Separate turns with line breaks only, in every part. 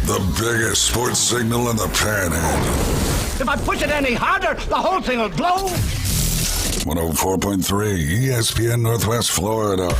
The biggest sports signal in the Panhandle.
If I push it any harder, the whole thing will blow.
104.3 ESPN Northwest Florida.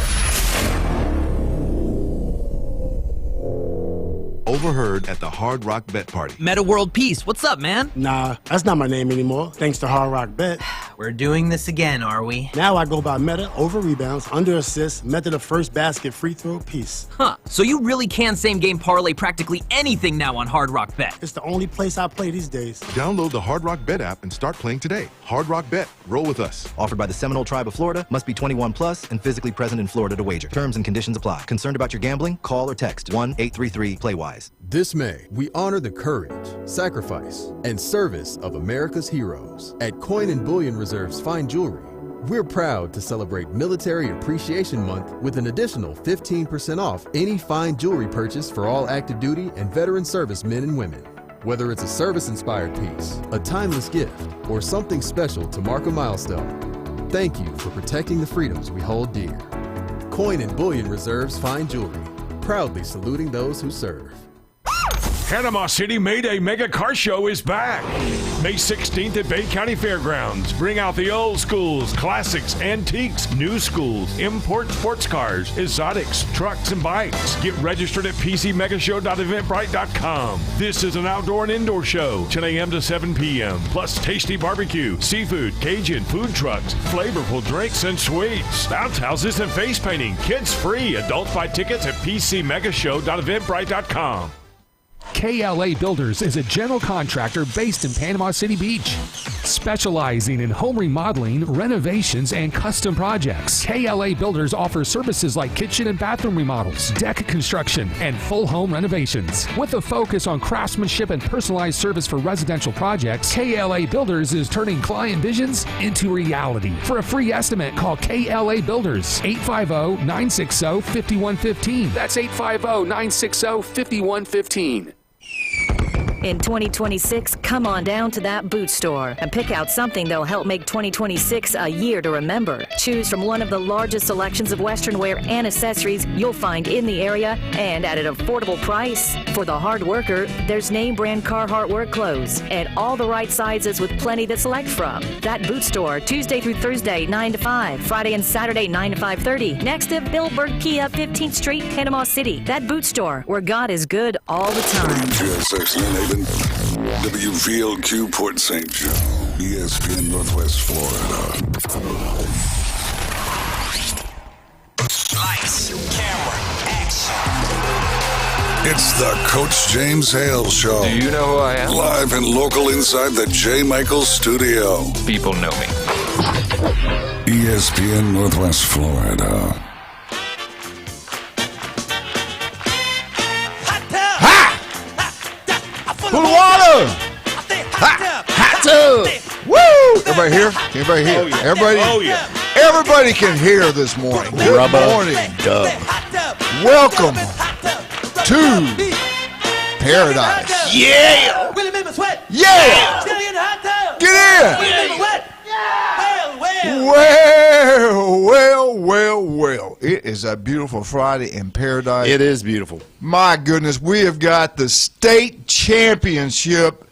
Overheard at the Hard Rock Bet Party.
Meta World Peace, what's up, man?
Nah, that's not my name anymore, thanks to Hard Rock Bet.
We're doing this again, are we?
Now I go by meta over rebounds, under assists, method of first basket, free throw, piece.
Huh, so you really can same-game parlay practically anything now on Hard Rock Bet.
It's the only place I play these days.
Download the Hard Rock Bet app and start playing today. Hard Rock Bet. Roll with us.
Offered by the Seminole Tribe of Florida. Must be 21 plus and physically present in Florida to wager. Terms and conditions apply. Concerned about your gambling? Call or text 1-833-PLAY-WISE.
This May, we honor the courage, sacrifice, and service of America's heroes. At Coin and Bullion Reserve's Fine Jewelry, we're proud to celebrate Military Appreciation Month with an additional 15% off any fine jewelry purchase for all active duty and veteran service men and women. Whether it's a service-inspired piece, a timeless gift, or something special to mark a milestone, thank you for protecting the freedoms we hold dear. Coin and Bullion Reserve's Fine Jewelry, proudly saluting those who serve.
Panama City Mayday Mega Car Show is back. May 16th at Bay County Fairgrounds. Bring out the old schools, classics, antiques, new schools, import sports cars, exotics, trucks, and bikes. Get registered at pcmegashow.eventbrite.com. This is an outdoor and indoor show, 10 a.m. to 7 p.m. Plus tasty barbecue, seafood, Cajun, food trucks, flavorful drinks and sweets, bounce houses and face painting. Kids free. Adults buy tickets at pcmegashow.eventbrite.com.
KLA Builders is a general contractor based in Panama City Beach, specializing in home remodeling, renovations, and custom projects. KLA Builders offers services like kitchen and bathroom remodels, deck construction, and full home renovations. With a focus on craftsmanship and personalized service for residential projects, KLA Builders is turning client visions into reality. For a free estimate, call KLA Builders, 850-960-5115. That's 850-960-5115.
In 2026, come on down to that boot store and pick out something that'll help make 2026 a year to remember. Choose from one of the largest selections of Western wear and accessories you'll find in the area and at an affordable price. For the hard worker, there's name brand Carhartt work clothes and all the right sizes with plenty to select from. That boot store, Tuesday through Thursday, 9 to 5, Friday and Saturday, 9 to 5:30. Next to Billboard Kia, 15th Street, Panama City. That boot store, where God is good all the time.
WVLQ Port St. Joe, ESPN Northwest Florida.
Lights, camera, action.
It's the Coach James Hale Show.
Do you know who I am?
Live and local inside the J. Michaels studio.
People know me.
ESPN Northwest Florida.
Full of water! Hot tub! Woo! Everybody here? Everybody here?
Oh, yeah.
Everybody?
Oh, yeah.
Everybody can hear this morning. Good morning. Welcome to Paradise. Yeah! Yeah! Get in! Well. It is a beautiful Friday in Paradise.
It is beautiful.
My goodness, we have got the state championship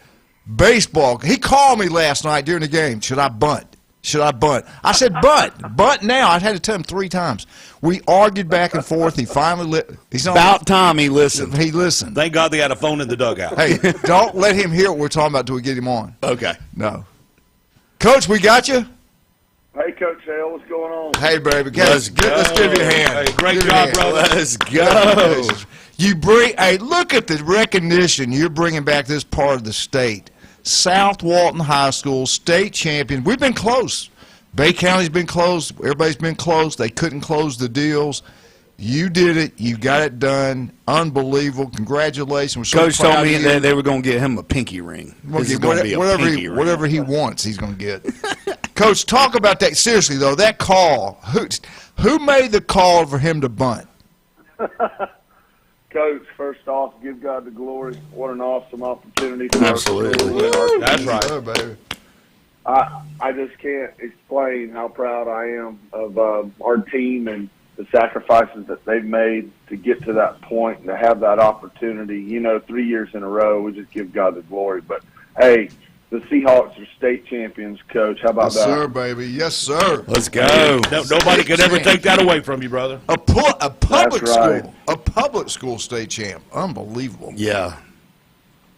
baseball. He called me last night during the game. Should I bunt? I said bunt. Bunt now. I had to tell him 3 times. We argued back and forth. He finally he's on.
About time he listened.
He listened.
Thank God they got a phone in the dugout.
Hey, don't let him hear what we're talking about until we get him on.
Okay.
No. Coach, we got you?
Hey, Coach Hale, what's going on?
Hey, baby.
Let's go.
Let's give you a hand.
Hey, great job, brother.
Let's go.
Hey, look at the recognition you're bringing back this part of the state. South Walton High School, state champion. We've been close. Bay County's been close. Everybody's been close. They couldn't close the deals. You did it. You got it done. Unbelievable. Congratulations.
Coach told me that they were going to get him a pinky ring.
This is going to be a pinky ring. Whatever he wants, he's going to get. Coach, talk about that. Seriously, though, that call. Who made the call for him to bunt?
Coach, first off, give God the glory. What an awesome opportunity.
Absolutely.
That's right.
Oh, baby.
I just can't explain how proud I am of our team and the sacrifices that they've made to get to that point and to have that opportunity. 3 years in a row, we just give God the glory. But, hey, the Seahawks are state champions, Coach. How about
Yes,
that?
sir, baby. Yes, sir.
Let's go.
Nobody could ever take that away from you, brother.
A public
That's right.
school. A public school state champ. Unbelievable.
Yeah.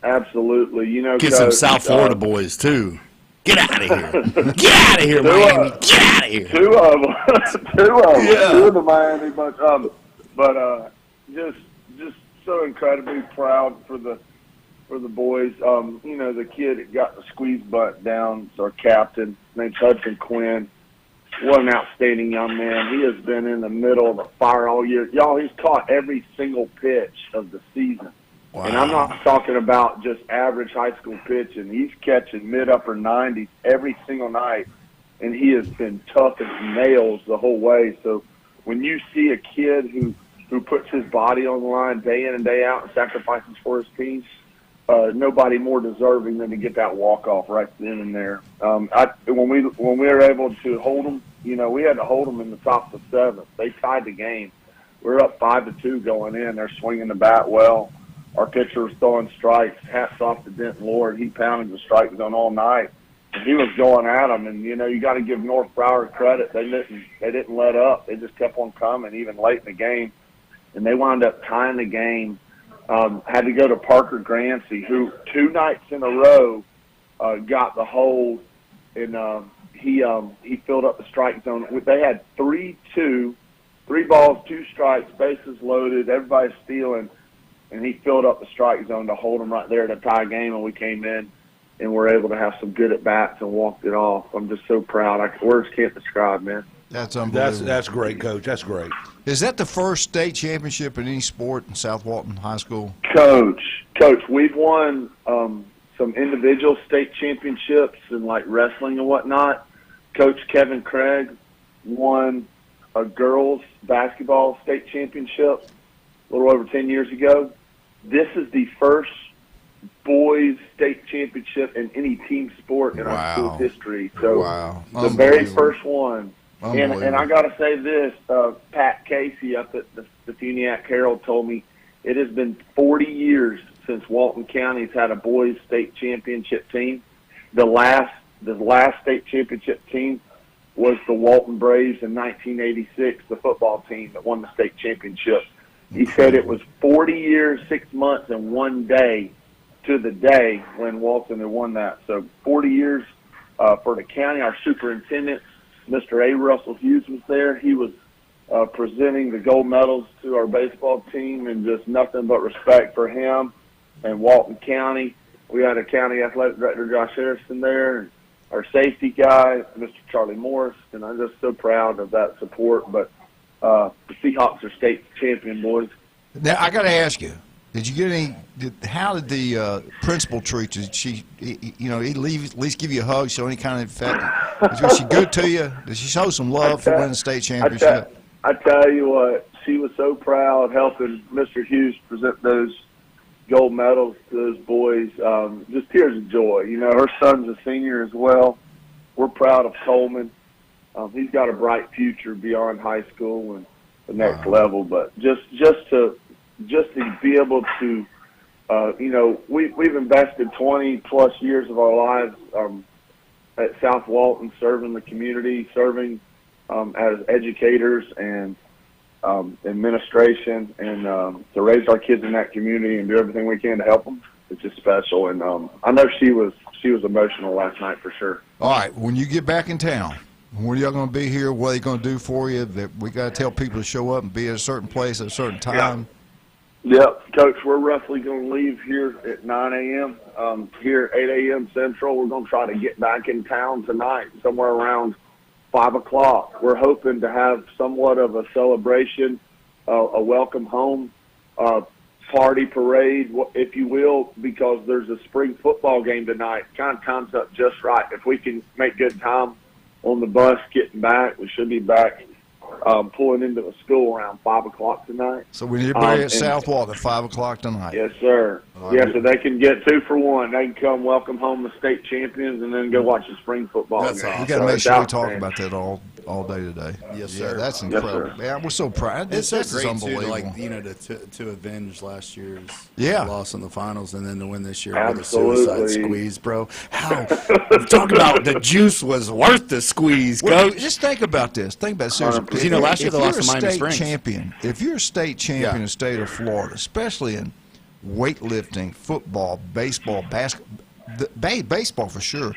Absolutely.
Get
Coach,
some South Florida boys, too. Get out of here. Get out of here, Miami. Get out of here.
Two of them.
Yeah.
Two of the Miami bunch. But just so incredibly proud for the boys. The kid that got the squeeze butt down is our captain, named Hudson Quinn. What an outstanding young man. He has been in the middle of the fire all year. Y'all, he's caught every single pitch of the season. Wow. And I'm not talking about just average high school pitching. He's catching mid-upper 90s every single night, and he has been tough as nails the whole way. So when you see a kid who puts his body on the line day in and day out and sacrifices for his team, nobody more deserving than to get that walk-off right then and there. When we were able to hold them, we had to hold them in the top of the seventh. They tied the game. We were up 5-2 going in. They're swinging the bat well. Our pitcher was throwing strikes. Hats off to Denton Lord. He pounded the strike zone all night. And he was going at them. And, you got to give North Broward credit. They didn't let up. They just kept on coming, even late in the game. And they wound up tying the game. Had to go to Parker Grancy, who 2 nights in a row got the hold, and he filled up the strike zone. They had 3 balls, 2 strikes, bases loaded, everybody's stealing, and he filled up the strike zone to hold them right there to tie a game, and we came in and were able to have some good at-bats and walked it off. I'm just so proud. Words can't describe, man.
That's unbelievable.
That's great, Coach. That's great.
Is that the first state championship in any sport in South Walton High School?
Coach, we've won some individual state championships in like wrestling and whatnot. Coach Kevin Craig won a girls basketball state championship a little over 10 years ago. This is the first boys state championship in any team sport in our school history. So the very first one. And I got to say this, Pat Casey up at the Funiac Herald told me it has been 40 years since Walton County's had a boys state championship team. The last state championship team was the Walton Braves in 1986, the football team that won the state championship. He said it was 40 years, 6 months, and 1 day to the day when Walton had won that. So 40 years for the county. Our superintendent, Mr. A. Russell Hughes, was there. He was presenting the gold medals to our baseball team, and just nothing but respect for him and Walton County. We had a county athletic director, Josh Harrison, there, and our safety guy, Mr. Charlie Morris, and I'm just so proud of that support. But the Seahawks are state champion, boys.
Now, I got to ask you, did you get any? How did the principal treat you? Did she, he at least give you a hug, show any kind of affection? Was she good to you? Did she show some love for winning the state championship?
I tell you what, she was so proud helping Mr. Hughes present those gold medals to those boys. Just tears of joy. Her son's a senior as well. We're proud of Coleman. He's got a bright future beyond high school and the next level. But just to be able to, we've invested 20-plus years of our lives at South Walton, serving the community, serving as educators and administration, and to raise our kids in that community and do everything we can to help them. It's just special, and I know she was emotional last night for sure.
All right, when you get back in town, when are y'all going to be here? What are they going to do for you? That we got to tell people to show up and be at a certain place at a certain time.
Yep, Coach, we're roughly going to leave here at 9 a.m. Here at 8 a.m. Central. We're going to try to get back in town tonight, somewhere around 5 o'clock. We're hoping to have somewhat of a celebration, a welcome home party parade, if you will, because there's a spring football game tonight. Kind of times up just right. If we can make good time on the bus getting back, we should be back pulling into the school around 5 o'clock tonight.
So we need to be at South Walton at 5 o'clock tonight.
Yes, sir. Yeah, so they can get 2 for 1. They can come welcome home the state champions and then go watch the spring football game.
We got to make sure we talk about that all all day today.
Yes,
Yeah,
sir.
that's
Yes,
incredible.
sir.
Man, we're so proud.
It's so
This is
great
unbelievable.
to avenge last year's
Yeah.
loss in the finals, and then to win this year
Absolutely.
with a suicide squeeze, bro. How talk about the juice was worth the squeeze,
Well,
coach.
just think about this. Think about it seriously.
'Cause, last year they lost to Miami
If
Springs.
you're a state champion
Yeah.
in the state of Florida, especially in weightlifting, football, baseball, baseball for sure,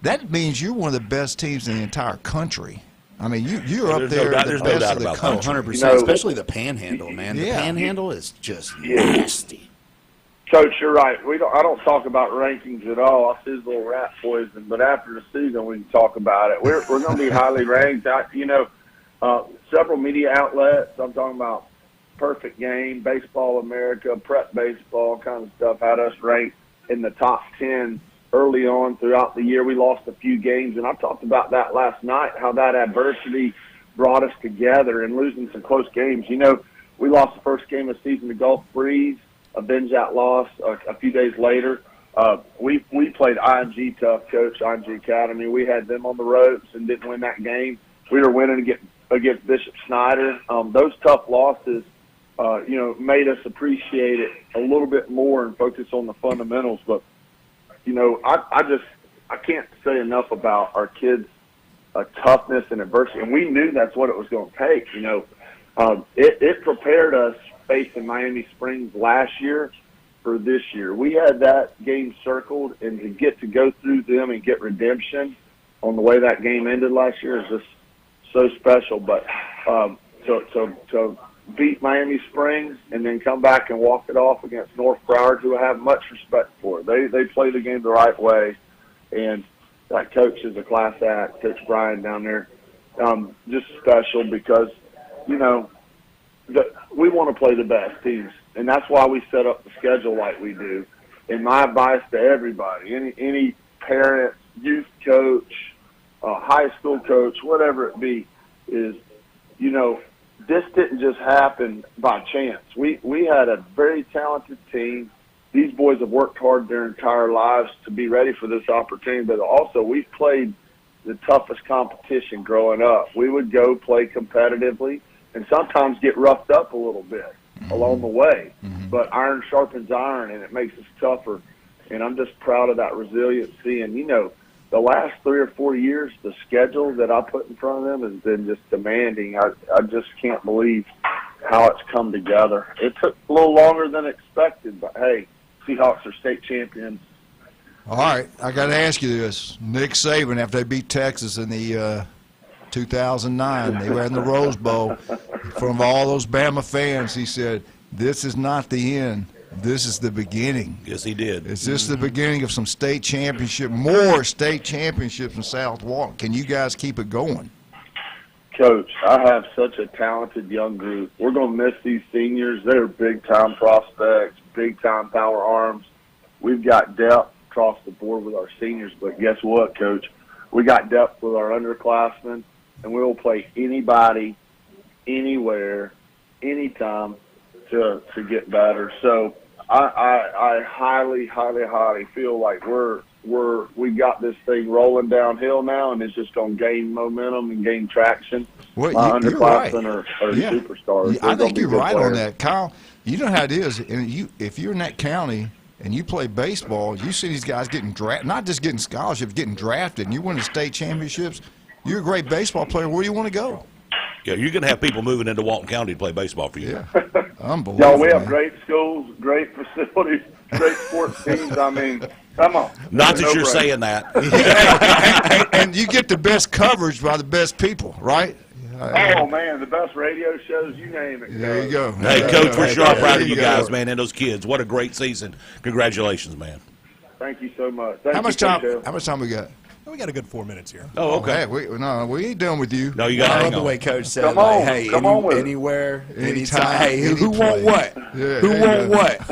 that means you're one of the best teams in the entire country. I mean, you're up there, the best of the country.
100%, especially the Panhandle, man. The Panhandle is just nasty.
Coach, you're right. I don't talk about rankings at all. I see little rat poison, but after the season, we can talk about it. We're going to be highly ranked. Several media outlets. I'm talking about Perfect Game, Baseball America, Prep Baseball, kind of stuff had us ranked in the top 10 early on throughout the year. We lost a few games, and I talked about that last night, how that adversity brought us together and losing some close games. We lost the first game of the season to Gulf Breeze, avenged that loss a few days later. We played IMG tough, Coach, IMG Academy. We had them on the ropes and didn't win that game. We were winning against Bishop Snyder. Those tough losses, made us appreciate it a little bit more and focus on the fundamentals. But, I can't say enough about our kids' toughness and adversity. And we knew that's what it was going to take. It prepared us facing Miami Springs last year for this year. We had that game circled, and to get to go through them and get redemption on the way that game ended last year is just so special. But to beat Miami Springs and then come back and walk it off against North Broward, who I have much respect for. They play the game the right way, and that coach is a class act, Coach Brian down there. Just special because, we want to play the best teams, and that's why we set up the schedule like we do. And my advice to everybody, any parent, youth coach, high school coach, whatever it be, is, this didn't just happen by chance. We had a very talented team. These boys have worked hard their entire lives to be ready for this opportunity, but also we played the toughest competition growing up. We would go play competitively and sometimes get roughed up a little bit along the way. But iron sharpens iron, and it makes us tougher. And I'm just proud of that resiliency. And, the last 3 or 4 years, the schedule that I put in front of them has been just demanding. I just can't believe how it's come together. It took a little longer than expected, but, hey, Seahawks are state champions.
All right, I got to ask you this. Nick Saban, after they beat Texas in the 2009, they were in the Rose Bowl. In front of all those Bama fans, he said, "This is not the end. This is the beginning."
Yes, he did.
Is this the beginning of some state championship, more state championships in South Walton? Can you guys keep it going?
Coach, I have such a talented young group. We're going to miss these seniors. They're big-time prospects, big-time power arms. We've got depth across the board with our seniors, but guess what, Coach? We got depth with our underclassmen, and we will play anybody, anywhere, anytime to get better. So I highly, highly, highly feel like we got this thing rolling downhill now, and it's just going to gain momentum and gain traction.
Well,
My
you're right.
underclassmen are superstars.
I think
They're
you're
gonna be good
right on
players.
that, Kyle. You know how it is, and if you're in that county and you play baseball, you see these guys getting drafted, not just getting scholarships, getting drafted, and you win the state championships. You're a great baseball player. Where do you want to go?
Yeah, you're going to have people moving into Walton County to play baseball for you.
Yeah, unbelievable.
Y'all, we have
man.
great schools, great facilities, great sports teams. I mean, come on.
Not that
No
you're
brainer.
saying that.
and you get the best coverage by the best people, right?
Oh, man, the best radio shows, you name it.
There you go.
Hey, Coach, we're sure proud
There
of you
go.
guys, man, and those kids. What a great season. Congratulations, man.
Thank you so much. Thank
How much
you,
time?
Coach Hale.
How much time we got?
We got a good 4 minutes here.
Oh, okay.
Hey, we ain't done with you.
No, you got to
I love
hang
the
on.
way Coach said,
Come
like,
on,
hey,
come on with it.
anywhere,
Anytime,
anytime. Hey, who
any
want
play.
what?
Yeah,
Who
there you
want
go.
what?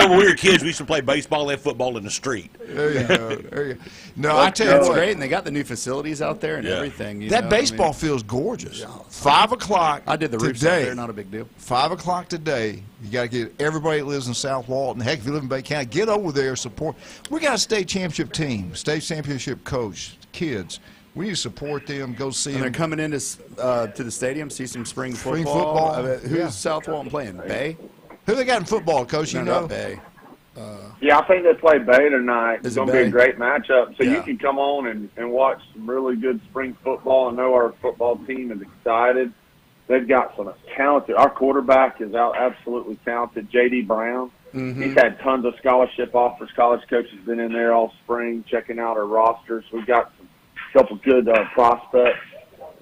When we were kids, we used to play baseball and football in the street.
There you go. There you go. No, I tell you
That's
what.
great, and they got the new facilities out there and
Yeah.
everything. You
That
know?
baseball field's gorgeous. 5 o'clock
I did the roofs out
today.
there, not a big deal.
5 o'clock today. You got to get everybody that lives in South Walton. Heck, if you live in Bay County, get over there, support. We got a state championship team, state championship coach, kids. We need to support them. Go see
And they're
them.
coming into to the stadium, see some spring
football.
Who's South Walton playing? Bay?
Who they got in football, Coach? You
No,
know?
not Bay.
Yeah, I think they play Bay tonight. It's
Is it
going to be a
Bay?
great matchup. So
Yeah.
you can come on and watch some really good spring football. I know our football team is excited. They've got some talented. Our quarterback is absolutely talented, J.D. Brown. He's had tons of scholarship offers. College coaches been in there all spring checking out our rosters. We've got a couple good prospects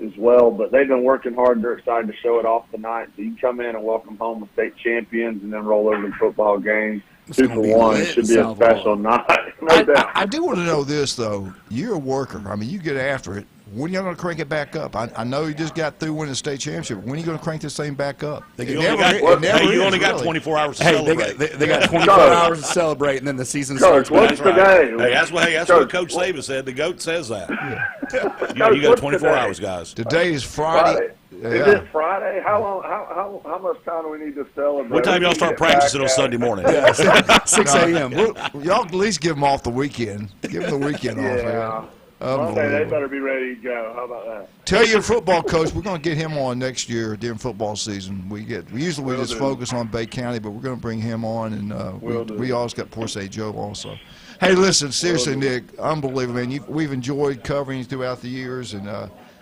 as well, but they've been working hard. They're excited to show it off tonight. So you can come in and welcome home the state champions and then roll over the football game. 2-for-1. It should be a special night. No doubt.
I do want to know this, though. You're a worker. I mean, you get after it. When are you going to crank it back up? I know you just got through winning the state championship. When are you going to crank this thing back up?
You only got 24 hours to celebrate.
They got 24 hours to celebrate, and then the season starts.
What's today?
Hey, that's what Coach Saban said. The GOAT says that. You got 24 hours, guys.
Today is Friday.
Is it Friday? How long? How much time do we need to celebrate?
What time y'all start practicing on Sunday morning?
6 a.m.
Y'all at least give them off the weekend. Give them the weekend off.
Yeah. Monday, they better be ready to go. How about that?
Tell your football coach we're going to get him on next year during football season. We usually just focus on Bay County, but we're going to bring him on, and we always got Poor State Joe also. Hey, listen, seriously, Nick, unbelievable, man. We've enjoyed covering you throughout the years, and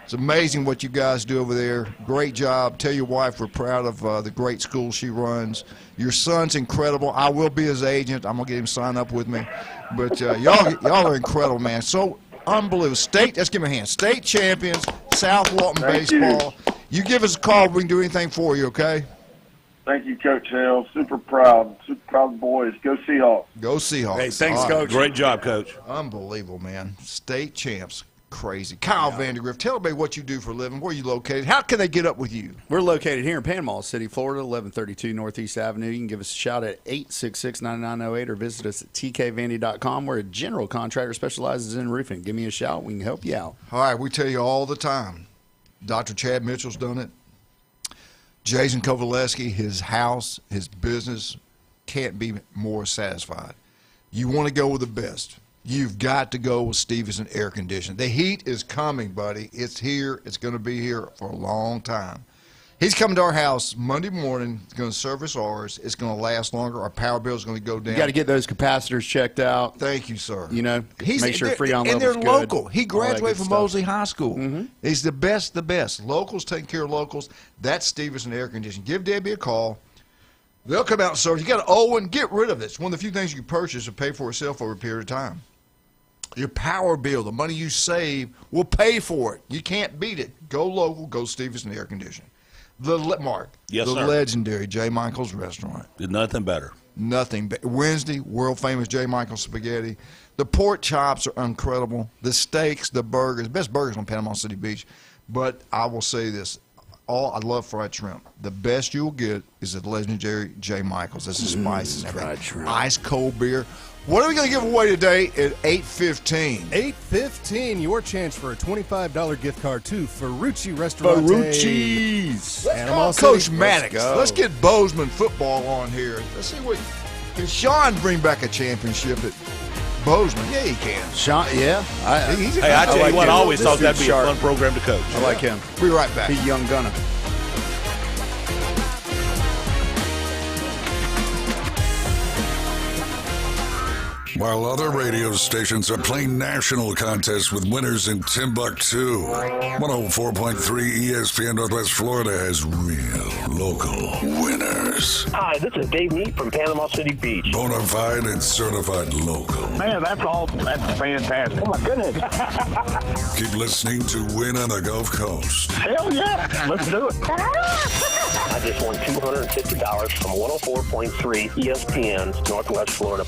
it's amazing what you guys do over there. Great job. Tell your wife we're proud of the great school she runs. Your son's incredible. I will be his agent. I'm going to get him signed up with me. But y'all are incredible, man. So unbelievable. Let's give him a hand. State champions, South Walton baseball. You give us a call. We can do anything for you, okay?
Thank you, Coach Hale. Super proud of the boys. Go Seahawks.
Go Seahawks.
Hey, thanks,
All
Coach.
Great job, Coach.
Unbelievable, man. State champs. Crazy. Kyle Vandergriff, tell everybody what you do for a living. Where are you located? How can they get up with you?
We're located here in Panama City, Florida, 1132 Northeast Avenue. You can give us a shout at 866-9908 or visit us at tkvandy.com. We're a general contractor specializes in roofing. Give me a shout. We can help you out.
All right, we tell you all the time. Dr. Chad Mitchell's done it. Jason Kovaleski, his house, his business can't be more satisfied. You want to go with the best. You've got to go with Stevenson Air Conditioning. The heat is coming, buddy. It's here. It's going to be here for a long time. He's coming to our house Monday morning. He's going to service ours. It's going to last longer. Our power bill is going to go down.
You got to get those capacitors checked out.
Thank you, sir.
You know, make sure Freon level's
and they're
good.
local. He graduated from Mosley High School. He's the best. Locals taking care of locals. That's Stevenson Air Conditioning. Give Debbie a call. They'll come out and serve. You got to owe and get rid of it. It's one of the few things you can purchase and pay for itself over a period of time. Your power bill, the money you save, will pay for it. You can't beat it. Go local. Go Stevenson Air Conditioning. Mark.
Yes,
the
sir.
Legendary J. Michael's Restaurant.
Did nothing better.
Nothing. Wednesday, world famous J. Michael's spaghetti. The pork chops are incredible. The steaks, the burgers, best burgers on Panama City Beach. But I will say this. I love fried shrimp. The best you'll get is at legendary J. Michael's. That's the spices.
Fried shrimp.
Ice cold beer. What are we going to give away today at 8:15?
8:15, your chance for a $25 gift card to Ferrucci Restaurant.
Ferrucci's.
Let's call Coach Maddox. Let's get Bozeman football on here. Let's see what can Sean bring back a championship at Bozeman. Yeah, he can.
Sean, yeah.
I tell you what, I always thought that'd be a fun program to coach.
I like him.
Be right back.
He's young gunner.
While other radio stations are playing national contests with winners in Timbuktu, 104.3 ESPN Northwest Florida has real local winners.
Hi, this is Dave Neat from Panama City Beach.
Bona fide and certified local.
Man, that's awesome. That's fantastic. Oh, my goodness.
Keep listening to Win on the Gulf Coast.
Hell yeah. Let's do it.
I just won $250 from 104.3 ESPN Northwest Florida.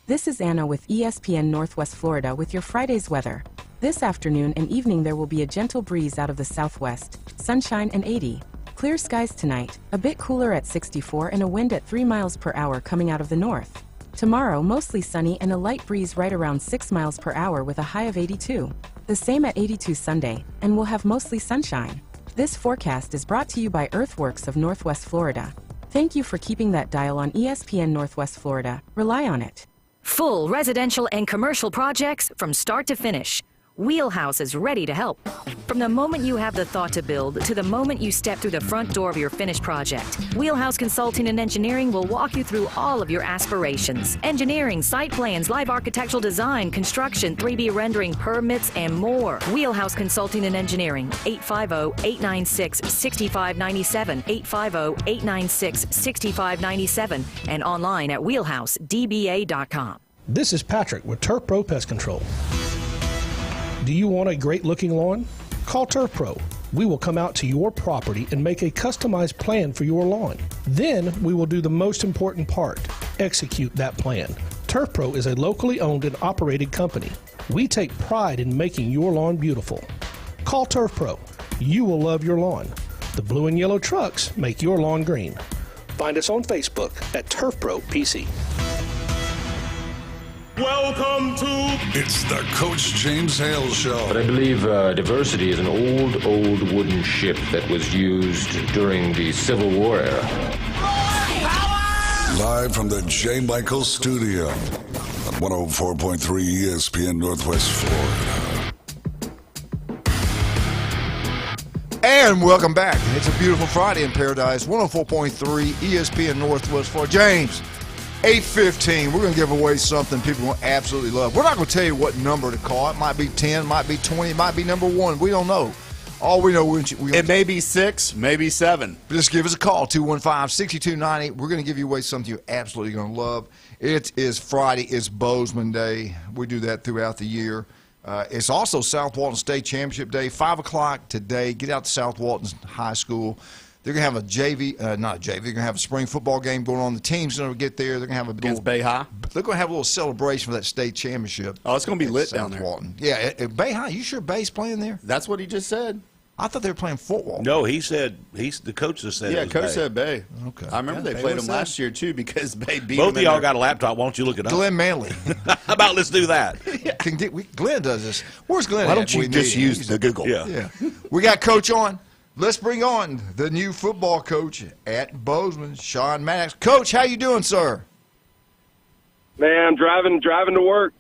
This is Anna with ESPN Northwest Florida with your Friday's weather. This afternoon and evening there will be a gentle breeze out of the southwest, sunshine and 80. Clear skies tonight, a bit cooler at 64 and a wind at 3 miles per hour coming out of the north. Tomorrow, mostly sunny and a light breeze right around 6 miles per hour with a high of 82. The same at 82 Sunday, and we'll have mostly sunshine. This forecast is brought to you by Earthworks of Northwest Florida. Thank you for keeping that dial on ESPN Northwest Florida. Rely on it.
Full residential and commercial projects from start to finish. Wheelhouse is ready to help. From the moment you have the thought to build to the moment you step through the front door of your finished project, Wheelhouse Consulting and Engineering will walk you through all of your aspirations. Engineering, site plans, live architectural design, construction, 3D rendering, permits, and more. Wheelhouse Consulting and Engineering, 850-896-6597, 850-896-6597, and online at wheelhousedba.com.
This is Patrick with Turf Pro Pest Control. Do you want a great-looking lawn? Call Turf Pro. We will come out to your property and make a customized plan for your lawn. Then we will do the most important part, execute that plan. Turf Pro is a locally owned and operated company. We take pride in making your lawn beautiful. Call Turf Pro. You will love your lawn. The blue and yellow trucks make your lawn green. Find us on Facebook at Turf Pro PC.
Welcome to... It's the Coach James Hale Show.
But I believe diversity is an old wooden ship that was used during the Civil War era.
Live from the J. Michael Studio on 104.3 ESPN Northwest Florida.
And welcome back. It's a beautiful Friday in paradise. 104.3 ESPN Northwest Florida. James, 8:15. We're going to give away something people will absolutely love. We're not going to tell you what number to call. It might be 10, might be 20, it might be number 1. We don't know. All we know, it
may be 6, maybe 7.
Just give us a call, 215-6298. We're going to give you away something you're absolutely going to love. It is Friday. It's Bozeman Day. We do that throughout the year. It's also South Walton State Championship Day, 5 o'clock today. Get out to South Walton High School. They're going to have a not a JV, they're going to have a spring football game going on. The team's going to get there. They're going to have
against Bay High.
They're going to have a little celebration for that state championship.
Oh, it's going to be lit down there.
Walton. Yeah, Bay High. You sure Bay's playing there?
That's what he just said.
I thought they were playing Fort Walton.
No, he said the coach just said.
Yeah,
it was
coach
Bay.
said Bay.
Okay.
I remember they played him last year too because Bay beat
Both
them
of y'all got a laptop. Why don't you look it up?
Glenn Manley.
How about let's do that?
Glenn does this. Where's Glenn?
Why don't you just use the Google?
Yeah. We got Coach on. Let's bring on the new football coach at Bozeman, Sean Maddox. Coach, how you doing, sir?
Man, I'm driving to work.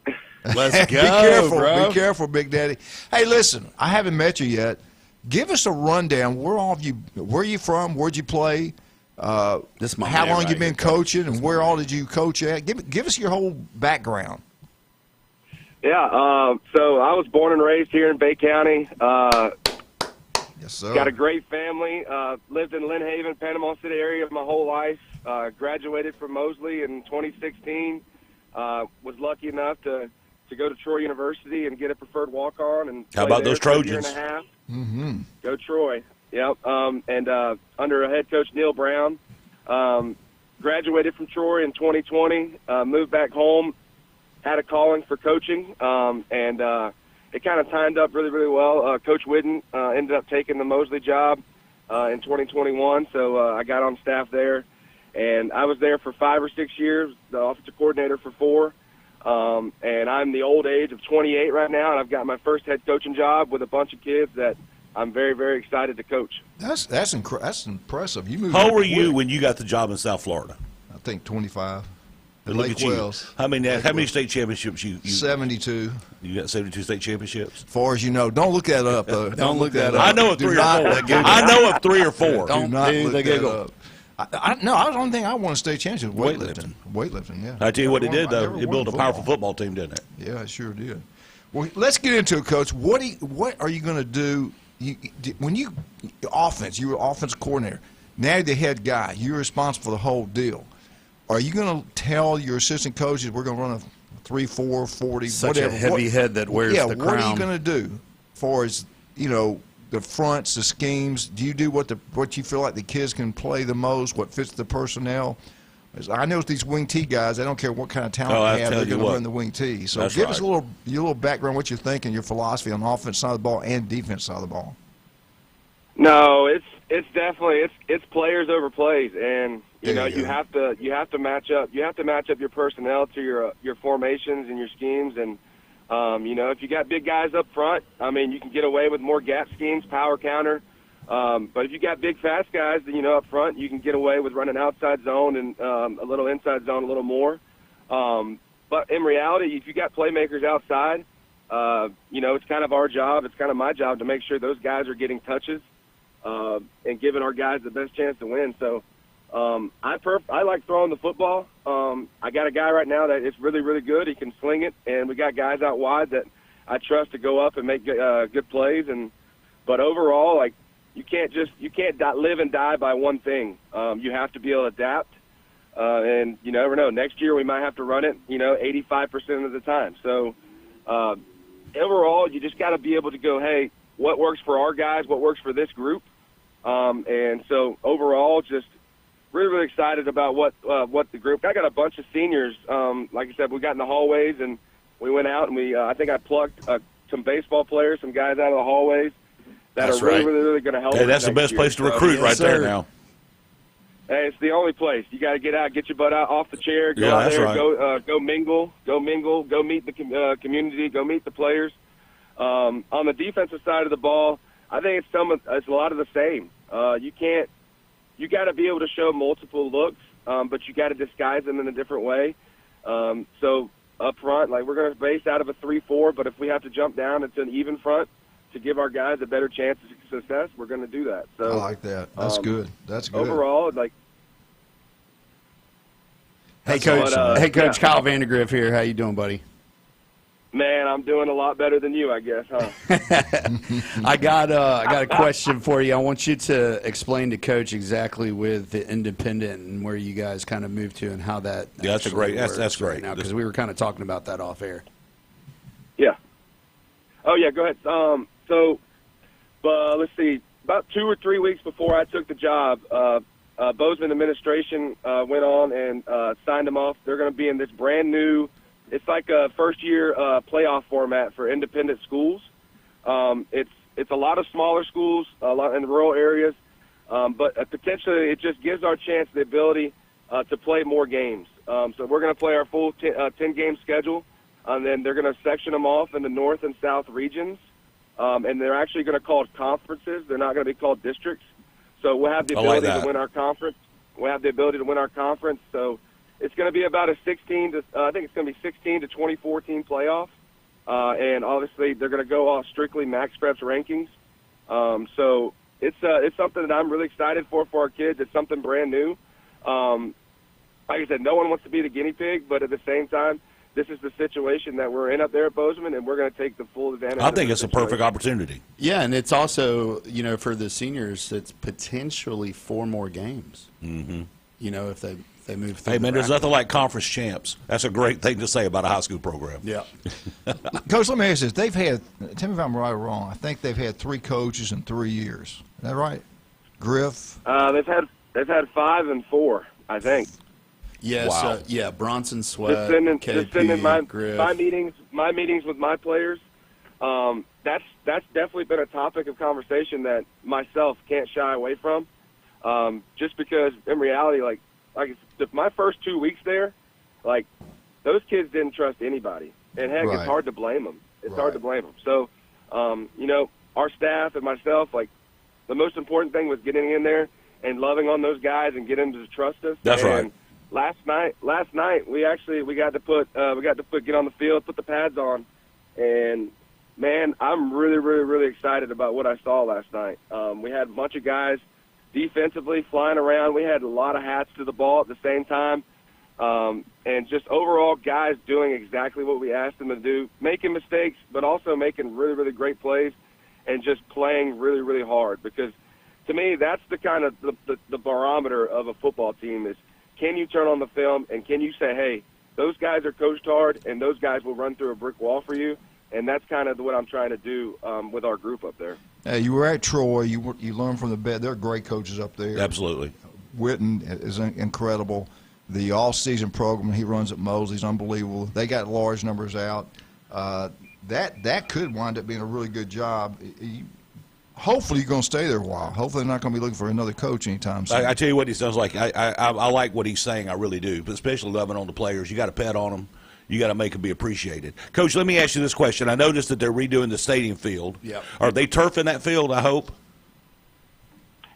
Let's go,
Be careful,
bro.
Be careful, Big Daddy. Hey, listen, I haven't met you yet. Give us a rundown. Where are you from? Where'd you play? How long you been coaching, and where all did you coach at? Give us your whole background.
Yeah, so I was born and raised here in Bay County.
Yes, sir.
Got a great family. Lived in Lynn Haven, Panama City area my whole life. Graduated from Mosley in 2016. Was lucky enough to go to Troy University and get a preferred walk-on. And
how about those Trojans?
A year and a half.
Mm-hmm.
Go Troy. Yep. And under head coach Neil Brown. Graduated from Troy in 2020. Moved back home. Had a calling for coaching. And it kind of timed up really, really well. Coach Whidden ended up taking the Mosley job in 2021. So I got on staff there. And I was there for 5 or 6 years, the offensive coordinator for 4. And I'm the old age of 28 right now, and I've got my first head coaching job with a bunch of kids that I'm very, very excited to coach.
That's impressive. You moved.
How old were you when you got the job in South Florida?
I think 25.
Look at you. How many state championships you
72.
You got 72 state championships?
As far as you know. Don't look that up, though.
Don't look that up.
I know of 3 or 4. I know of 3 or 4.
Don't do the giggle. No, the only thing I won a state championship was weightlifting, yeah.
I tell you what it did, though. It built a powerful football team, didn't it?
Yeah, it sure did. Well, let's get into it, Coach. What are you going to do when you offense? You were offensive coordinator. Now you're the head guy. You're responsible for the whole deal. Are you going to tell your assistant coaches we're going to run a 3-4, 40,
Such
whatever?
a heavy head that wears the crown.
What are you going to do as far as, the fronts, the schemes? Do you do what you feel like the kids can play the most, what fits the personnel? I know these wing T guys, they don't care what kind of talent they have, they're going to run the wing T. So give us your little background, what you're thinking, your philosophy on the offense side of the ball and defense side of the ball.
No, it's definitely it's players over plays, and you have to match up. You have to match up your personnel to your formations and your schemes, and if you got big guys up front, you can get away with more gap schemes, power counter. But if you got big, fast guys, then up front, you can get away with running outside zone and a little inside zone a little more. But in reality, if you got playmakers outside, it's kind of our job. It's kind of my job to make sure those guys are getting touches and giving our guys the best chance to win. So I like throwing the football. I got a guy right now that is really, really good. He can sling it, and we got guys out wide that I trust to go up and make good plays. But overall, like, you can't live and die by one thing. You have to be able to adapt. And you never know. Next year we might have to run it, 85% of the time. So overall, you just got to be able to go, hey, what works for our guys, what works for this group. And so overall, just really, really excited about what the group. I got a bunch of seniors. Like I said, we got in the hallways and we went out and I think I plugged some baseball players, some guys out of the hallways that are really, really, really going to help.
Hey, that's the best place to recruit right there now.
Hey, it's the only place. You got to get out, get your butt out off the chair, go out there, go mingle, go meet the community, go meet the players. On the defensive side of the ball, I think it's a lot of the same. You got to be able to show multiple looks, but you got to disguise them in a different way. So up front, like, we're going to base out of a 3-4, but if we have to jump down, it's an even front to give our guys a better chance of success. We're going to do that. So
I like that. That's good. That's good.
Overall, like.
Hey, Coach. Kyle Vandergriff here. How you doing, buddy?
Man, I'm doing a lot better than you, I guess, huh?
I got a question for you. I want you to explain to Coach exactly with the independent and where you guys kind of moved to and how that.
Yeah, that's great. That's great.
Right now, because we were kind of talking about that off air.
Yeah. Oh yeah, go ahead. Let's see. About 2 or 3 weeks before I took the job, Bozeman administration went on and signed them off. They're going to be in this brand new. It's like a first-year playoff format for independent schools. It's a lot of smaller schools, a lot in rural areas, but potentially it just gives our chance the ability to play more games. So we're going to play our full 10-game schedule, and then they're going to section them off in the north and south regions, and they're actually going to call it conferences. They're not going to be called districts. So we'll have the ability to win our conference. We'll have the ability to win our conference. So it's going to be about a 16 to 24 team playoff, and obviously they're going to go off strictly Max Preps rankings. So it's something that I'm really excited for our kids. It's something brand new. Like I said, no one wants to be the guinea pig, but at the same time, this is the situation that we're in up there at Bozeman, and we're going to take the full advantage.
I think it's a perfect opportunity.
Yeah, and it's also, for the seniors, it's potentially 4 more games.
Mm-hmm.
If they move through.
Hey, man, there's nothing like conference champs. That's a great thing to say about a high school program.
Yeah.
Coach, let me ask this. They've had, tell me if I'm right or wrong, I think they've had 3 coaches in 3 years. Is that right? Griff?
They've had 5 and 4, I think.
Yes,
Wow.
Bronson, Sweat,
just sending
Griff.
my meetings with my players. That's definitely been a topic of conversation that myself can't shy away from. Just because in reality, like my first 2 weeks there, like, those kids didn't trust anybody, and heck, it's hard to blame them. It's hard to blame them. So, our staff and myself, like, the most important thing was getting in there and loving on those guys and getting them to trust us.
That's right.
Last night we got to get on the field, put the pads on, and man, I'm really, really, really excited about what I saw last night. We had a bunch of guys defensively flying around. We had a lot of hats to the ball at the same time, and just overall guys doing exactly what we asked them to do, making mistakes, but also making really, really great plays and just playing really, really hard. Because to me, that's the kind of the barometer of a football team is, can you turn on the film and can you say, hey, those guys are coached hard and those guys will run through a brick wall for you? And that's kind of what I'm trying to do with our group up there.
You were at Troy. You learned from the best. They're great coaches up there.
Absolutely.
Witten is incredible. The all-season program he runs at Mosley's unbelievable. They got large numbers out. That could wind up being a really good job. Hopefully you're going to stay there a while. Hopefully they're not going to be looking for another coach anytime soon.
I tell you what he sounds like. I like what he's saying. I really do, but especially loving on the players. You got to pet on them. You got to make them be appreciated. Coach, let me ask you this question. I noticed that they're redoing the stadium field.
Yep.
Are they turfing that field, I hope?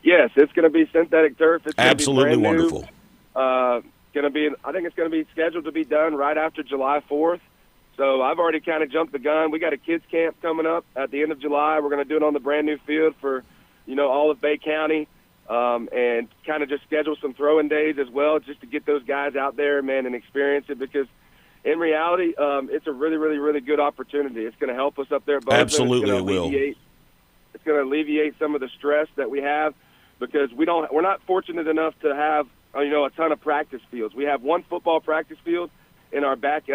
Yes, it's going to be synthetic turf. It's
absolutely wonderful.
I think it's going to be scheduled to be done right after July 4th. So I've already kind of jumped the gun. We got a kids camp coming up at the end of July. We're going to do it on the brand new field for, all of Bay County, and kind of just schedule some throwing days as well, just to get those guys out there, man, and experience it. Because in reality, it's a really, really, really good opportunity. It's going to help us up there at Bozeman.
Absolutely, it will.
It's going to alleviate some of the stress that we have, because we're not fortunate enough to have a ton of practice fields. We have one football practice field in our back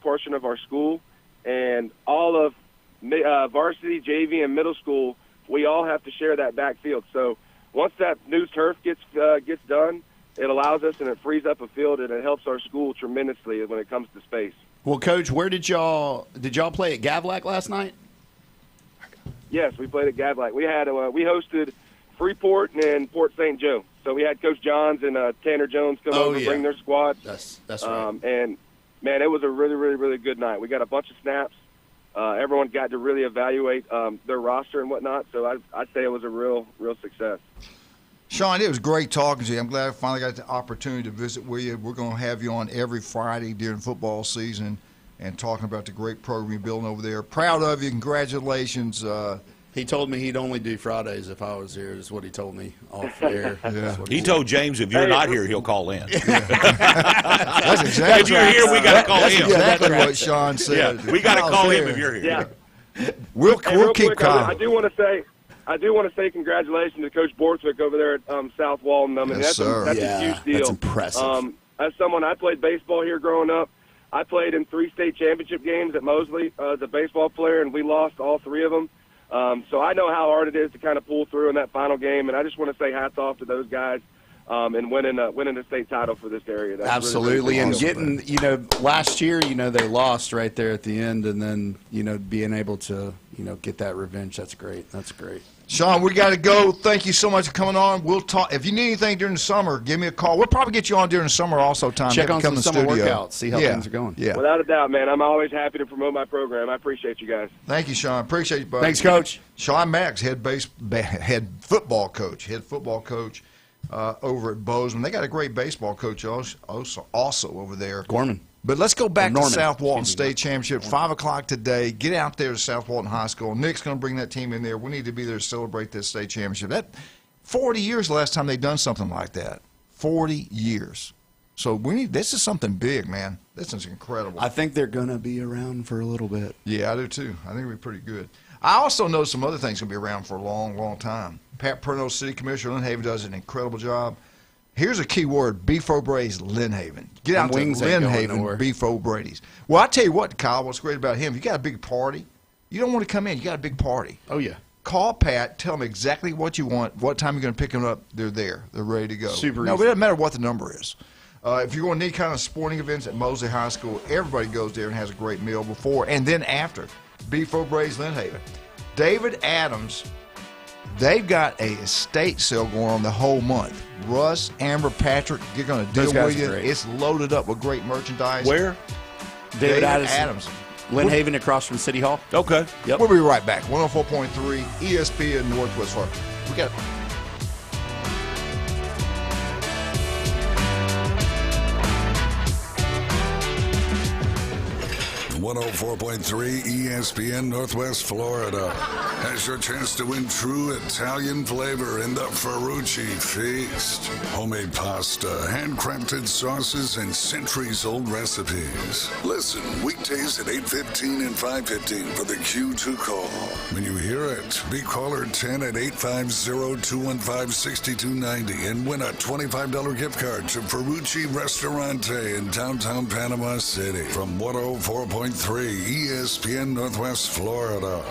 portion of our school, and all of varsity, JV, and middle school, we all have to share that back field. So once that new turf gets done, it allows us and it frees up a field, and it helps our school tremendously when it comes to space.
Well, Coach, where did y'all play at Gavlac last night?
Yes, we played at Gavlac. We hosted Freeport and Port St. Joe. So we had Coach Johns and Tanner Jones come over and bring their squad.
That's right.
And, man, it was a really, really, really good night. We got a bunch of snaps. Everyone got to really evaluate their roster and whatnot. So I'd say it was a real, real success.
Sean, it was great talking to you. I'm glad I finally got the opportunity to visit with you. We're going to have you on every Friday during football season and talking about the great program you're building over there. Proud of you. Congratulations.
He told me he'd only do Fridays if I was here, is what he told me off air.
He told James if you're not here, he'll call in.
That's exactly
if you're here, we got to call him.
That's exactly what Sean said.
Yeah, we got to call him if you're here.
Yeah.
We'll keep
quick,
calm.
I do want to say congratulations to Coach Borthwick over there at South Walton. I mean,
Yes,
that's a huge deal.
That's impressive.
As someone, I played baseball here growing up. I played in 3 state championship games at Mosley as a baseball player, and we lost all 3 of them. So I know how hard it is to kind of pull through in that final game, and I just want to say hats off to those guys and winning a state title for this area. That's
Absolutely,
really, really
and getting, last year, they lost right there at the end, and then, being able to, get that revenge, that's great. That's great.
Sean, we got to go. Thank you so much for coming on. We'll talk. If you need anything during the summer, give me a call. We'll probably get you on during the summer also, Tom.
Check
Maybe
on
come
some
to the
summer
studio.
workouts, see how things are going.
Yeah.
Without a doubt, man. I'm always happy to promote my program. I appreciate you guys.
Thank you, Sean. Appreciate you, buddy.
Thanks, Coach.
Sean Max, head football coach over at Bozeman. They got a great baseball coach also over there.
Gorman.
But let's go back to
Norman.
South Walton State Championship, 5 o'clock today. Get out there to South Walton High School. Nick's going to bring that team in there. We need to be there to celebrate this state championship. That 40 years last time they done something like that. 40 years. So this is something big, man. This is incredible.
I think they're going to be around for a little bit.
Yeah, I do too. I think it'll be pretty good. I also know some other things going to be around for a long, long time. Pat Perno, City Commissioner, Lynn Haven does an incredible job. Here's a key word, Beef O'Brady's Lynn Haven. Get out to Lynn Haven, Beef O'Brady's. Well, I tell you what, Kyle, what's great about him, if you got a big party, you don't want to come in, you got a big party.
Oh, yeah.
Call Pat, tell him exactly what you want, what time you're going to pick them up, they're there. They're ready to go.
Super
No,
easy.
it doesn't matter what the number is. If you're going to need kind of sporting events at Mosley High School, everybody goes there and has a great meal before and then after. Beef O'Brady's Lynn Haven. David Adams, they've got a estate sale going on the whole month. Russ, Amber, Patrick, you're going to deal with you. It's loaded up with great merchandise.
Where?
David Adams. Lynn Haven across from City Hall.
Okay.
Yep.
We'll be right back. 104.3 ESPN Northwest Florida. We got
104.3 ESPN Northwest Florida has your chance to win true Italian flavor in the Ferrucci Feast. Homemade pasta, handcrafted sauces, and centuries-old recipes. Listen weekdays at 8:15 and 5:15 for the Q2 call. When you hear it, be caller 10 at 850-215-6290 and win a $25 gift card to Ferrucci Restaurante in downtown Panama City from 104.3 ESPN Northwest Florida.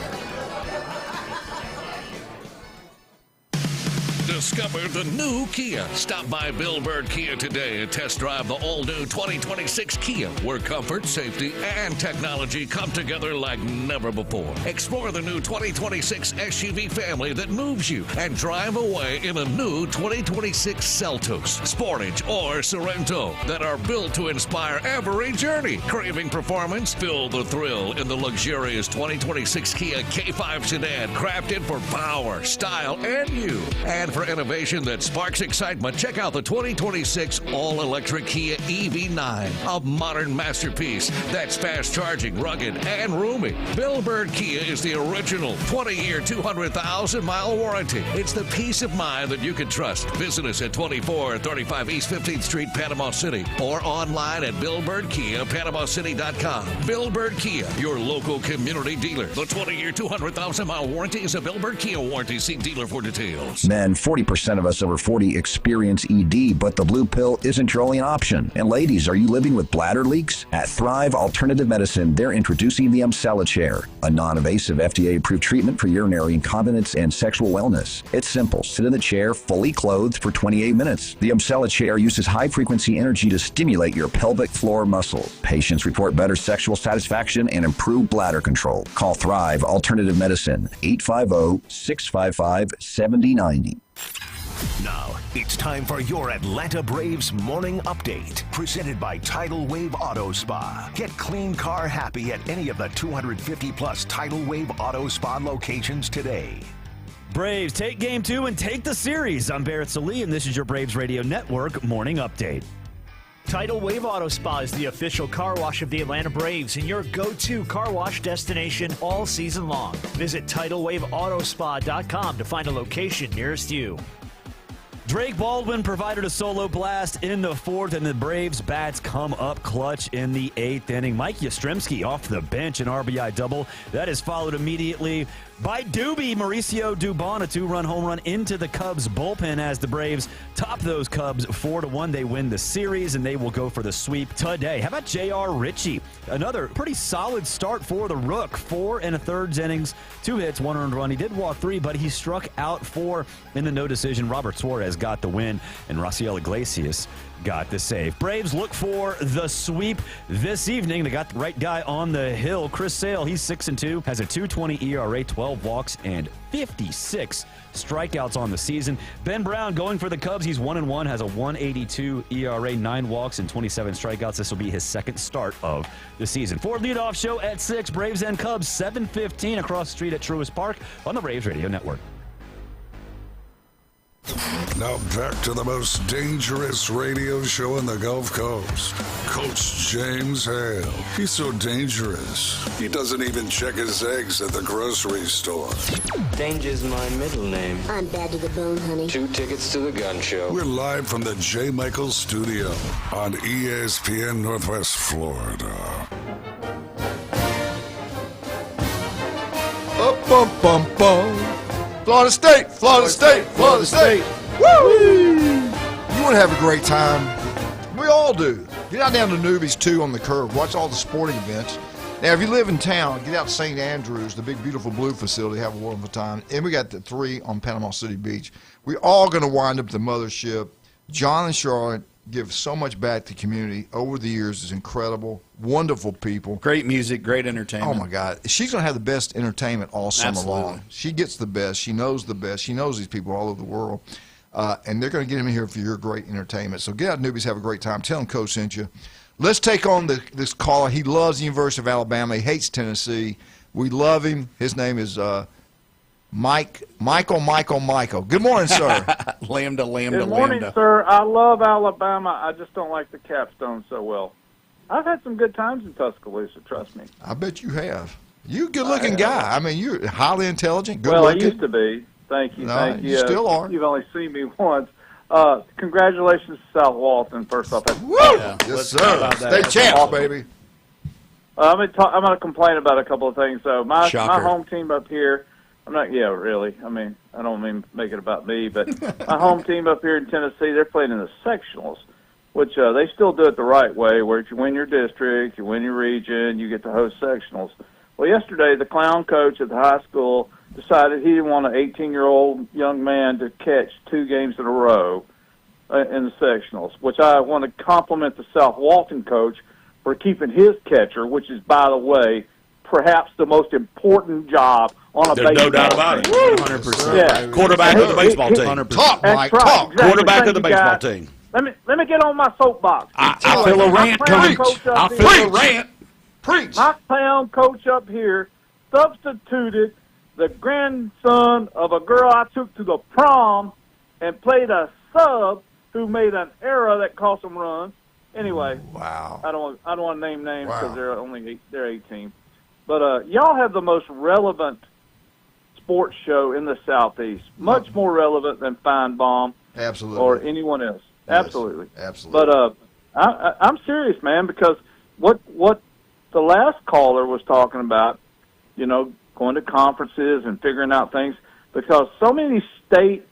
Discover the new Kia. Stop by Bill Bird Kia today and test drive the all-new 2026 Kia, where comfort, safety, and technology come together like never before. Explore the new 2026 SUV family that moves you and drive away in a new 2026 Seltos, Sportage, or Sorento that are built to inspire every journey. Craving performance? Feel the thrill in the luxurious 2026 Kia K5 sedan, crafted for power, style, and you. And for innovation that sparks excitement, check out the 2026 all-electric Kia EV9, a modern masterpiece that's fast-charging, rugged, and roomy. Bill Bird Kia is the original 20-year, 200,000-mile warranty. It's the peace of mind that you can trust. Visit us at 2435 East 15th Street, Panama City, or online at BillBirdKia.PanamaCity.com. Bill Bird Kia, your local community dealer. The 20-year, 200,000-mile warranty is a Bill Bird Kia warranty. See dealer for details.
Men, 40% of us over 40 experience ED, but the blue pill isn't your only option. And ladies, are you living with bladder leaks? At Thrive Alternative Medicine, they're introducing the Umcella Chair, a non-invasive FDA-approved treatment for urinary incontinence and sexual wellness. It's simple. Sit in the chair, fully clothed, for 28 minutes. The Umcella Chair uses high-frequency energy to stimulate your pelvic floor muscles. Patients report better sexual satisfaction and improved bladder control. Call Thrive Alternative Medicine, 850-655-7090.
Now, it's time for your Atlanta Braves Morning Update, presented by Tidal Wave Auto Spa. Get clean car happy at any of the 250-plus Tidal Wave Auto Spa locations today.
Braves take Game 2 and take the series. I'm Barrett Salee, and this is your Braves Radio Network Morning Update.
Tidal Wave Auto Spa is the official car wash of the Atlanta Braves and your go-to car wash destination all season long. Visit TidalWaveAutoSpa.com to find a location nearest you.
Drake Baldwin provided a solo blast in the fourth, and the Braves' bats come up clutch in the eighth inning. Mike Yastrzemski off the bench, an RBI double. That is followed immediately by Doobie Mauricio Dubon, a two-run home run into the Cubs bullpen as the Braves top those Cubs 4-1. They win the series, and they will go for the sweep today. How about J.R. Ritchie? Another pretty solid start for the Rook. 4 1/3 innings, 2 hits, 1 earned run. He did walk 3, but he struck out 4 in the no decision. Robert Suarez got the win, and Raciel Iglesias got the save. Braves look for the sweep this evening. They got the right guy on the hill. Chris Sale, he's 6-2, has a 2.20 ERA, 12 walks, and 56 strikeouts on the season. Ben Brown going for the Cubs. He's 1-1, has a 1.82 ERA, 9 walks, and 27 strikeouts. This will be his second start of the season. Ford leadoff show at 6, Braves and Cubs, 7:15 across the street at Truist Park on the Braves Radio Network.
Now back to the most dangerous radio show in the Gulf Coast. Coach James Hale. He's so dangerous, he doesn't even check his eggs at the grocery store.
Danger's my middle name.
I'm bad to the bone, honey.
2 tickets to the gun show.
We're live from the J. Michaels studio on ESPN Northwest Florida.
Florida State, Florida State, Florida State. Woo! You want to have a great time? We all do. Get out down to Newbies 2 on the curve. Watch all the sporting events. Now, if you live in town, get out to St. Andrews, the big, beautiful blue facility. Have a wonderful time. And we got the 3 on Panama City Beach. We're all going to wind up at the mothership. John and Charlotte give so much back to the community over the years. It's incredible. Wonderful people.
Great music, great entertainment.
Oh, my God. She's going to have the best entertainment all summer long. She gets the best. She knows the best. She knows these people all over the world. And they're going to get them in here for your great entertainment. So get out, newbies, have a great time. Tell them Coach sent you. Let's take on this caller. He loves the University of Alabama. He hates Tennessee. We love him. His name is Michael. Good morning, sir.
Lambda.
Good morning, sir. I love Alabama. I just don't like the capstone so well. I've had some good times in Tuscaloosa, trust me.
I bet you have. You're a good-looking guy. I mean, you're highly intelligent, good-looking.
Well, I used to be. Thank you.
No,
thank you.
You still are.
You've only seen me once. Congratulations to South Walton, first off.
Woo! Yeah. Yes, sir. State champs, awesome. Baby.
I'm going to complain about a couple of things. So my home team up here, really. I mean, I don't mean make it about me, but my home team up here in Tennessee, they're playing in the sectionals, which they still do it the right way, where if you win your district, you win your region, you get to host sectionals. Well, yesterday, the clown coach at the high school decided he didn't want an 18-year-old young man to catch 2 games in a row in the sectionals, which I want to compliment the South Walton coach for keeping his catcher, which is, by the way, perhaps the most important job on a baseball team.
There's no doubt about it.
100%. Yeah.
Quarterback of the baseball team.
100%. Talk, Mike.
Right,
talk.
Exactly.
Quarterback of the baseball team.
Let me get on my soapbox.
I feel a rant coming. I feel a rant.
Preach.
My town coach up here substituted the grandson of a girl I took to the prom and played a sub who made an error that cost them runs. Anyway,
wow.
I don't want to name names because they're 18. But y'all have the most relevant sports show in the Southeast, much more relevant than Feinbaum
Absolutely.
or anyone else.
Yes,
Absolutely.
absolutely.
But I'm serious, man, because what the last caller was talking about, going to conferences and figuring out things, because so many state,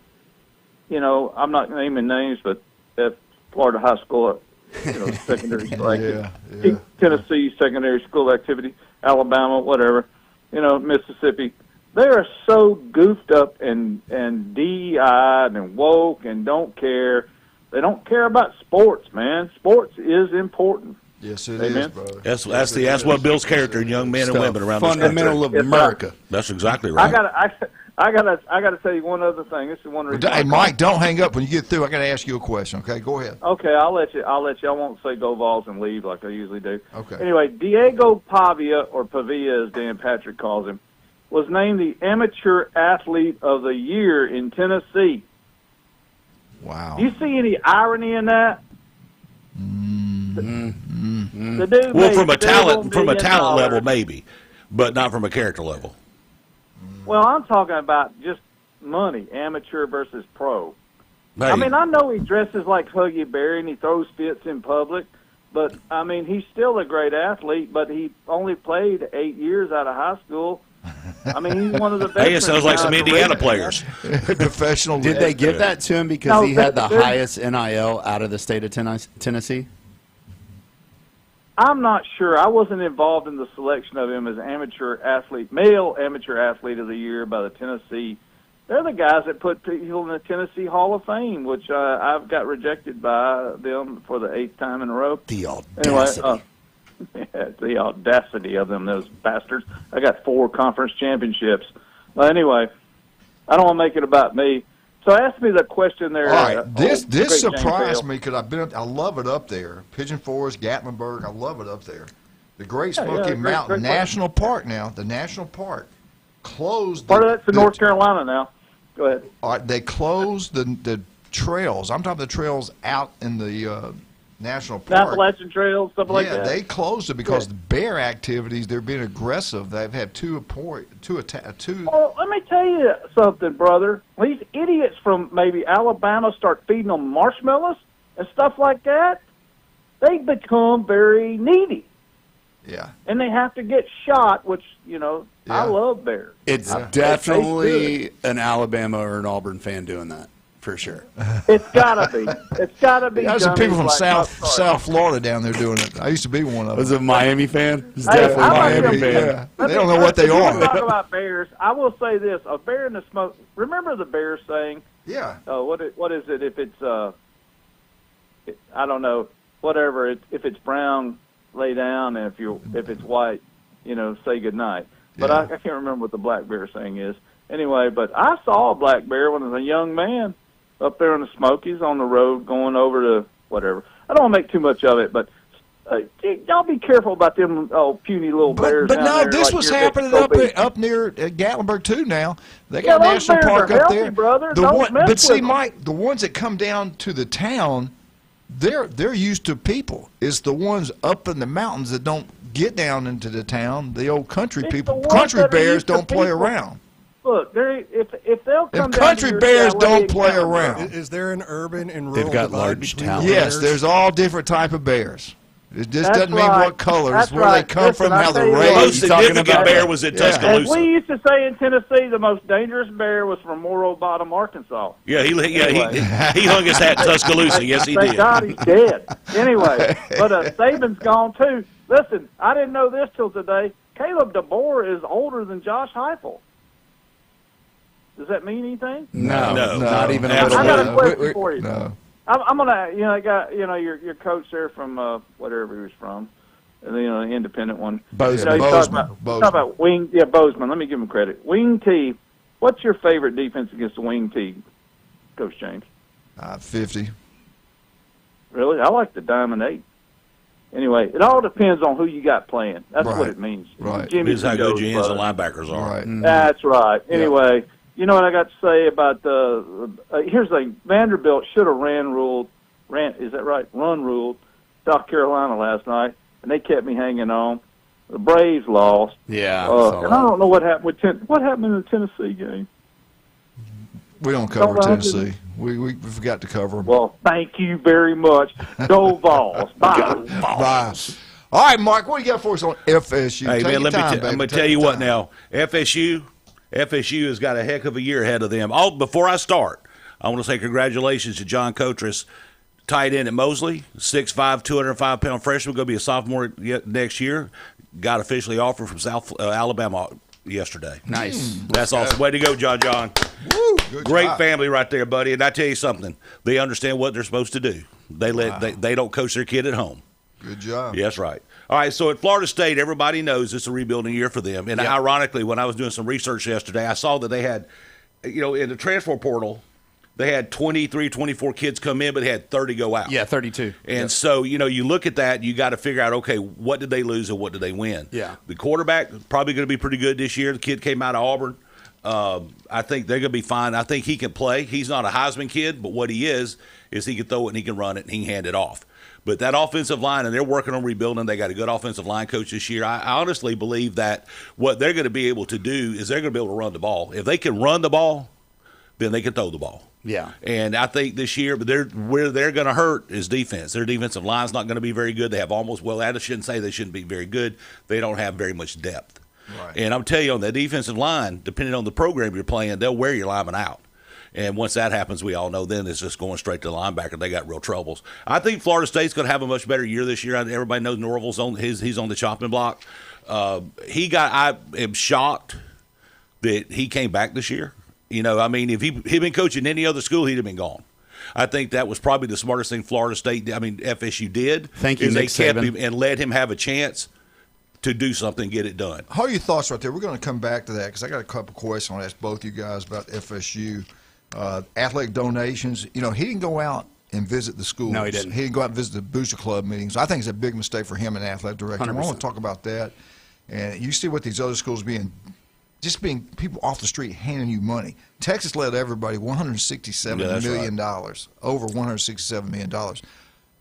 I'm not naming names, but at Florida High School, secondary school activity, Tennessee secondary school activity, Alabama, whatever, Mississippi. They are so goofed up and DEI'd and woke and don't care. They don't care about sports, man. Sports is important.
Yes, it
Amen.
is, brother.
That's what builds character in young men and women around this country.
Fundamental of America.
That's exactly right.
I gotta tell you one other thing. This is one reason.
Hey, Mike, don't hang up when you get through. I got to ask you a question. Okay, go ahead.
Okay, I'll let you. I won't say go Vols and leave like I usually do.
Okay.
Anyway, Diego Pavia, or Pavia as Dan Patrick calls him, was named the Amateur Athlete of the Year in Tennessee.
Wow.
Do you see any irony in that? The dude
Well,
made
from a
$several
talent
million.
level, maybe, but not from a character level.
Well, I'm talking about just money, amateur versus pro.
Hey.
I mean, I know he dresses like Huggy Berry and he throws fits in public, but, I mean, he's still a great athlete, but he only played 8 years out of high school. I mean, he's one of the best.
Hey, it sounds like some Indiana players.
Professional.
Did they give that to him because he had the highest NIL out of the state of Tennessee?
I'm not sure. I wasn't involved in the selection of him as male amateur athlete of the year by the Tennessee. They're the guys that put people in the Tennessee Hall of Fame, which I've got rejected by them for the 8th time in a row.
The audacity.
Anyway, the audacity of them, those bastards. I got 4 conference championships. Well, anyway, I don't want to make it about me. So ask me the question there.
All right, this surprised
Hale.
me because I love it up there. Pigeon Forest, Gatlinburg, I love it up there. The Great Smoky Mountain
great
National Park now, the national park, closed.
Part of that's in North Carolina now. Go ahead.
All right, they closed the trails. I'm talking the trails out in the national park.
Appalachian Trail, stuff like that.
Yeah, they closed it because the bear activities, they're being aggressive. They've had two.
Well, let me tell you something, brother. These idiots from maybe Alabama start feeding them marshmallows and stuff like that. They become very needy.
Yeah.
And they have to get shot, which, I love bears.
It's definitely an Alabama or an Auburn fan doing that, for sure.
It's got to be. It's got to be.
There's some people from South Florida down there doing it. I used to be one of them.
Was it a Miami fan? It's
definitely
a Miami fan.
Yeah. They don't know what they are.
Talk about bears. I will say this: a bear in the smoke. Remember the bear saying?
Yeah.
What is it? If it's I don't know. Whatever. If it's brown, lay down, and if it's white, say good night. But I can't remember what the black bear saying is. Anyway, but I saw a black bear when I was a young man up there in the Smokies on the road going over to whatever. I don't want to make too much of it, but y'all be careful about them puny little bears.
But
down
no,
there,
this
like
was
your
happening
big
up near Gatlinburg too. Now they got a
those
national
bears
park
are
up
healthy,
there.
brother. Don't mess
But see,
with them.
Mike, the ones that come down to the town, they're used to people. It's the ones up in the mountains that don't get down into the town. The old country people, country bears don't play around.
Look, if they'll come down
country
to your
bears
chalet
don't
and
play
count,
around.
Is there an urban and rural
They've got
divide
large
between
talent.
the
Yes,
bears?
there's all different type of bears. It just
That's
doesn't mean
right.
what colors,
That's
where they
right.
come
Listen,
from,
I
how
tell
they're
you what.
The most
raised.
significant bear was at
As we
Tuscaloosa.
used to say in Tennessee, the most dangerous bear was from Morro Bottom, Arkansas.
Yeah, he
Anyway.
he hung his hat in Tuscaloosa. Yes, he
Thank
did.
God he's dead. Anyway, but Saban's gone too. Listen, I didn't know this till today. Caleb DeBoer is older than Josh Heupel. Does that mean anything?
No,
No.
not even a
I
little
got a
bit.
question for you.
No.
I'm gonna, your coach there from whatever he was from, the independent one.
Bozeman.
He's talking about wing. Yeah, Bozeman. Let me give him credit. Wing T. What's your favorite defense against the wing T, Coach James?
50.
Really, I like the Diamond 8. Anyway, it all depends on who you got playing. That's what it means.
Right.
Jimmy's
Depends how good
the
your ends and
brother.
linebackers are.
Right.
That's right. Anyway, You know what I got to say about here's the thing. Vanderbilt should have run ruled South Carolina last night, and they kept me hanging on. The Braves lost.
Yeah.
And I don't know what happened what happened in the Tennessee game.
We don't cover Tennessee. We forgot to cover them.
Well, thank you very much. Go Vols. Bye.
Bye. All right, Mark, what do you got for us on FSU?
Hey,
Take
man,
your time,
I'm
baby.
going to
Take
tell you
your
what
time.
now. FSU has got a heck of a year ahead of them. Before I start, I want to say congratulations to John Kotras, tight end at Mosley, 6'5", 205-pound freshman, going to be a sophomore next year. Got officially offered from South Alabama yesterday.
Nice.
That's awesome. Way to go, John.
Woo, good
Great
job.
family right there, buddy. And I tell you something, they understand what they're supposed to do. They don't coach their kid at home.
Good job.
Yes, right. All right, so at Florida State, everybody knows it's a rebuilding year for them. And ironically, when I was doing some research yesterday, I saw that they had, in the transfer portal, they had 23, 24 kids come in, but they had 30 go out.
Yeah, 32.
And so, you look at that, you got to figure out, okay, what did they lose and what did they win?
Yeah.
The quarterback probably going to be pretty good this year. The kid came out of Auburn. I think they're going to be fine. I think he can play. He's not a Heisman kid, but what he is he can throw it and he can run it and he can hand it off. But that offensive line, and they're working on rebuilding. They got a good offensive line coach this year. I honestly believe that what they're going to be able to do is they're going to be able to run the ball. If they can run the ball, then they can throw the ball.
Yeah.
And I think this year, where they're going to hurt is defense. Their defensive line's not going to be very good. They have I shouldn't say they shouldn't be very good. They don't have very much depth.
Right.
And I'm telling you, on the defensive line, depending on the program you're playing, they'll wear your lineman out. And once that happens, we all know then it's just going straight to the linebacker. They got real troubles. I think Florida State's going to have a much better year this year. Everybody knows Norval's he's on the chopping block. I am shocked that he came back this year. If he'd been coaching any other school, he'd have been gone. I think that was probably the smartest thing FSU did.
Thank you,
is
Nick
they kept
Saban.
him and let him have a chance to do something, get it done.
How are your thoughts right there? We're going to come back to that because I got a couple questions I want to ask both you guys about FSU. Athletic donations. He didn't go out and visit the schools.
No, he didn't.
He didn't go out and visit the booster club meetings. I think it's a big mistake for him and athletic director.
100%.
I want to talk about that. And you see what these other schools being people off the street handing you money. Texas led everybody $167 million, over $167 million.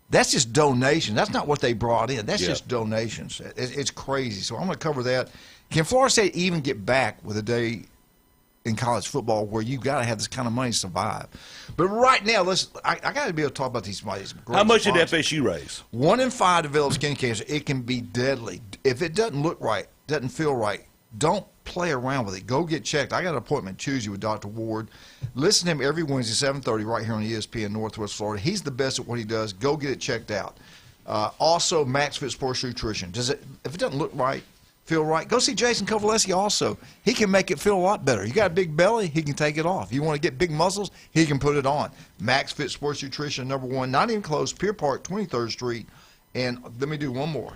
That's just donations. That's not what they brought in. That's just donations. It's crazy. So I'm going to cover that. Can Florida State even get back with a day in college football where you've got to have this kind of money to survive? But right now, I got to be able to talk about these great
How much did
sponsors.
FSU raise?
1 in 5 develop skin cancer. It can be deadly. If it doesn't look right, doesn't feel right, don't play around with it. Go get checked. I got an appointment Tuesday with Dr. Ward. Listen to him every Wednesday, 7:30, right here on ESPN Northwest Florida. He's the best at what he does. Go get it checked out. Also, Max Fit Sports Nutrition. If it doesn't look right, feel right, go see Jason Kovaleski also. He can make it feel a lot better. You got a big belly, he can take it off. You want to get big muscles, he can put it on. Max Fit Sports Nutrition, #1, not even close, Pier Park, 23rd Street. And let me do one more.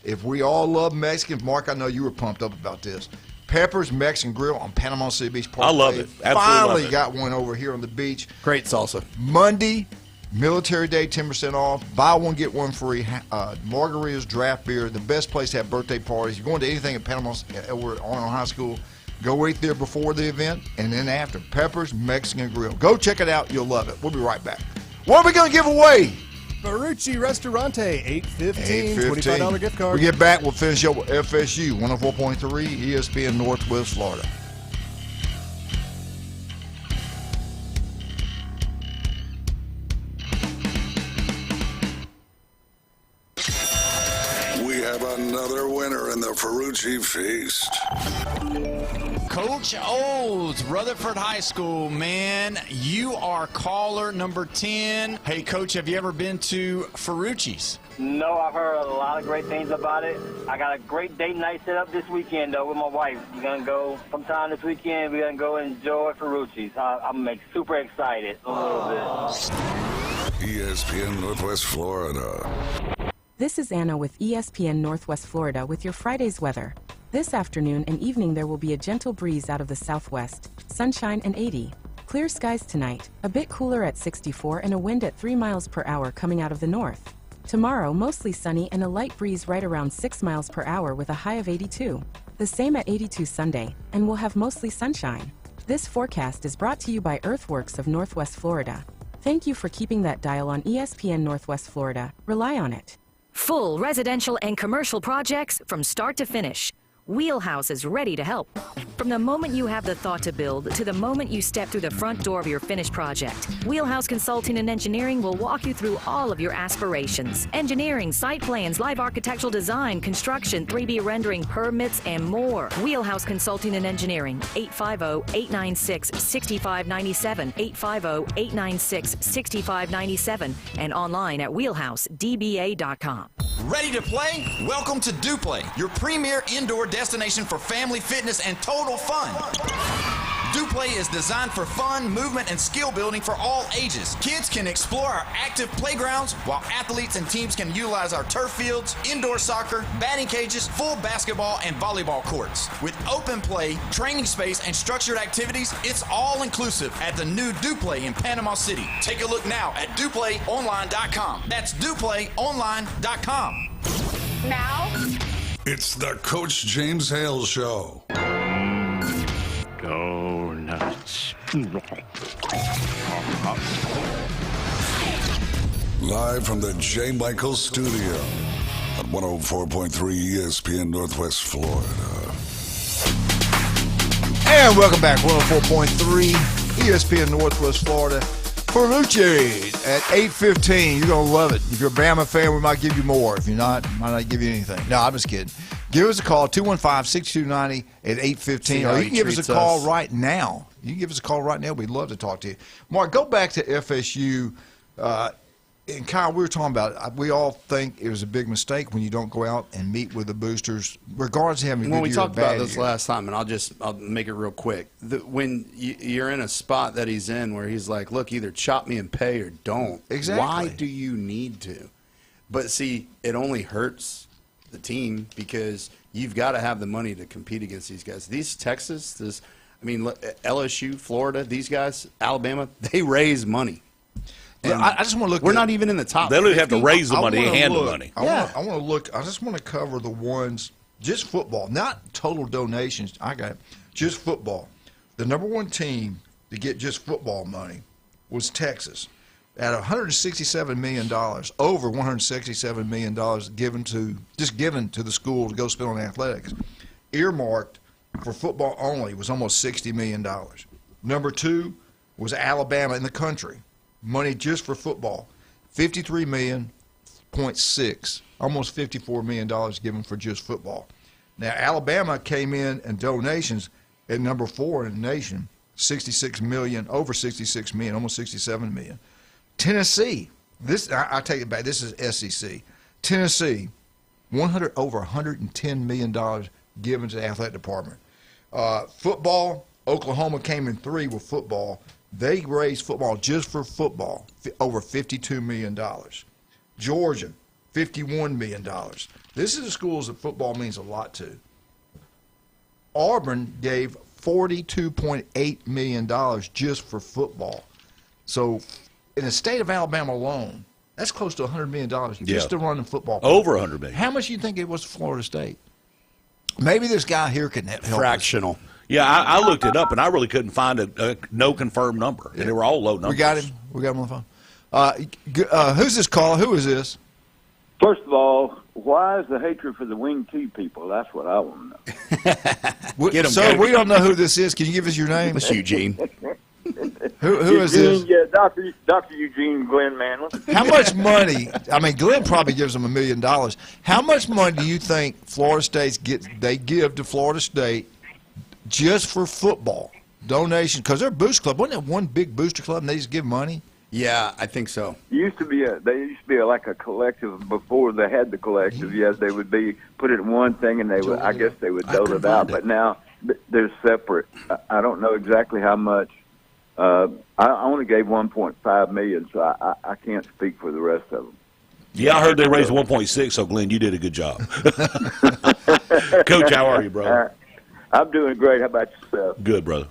If we all love Mexicans, Mark, I know you were pumped up about this. Pepper's Mexican Grill on Panama City Beach Park.
I love it. Absolutely
Finally
love it.
got one over here on the beach.
Great salsa.
Monday, Military Day, 10% off. Buy one, get one free. Margaritas, draft beer, the best place to have birthday parties. You're going to anything at Panama or Arnold High School, go eat there before the event and then after. Pepper's Mexican Grill. Go check it out. You'll love it. We'll be right back. What are we going to give away?
Ferrucci Restaurante, $8.15, $25 gift card.
We get back, we'll finish up with FSU, 104.3 ESPN Northwest Florida.
We have another winner in the Ferrucci Feast.
Coach Olds, Rutherford High School, man, you are caller number 10. Hey, Coach, have you ever been to Ferrucci's?
No, I've heard a lot of great things about it. I got a great date night set up this weekend, though, with my wife. We're going to go sometime this weekend. We're going to go enjoy Ferrucci's. I'm super excited a little bit.
ESPN Northwest Florida.
This is Anna with ESPN Northwest Florida with your Friday's weather. This afternoon and evening there will be a gentle breeze out of the southwest, sunshine and 80. Clear skies tonight, a bit cooler at 64 and a wind at 3 miles per hour coming out of the north. Tomorrow, mostly sunny and a light breeze right around 6 miles per hour with a high of 82. The same at 82 Sunday, and we'll have mostly sunshine. This forecast is brought to you by Earthworks of Northwest Florida. Thank you for keeping that dial on ESPN Northwest Florida. Rely on it.
Full residential and commercial projects from start to finish. Wheelhouse is ready to help. From the moment you have the thought to build to the moment you step through the front door of your finished project, Wheelhouse Consulting and Engineering will walk you through all of your aspirations. Engineering, site plans, live architectural design, construction, 3D rendering, permits, and more. Wheelhouse Consulting and Engineering, 850-896-6597, 850-896-6597, and online at wheelhousedba.com.
Ready to play? Welcome to DuPlay, your premier indoor destination for family fitness and total fun. DuPlay is designed for fun, movement, and skill building for all ages. Kids can explore our active playgrounds, while athletes and teams can utilize our turf fields, indoor soccer, batting cages, full basketball, and volleyball courts. With open play, training space, and structured activities, it's all inclusive at the new DuPlay in Panama City. Take a look now at DuPlayOnline.com. That's DuPlayOnline.com.
Now, it's the Coach James Hale Show.
Go nuts.
Live from the J. Michael Studio at 104.3 ESPN Northwest Florida.
And welcome back, 104.3 ESPN Northwest Florida. Ferrucci at 8:15. You're going to love it. If you're a Bama fan, we might give you more. If you're not, we might not give you anything. No, I'm just kidding. Give us a call, 215-6290 at 8:15. Or you can give us a call right now. You can give us a call right now. We'd love to talk to you. Mark, go back to FSU. And Kyle, we were talking about, we all think it was a big mistake when you don't go out and meet with the boosters, regardless of having a good year or bad year.
When we talked about this last time, and I'll make it real quick. When you're in a spot that he's in where he's like, look, either chop me and pay or don't.
Exactly.
Why do you need to? But see, it only hurts the team because you've got to have the money to compete against these guys. These Texas, LSU, Florida, these guys, Alabama, they raise money.
I just want to look.
We're not even in the top.
They don't even have to raise the money; they hand the money.
I want to look. I just want to cover the ones, just football, not total donations. I got it. Just football. The number one team to get just football money was Texas, at $167 million, over $167 million given to the school to go spend on athletics. Earmarked for football only was almost $60 million. Number two was Alabama in the country. Money just for football, $53.6 million, almost $54 million given for just football. Now, Alabama came in donations at number 4 in the nation, $66 million, over $66 million, almost $67 million. Tennessee, I take it back, this is SEC. Tennessee, over $110 million given to the athletic department. Football, Oklahoma came in 3 with football. They raised football just for football, over $52 million. Georgia, $51 million. This is the schools that football means a lot to. Auburn gave $42.8 million just for football. So in the state of Alabama alone, that's close to $100 million just to run the football.
Over $100 million.
How much do you think it was for Florida State? Maybe this guy here can help
Fractional.
us.
Yeah, I looked it up, and I really couldn't find a no confirmed number. And they were all low numbers.
We got him. We got him on the phone. Who's this caller? Who is this?
First of all, why is the hatred for the Wing T people? That's what I want to know.
Get him, sir, we don't know who this is. Can you give us your name?
It's Eugene.
Who is this?
Yeah, Dr. Eugene Glenn Manlin.
How much money? I mean, Glenn probably gives them $1 million. How much money do you think Florida State's they give to Florida State just for football donation? Because they're a booster club. Wasn't it one big booster club and they just give money?
Yeah, I think so.
They used to be like a collective before they had the collective. Yes, they would put it in one thing and I guess they would dole it out. But now they're separate. I don't know exactly how much. I only gave $1.5 million, so I can't speak for the rest of them.
Yeah, I heard they raised 1.6. So Glenn, you did a good job. Coach, how are you, brother?
I'm doing great. How about yourself?
Good, brother.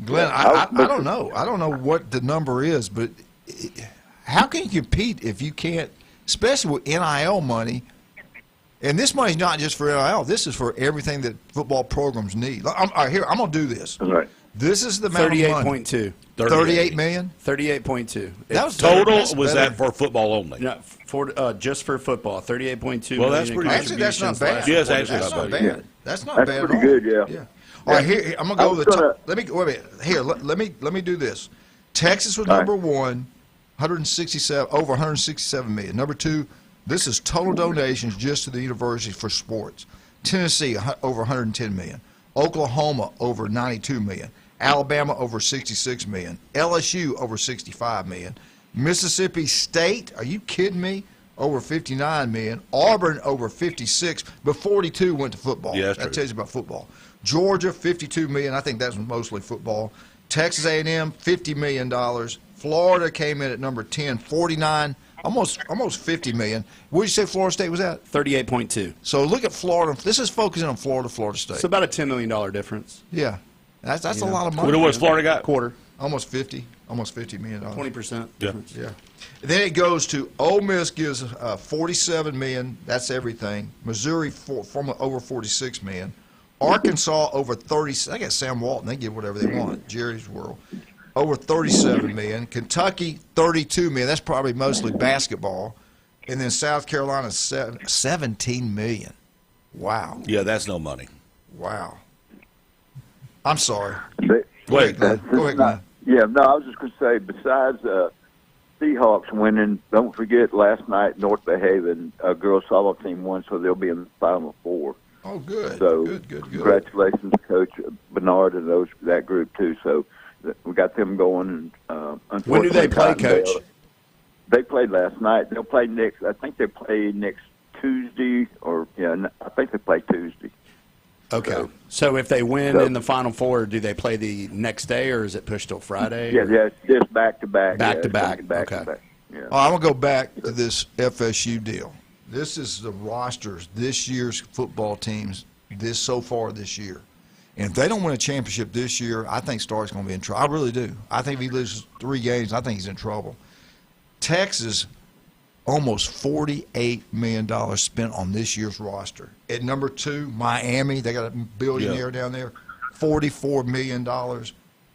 Glenn, I don't know. I don't know what the number is, but how can you compete if you can't, especially with NIL money? And this money's not just for NIL. This is for everything that football programs need. I'm going to do this.
Right.
This is the amount of money.
38.2.
38 million?
38.2.
That was
total.
That's
Was
better.
that for football only?
No, for just for football, 38.2.
Well, that's
million
pretty.
Actually, that's not bad.
Yes, actually,
that's not bad.
Yeah.
That's not
That's
bad
pretty
at all.
good, yeah.
All right, here I'm gonna go
I
with
was
the
gonna-
top. Let me wait a minute. Here, let me do this. Texas was
All
number 1, 167 over 167 million. Number 2, this is total donations just to the university for sports. Tennessee over 110 million. Oklahoma over 92 million. Alabama over 66 million. LSU over 65 million. Mississippi State, are you kidding me? Over 59 million. Auburn over 56, but 42 went to football.
Yeah, that's
that
true.
tells you about football. Georgia 52 million. I think that's mostly football. Texas A&M $50 million. Florida came in at number 10, 49, almost 50 million. What did you say Florida State was at?
38.2.
So look at Florida. This is focusing on Florida State.
It's about a $10 million difference.
Yeah, that's a
Yeah.
lot of money.
What was Florida got?
Quarter.
Almost $50 million.
20%.
Yeah.
Yeah. Then it goes to Ole Miss gives 47 million. That's everything. Missouri from over 46 million. Arkansas over 30. I guess Sam Walton. They give whatever they want. Jerry's World over 37 million. Kentucky 32 million. That's probably mostly basketball. And then South Carolina 17 million. Wow.
Yeah, that's no money.
Wow. I'm sorry.
Wait.
Go ahead, Glenn.
Yeah, no, I was just going to say, besides Seahawks winning, don't forget last night North Bay Haven girls softball team won, so they'll be in the Final Four.
Oh, good.
So
Good.
congratulations, Coach Bernard and that group too. So we got them going. And
When do they play, Coach?
They played last night. They'll play next. I think they play next Tuesday, I think they play Tuesday.
Okay. So if they win in the Final Four, do they play the next day, or is it pushed till Friday?
Yeah, it's just back to back.
Back to back.
Okay.
Okay.
Yeah.
I'm going to go back to this FSU deal. This is the rosters, this year's football teams, so far this year. And if they don't win a championship this year, I think Stark's going to be in trouble. I really do. I think if he loses 3 games, I think he's in trouble. Texas, almost $48 million spent on this year's roster. At number 2, Miami, they got a billionaire down there, $44 million.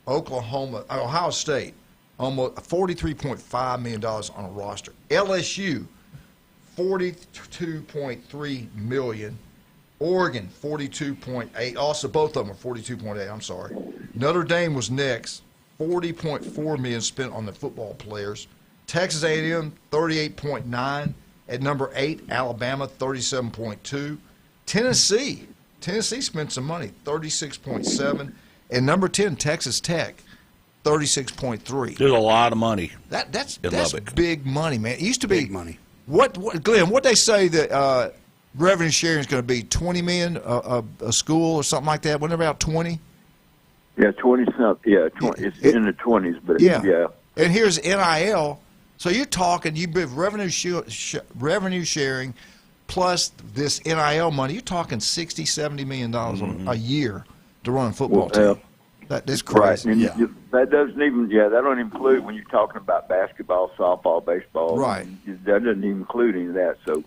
Ohio State, almost $43.5 million on a roster. LSU, $42.3 million. Oregon, $42.8. Also, both of them are $42.8. I'm sorry. Notre Dame was next, $40.4 million spent on the football players. Texas A&M, $38.9. At number 8, Alabama, $37.2. Tennessee spent some money, $36.7. And number 10, Texas Tech, $36.3.
There's a lot of money.
That's
Lubbock.
big money, man. It used to be
Big money.
What Glenn? What they say that revenue sharing is going to be $20 million a school or something like that? Wasn't it about 20?
Yeah, 20-something. Yeah, 20. It's in the 20s, but yeah.
And here's NIL. So you're talking, revenue sharing plus this NIL money. You're talking $60, $70 million a year to run a football team. That's crazy.
Right. And that doesn't even. Yeah, that don't include when you're talking about basketball, softball, baseball.
Right.
That doesn't even include any of that. So,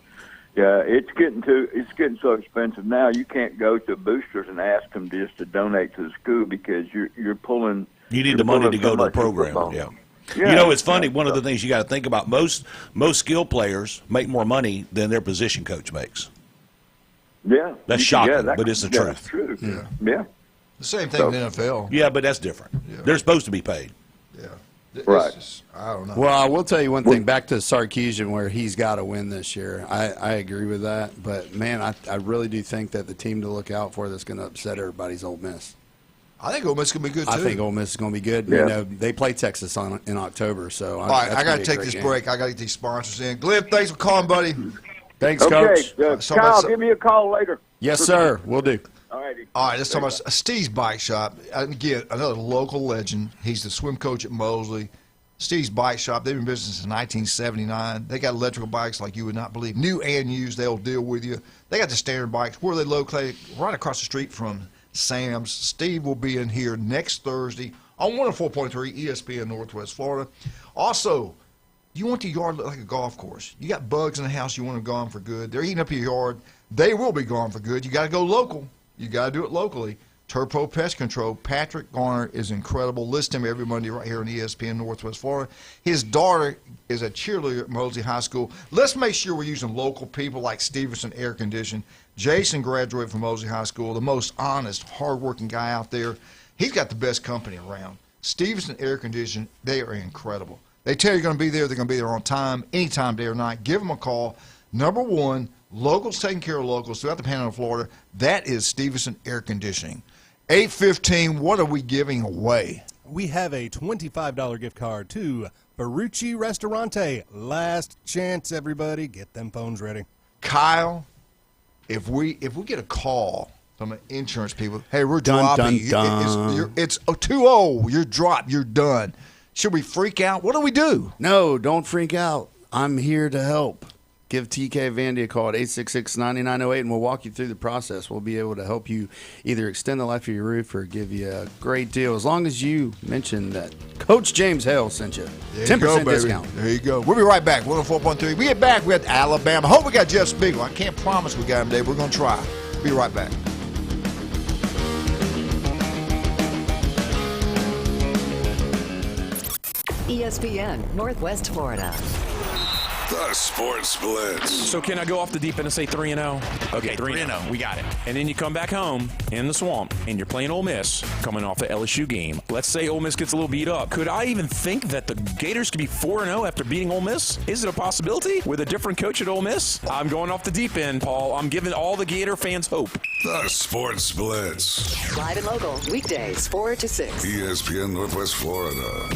yeah, it's getting so expensive now. You can't go to boosters and ask them just to donate to the school because you're pulling.
You need the money to go to the program. Yeah. You know, it's funny. One of the things you got to think about: most skill players make more money than their position coach makes.
Yeah,
that's shocking, but it's the truth.
That's true. Yeah.
The same thing in the NFL.
Yeah, but that's different.
Yeah.
They're supposed to be paid.
Yeah.
Right.
I don't know.
Well, I will tell you one thing. Back to Sarkisian, where he's got to win this year. I agree with that. But, man, I really do think that the team to look out for that's going to upset everybody's Ole Miss.
I think Ole Miss is going to be good, too.
I think Ole Miss is going to be good.
Yeah.
You know, they play Texas in October. So
all right, I got to take this break. I got to get these sponsors in. Glenn, thanks for calling, buddy.
Thanks, Coach.
Kyle, give me a call later.
Yes, sir. We'll do.
All righty.
All right, let's talk about Steve's Bike Shop. Again, another local legend. He's the swim coach at Mosley. Steve's Bike Shop, they've been in business since 1979. They got electrical bikes like you would not believe. New and used, they'll deal with you. They got the standard bikes. Where are they located? Right across the street from Sam's. Steve will be in here next Thursday on 104.3 ESPN Northwest Florida. Also, you want your yard to look like a golf course. You got bugs in the house, you want them gone for good. They're eating up your yard. They will be gone for good. You got to go local. You got to do it locally. Turpo Pest Control. Patrick Garner is incredible. Listen to him every Monday right here on ESPN Northwest Florida. His daughter is a cheerleader at Mosley High School. Let's make sure we're using local people like Stevenson Air Conditioning. Jason graduated from Mosley High School, the most honest, hardworking guy out there. He's got the best company around. Stevenson Air Conditioning, they are incredible. They tell you you're going to be there. They're going to be there on time, anytime, day or night. Give them a call. Number one, locals taking care of locals throughout the Panhandle of Florida. That is Stevenson Air Conditioning. 8:15, what are we giving away?
We have a $25 gift card to Ferrucci Ristorante. Last chance, everybody. Get them phones ready.
Kyle, if we get a call from the insurance people, hey, we're
Dun,
dropping
dun,
you.
dun.
It's 2-0. You're dropped. You're done. Should we freak out? What do we do?
No, don't freak out. I'm here to help. Give TK Vandy a call at 866-9908, and we'll walk you through the process. We'll be able to help you either extend the life of your roof or give you a great deal, as long as you mention that Coach James Hale sent you. 10% discount.
There you go. We'll be right back. 104.3. We get back. We got Alabama. Hope we got Jeff Spiegel. I can't promise we got him today. We're going to try. Be right back.
ESPN Northwest Florida.
The Sports Blitz.
So can I go off the deep end and say 3-0? Okay, 3-0. We got it. And then you come back home in the swamp, and you're playing Ole Miss, coming off the LSU game. Let's say Ole Miss gets a little beat up. Could I even think that the Gators could be 4-0 after beating Ole Miss? Is it a possibility with a different coach at Ole Miss? I'm going off the deep end, Paul. I'm giving all the Gator fans hope.
The Sports Blitz.
Live and local, weekdays 4 to 6.
ESPN Northwest Florida.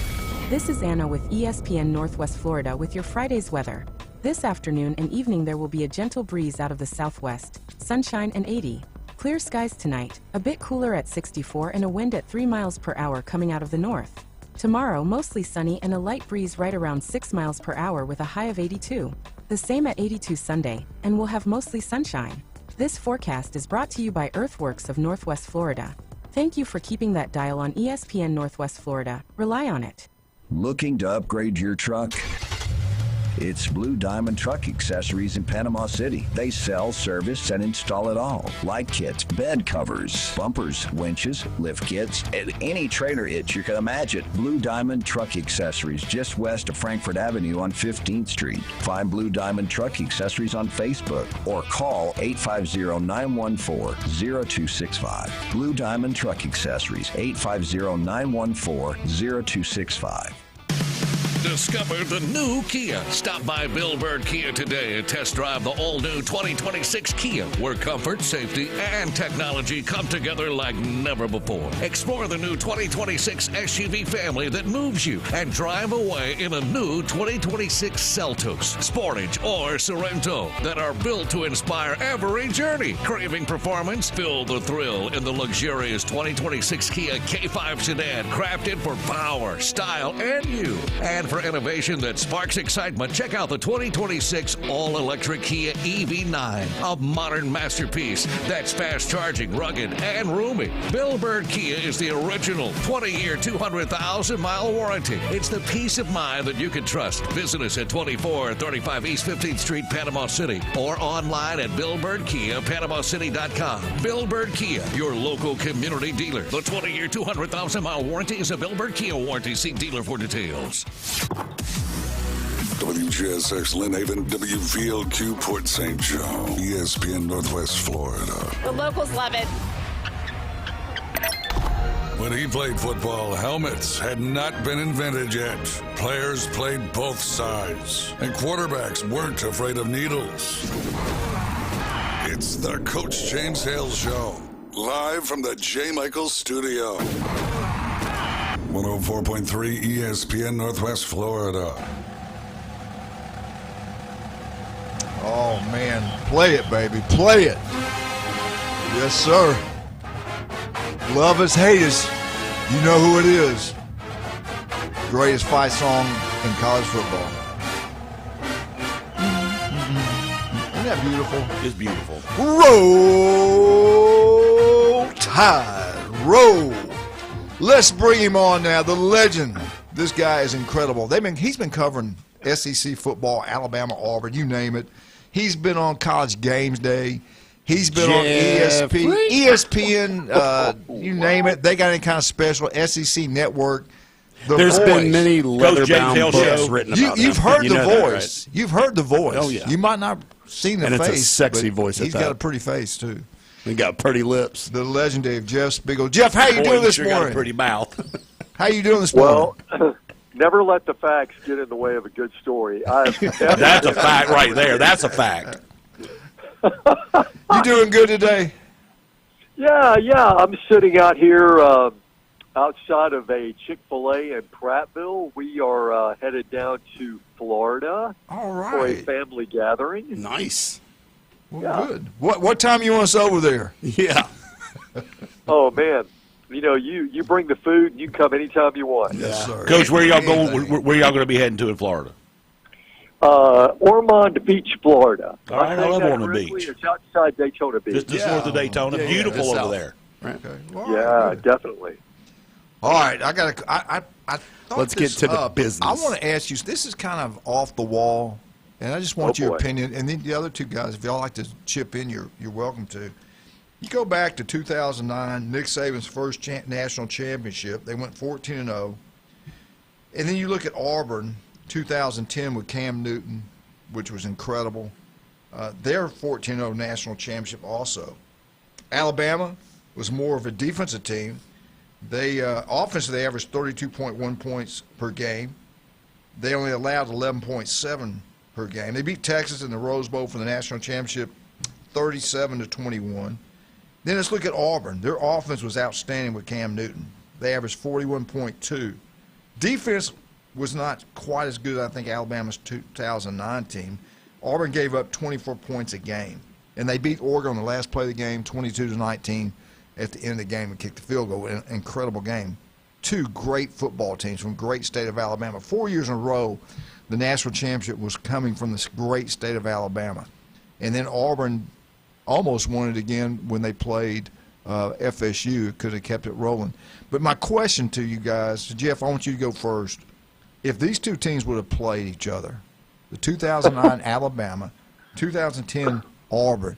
This is Anna with ESPN Northwest Florida with your Friday's weather. This afternoon and evening there will be a gentle breeze out of the southwest, sunshine and 80. Clear skies tonight, a bit cooler at 64 and a wind at 3 miles per hour coming out of the north. Tomorrow, mostly sunny and a light breeze right around 6 miles per hour with a high of 82. The same at 82 Sunday, and we'll have mostly sunshine. This forecast is brought to you by Earthworks of Northwest Florida. Thank you for keeping that dial on ESPN Northwest Florida. Rely on it.
Looking to upgrade your truck? It's Blue Diamond Truck Accessories in Panama City. They sell, service, and install it all. Light kits, bed covers, bumpers, winches, lift kits, and any trailer hitch you can imagine. Blue Diamond Truck Accessories, just west of Frankfurt Avenue on 15th Street. Find Blue Diamond Truck Accessories on Facebook or call 850-914-0265. Blue Diamond Truck Accessories, 850-914-0265.
Discover the new Kia. Stop by Bill Bird Kia today and test drive the all-new 2026 Kia, where comfort, safety, and technology come together like never before. Explore the new 2026 SUV family that moves you and drive away in a new 2026 Seltos, Sportage, or Sorento that are built to inspire every journey. Craving performance? Feel the thrill in the luxurious 2026 Kia K5 sedan, crafted for power, style, and you. And for innovation that sparks excitement, check out the 2026 all-electric Kia EV9, a modern masterpiece that's fast-charging, rugged, and roomy. Bill Bird Kia is the original 20-year, 200,000-mile warranty. It's the peace of mind that you can trust. Visit us at 2435 East 15th Street, Panama City, or online at BillBirdKia.PanamaCity.com. Bill Bird Kia, your local community dealer. The 20-year, 200,000-mile warranty is a Bill Bird Kia warranty. See dealer for details.
WGSX Lynn Haven, WVLQ Port St. Joe, ESPN Northwest Florida.
The locals love it.
When he played football, helmets had not been invented yet. Players played both sides, and quarterbacks weren't afraid of needles. It's the Coach James Hale Show, live from the J. Michael Studio. 104.3 ESPN Northwest Florida.
Oh, man. Play it, baby. Play it. Yes, sir. Love us, hate us. You know who it is. Greatest fight song in college football. Isn't that beautiful?
It's beautiful.
Roll Tide. Roll. Let's bring him on now, the legend. This guy is incredible. He's been covering SEC football, Alabama, Auburn, you name it. He's been on College Games Day. He's been on ESPN, you name it. They got any kind of special SEC network.
There's been many leather-bound books written about
You've
him.
heard
You
the
know that,
voice. You've heard the voice.
Oh, yeah.
You might not have seen the
And
face.
it's a sexy
but
voice at
He's
that.
got a pretty face, too.
He got pretty lips.
The legendary Jeff Spiegel. Jeff, how you
Boy,
doing this
sure
morning?
got a pretty mouth.
How you doing this morning?
Well, never let the facts get in the way of a good story.
That's a fact right there. That's a fact.
You doing good today?
Yeah. I'm sitting out here outside of a Chick-fil-A in Prattville. We are headed down to Florida for a family gathering.
Nice.
Well, good. What time you want us over there?
Yeah.
Oh, man. You know, you bring the food and you come anytime you want.
Yes, sir.
Coach, where y'all going? Where y'all going to be heading to in Florida?
Ormond Beach, Florida.
All right, I love Ormond
Beach.
Beach.
It's outside Daytona Beach.
Just north of Daytona. Beautiful over there.
Okay.
Yeah, definitely.
All right, I thought
Let's get
this
to the
up.
business.
I want to ask you. This is kind of off the wall, and I just want
Oh,
your
boy.
opinion. And then the other two guys, if y'all like to chip in, you're welcome to. You go back to 2009, Nick Saban's first national championship. They went 14-0, and then you look at Auburn, 2010 with Cam Newton, which was incredible. Their 14-0 national championship also. Alabama was more of a defensive team. They offensively they averaged 32.1 points per game. They only allowed 11.7 per game. They beat Texas in the Rose Bowl for the national championship, 37-21. Then let's look at Auburn. Their offense was outstanding with Cam Newton. They averaged 41.2. Defense was not quite as good, I think, Alabama's 2009 team. Auburn gave up 24 points a game, and they beat Oregon on the last play of the game, 22-19. At the end of the game and kicked the field goal. An incredible game. Two great football teams from great state of Alabama. 4 years in a row, the national championship was coming from this great state of Alabama. And then Auburn almost won it again when they played FSU. Could have kept it rolling. But my question to you guys, Jeff, I want you to go first. If these two teams would have played each other, the 2009 Alabama, 2010 Auburn,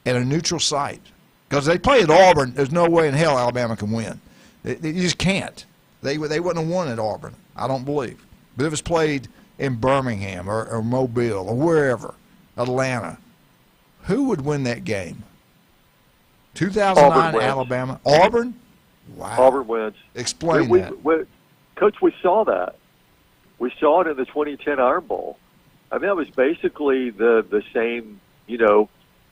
at a neutral site, because they play at Auburn, there's no way in hell Alabama can win. You just can't. They wouldn't have won at Auburn, I don't believe. But if it's played in Birmingham or Mobile or wherever, Atlanta, who would win that game? 2009 Alabama. Auburn? Wow.
Auburn wins.
Explain that.
Coach, we saw that. We saw it in the 2010 Iron Bowl. I mean, that was basically the same,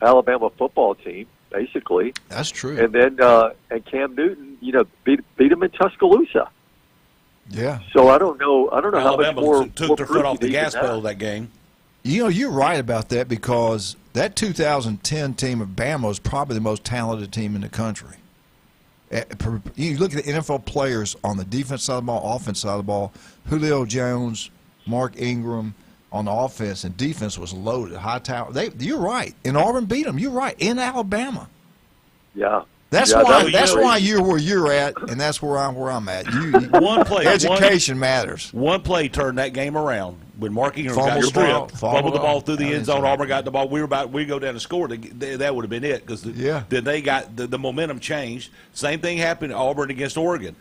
Alabama football team. Basically,
that's true.
And then and Cam Newton, beat him in Tuscaloosa.
Yeah.
So I don't know how
Alabama
much more
took their
proof
foot off the
you need
gas
than
pedal
that.
that game.
You're right about that because that 2010 team of Bama was probably the most talented team in the country. You look at the NFL players on the defense side of the ball, offense side of the ball, Julio Jones, Mark Ingram. On the offense and defense was loaded, high tower. You're right. And Auburn beat them. You're right. In Alabama.
Yeah.
That's why you're where you're at, and that's where I'm at.
One play,
education matters.
One play turned that game around when Mark Ingram
Fumbled
got stripped, fumbled the ball through the
I
end zone.
didn't see
Auburn got the ball. We go down and score. That would have been it because then they got the momentum changed. Same thing happened at Auburn against Oregon.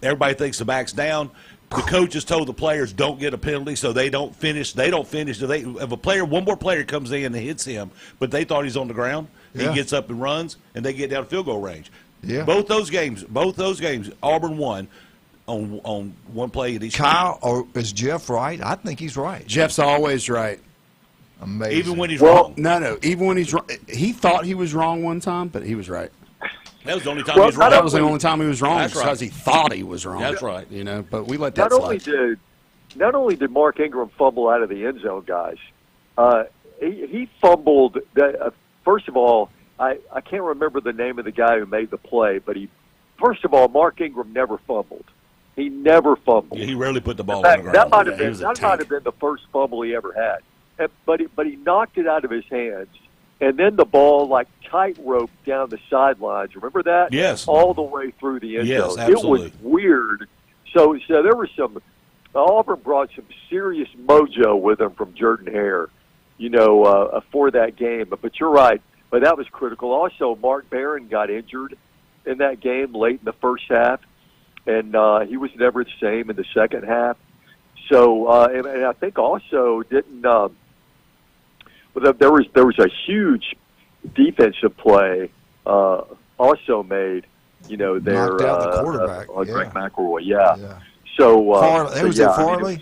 Everybody thinks the back's down. The coaches told the players don't get a penalty, so they don't finish. If one more player comes in and hits him, but they thought he's on the ground, he gets up and runs, and they get down field goal range.
Yeah.
Both those games, Auburn won on one play at each.
Kyle, or is Jeff right? I think he's right.
Jeff's always right.
Amazing.
Even when he's wrong.
No. Even when he's wrong, he thought he was wrong one time, but he was right.
That was the only time he was wrong.
That was the only time he was wrong
That's
because
right.
he thought he was wrong.
That's right.
But we let that slide.
Not only did Mark Ingram fumble out of the end zone, guys, he fumbled. First of all, I can't remember the name of the guy who made the play, but first of all, Mark Ingram never fumbled. He never fumbled.
Yeah, he rarely put the ball
In
on
fact,
the ground.
that might have been the first fumble he ever had. But he knocked it out of his hands. And then the ball, tightrope down the sidelines. Remember that?
Yes.
All the way through the end
Yes,
zone.
absolutely.
It was weird. So there was Auburn brought some serious mojo with him from Jordan Hare, for that game. But you're right. but that was critical. Also, Mark Barron got injured in that game late in the first half, and he was never the same in the second half. So, and I think also didn't. Well, there was a huge defensive play also made.
Knocked out the quarterback
on Greg McElroy. Yeah. So,
was it Farley?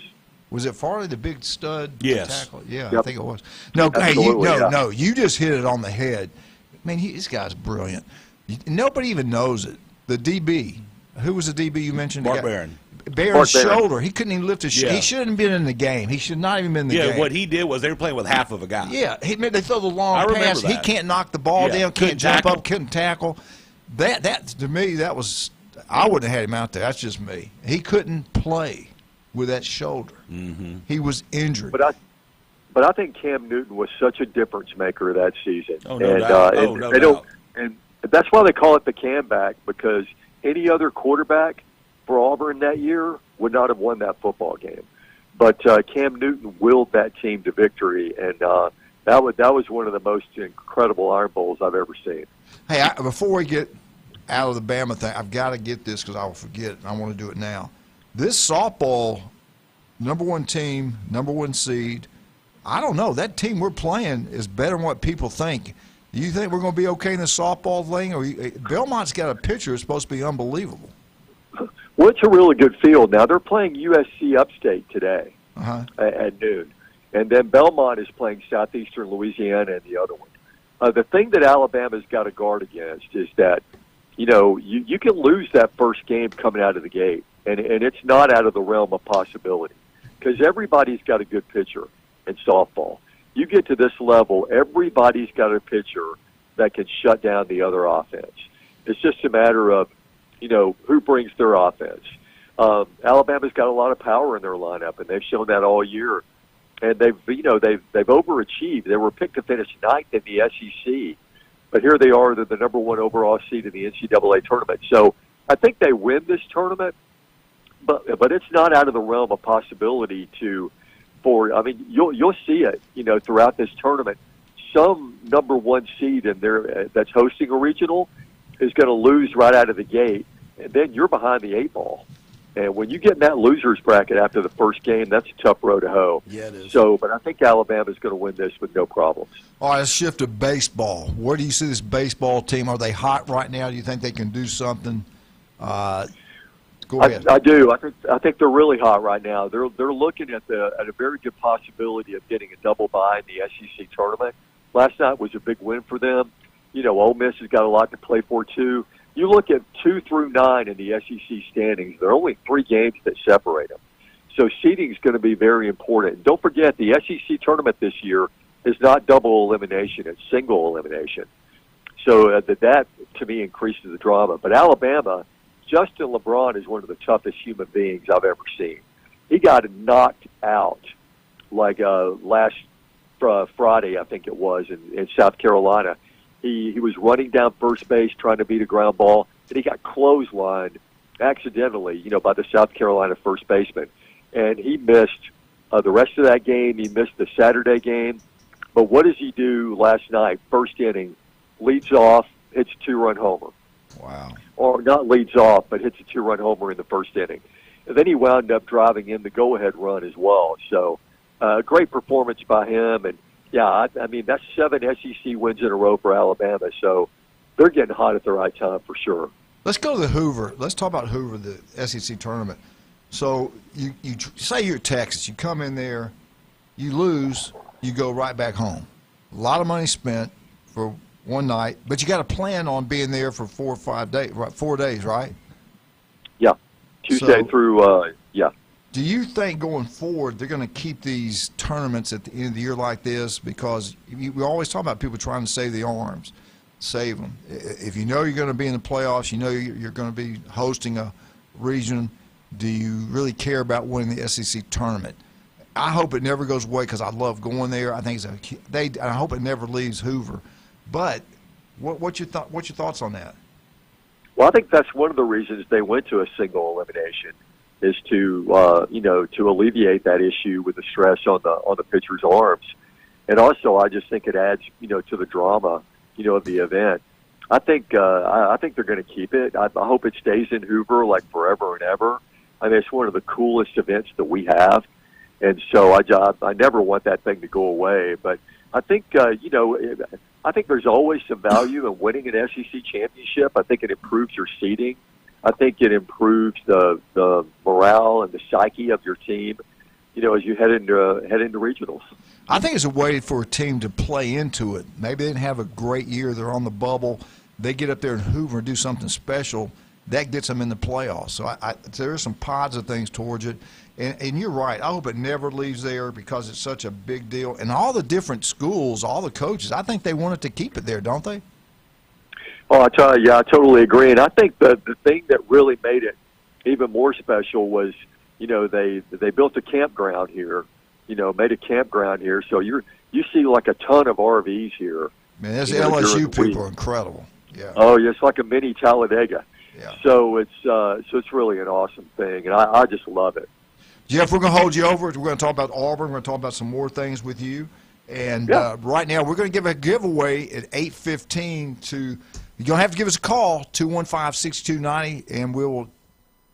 Was it Farley, the big stud?
Yes.
Tackle? Yeah,
Yep.
I think it was. No,
Absolutely,
you just hit it on the head. I mean, this guy's brilliant. Nobody even knows it. The DB. Who was the DB you mentioned?
Mark Barron.
Barron's shoulder. He couldn't even lift his
Yeah.
He shouldn't have been in the game. He should not even been in the game.
Yeah, what he did was they were playing with half of a guy.
Yeah, they throw the
I
long
remember
pass. He
that.
can't knock the ball
Yeah,
down,
couldn't
can't jump
tackle.
up, couldn't tackle. That to me, that was I wouldn't have had him out there. That's just me. He couldn't play with that shoulder.
Mm-hmm.
He was injured.
But I think Cam Newton was such a difference maker that season.
Oh, no doubt. No doubt.
And that's why they call it the Cam back, because any other quarterback for Auburn that year would not have won that football game. But Cam Newton willed that team to victory, and that was one of the most incredible Iron Bowls I've ever seen.
Hey, before we get out of the Bama thing, I've got to get this because I will forget it, and I want to do it now. This softball, #1 team, #1 seed, I don't know. That team we're playing is better than what people think. Do you think we're going to be okay in the softball thing? Or Belmont's got a pitcher that's supposed to be unbelievable.
Well, it's a really good field. Now, they're playing USC Upstate today at noon. And then Belmont is playing Southeastern Louisiana and the other one. The thing that Alabama's got to guard against is that, you can lose that first game coming out of the gate, and it's not out of the realm of possibility because everybody's got a good pitcher in softball. You get to this level, everybody's got a pitcher that can shut down the other offense. It's just a matter of, who brings their offense. Alabama's got a lot of power in their lineup, and they've shown that all year. And they've overachieved. They were picked to finish 9th in the SEC, but here they are. They're the #1 overall seed in the NCAA tournament. So I think they win this tournament, but it's not out of the realm of possibility you'll see it, throughout this tournament. Some #1 seed in there that's hosting a regional is going to lose right out of the gate, and then you're behind the 8 ball. And when you get in that loser's bracket after the first game, that's a tough road to hoe.
Yeah, it is.
So, but I think Alabama's going to win this with no problems.
All right, let's shift to baseball. Where do you see this baseball team? Are they hot right now? Do you think they can do something? Go ahead.
I do. I think they're really hot right now. They're looking at a very good possibility of getting a double bye in the SEC tournament. Last night was a big win for them. Ole Miss has got a lot to play for too. You look at 2 through 9 in the SEC standings. There are only 3 games that separate them. So seeding is going to be very important. Don't forget, the SEC tournament this year is not double elimination; it's single elimination. So that to me increases the drama. But Alabama. Justin LeBron is one of the toughest human beings I've ever seen. He got knocked out like last Friday, I think it was, in South Carolina. He was running down first base trying to beat a ground ball, and he got clotheslined accidentally, by the South Carolina first baseman. And he missed the rest of that game. He missed the Saturday game. But what does he do last night? First inning, leads off, hits a 2-run homer.
Wow.
Or not leads off, but hits a 2-run homer in the first inning. And then he wound up driving in the go-ahead run as well. So great performance by him. And, yeah, I mean, that's 7 SEC wins in a row for Alabama. So they're getting hot at the right time for sure.
Let's go to the Hoover. Let's talk about Hoover, the SEC tournament. So you say you're Texas. You come in there, you lose, you go right back home. A lot of money spent for one night, but you got to plan on being there for 4 or 5 days, right? 4 days, right?
Yeah, Tuesday through, yeah.
Do you think going forward they're going to keep these tournaments at the end of the year like this? Because we always talk about people trying to save the arms, save them. If you know you're going to be in the playoffs, you know you're going to be hosting a region, do you really care about winning the SEC tournament? I hope it never goes away because I love going there. I think I hope it never leaves Hoover. But what's your thoughts on that?
Well, I think that's one of the reasons they went to a single elimination is to to alleviate that issue with the stress on the pitcher's arms, and also I just think it adds to the drama of the event. I think they're going to keep it. I hope it stays in Hoover like forever and ever. I mean, it's one of the coolest events that we have, and so I never want that thing to go away. But I think I think there's always some value in winning an SEC championship. I think it improves your seeding. I think it improves the morale and the psyche of your team, as you head into regionals.
I think it's a way for a team to play into it. Maybe they didn't have a great year. They're on the bubble. They get up there in Hoover and do something special. That gets them in the playoffs. So there are some positive things towards it. And you're right. I hope it never leaves there because it's such a big deal. And all the different schools, all the coaches, I think they wanted to keep it there, don't they?
Oh, I totally agree. And I think the thing that really made it even more special was, they built a campground here. Made a campground here, so you see like a ton of RVs here.
Man, those LSU people are incredible. Yeah.
Oh, yeah, it's like a mini Talladega.
Yeah.
So it's really an awesome thing, and I just love it.
Jeff, we're going to hold you over. We're going to talk about Auburn. We're going to talk about some more things with you. And right now, we're going to give a giveaway at 8:15 to. You're going to have to give us a call 215-6290, and we will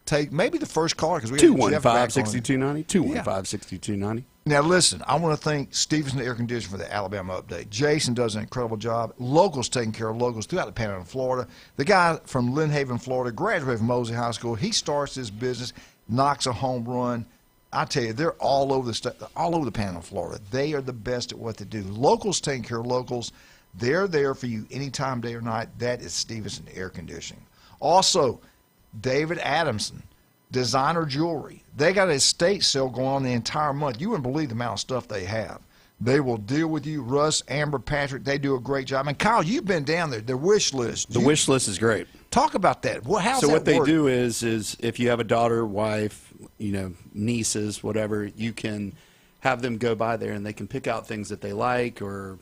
take maybe the first caller because we
215-6290. 215-6290.
Now, listen, I want to thank Stevenson Air Conditioning for the Alabama update. Jason does an incredible job. Locals taking care of locals throughout the Panhandle of Florida. The guy from Lynn Haven, Florida, graduated from Mosley High School. He starts his business, knocks a home run. I tell you, they're all over the Panhandle of Florida. They are the best at what they do. Locals taking care of locals. They're there for you anytime, day or night. That is Stevenson Air Conditioning. Also, David Adamson, designer jewelry. They got an estate sale going on the entire month. You wouldn't believe the amount of stuff they have. They will deal with you. Russ, Amber, Patrick, they do a great job. And Kyle, you've been down there. Their wish list.
The wish list is great.
Talk about that. How's that
So what they
work?
do is if you have a daughter, wife, nieces, whatever, you can have them go by there and they can pick out things that they like or,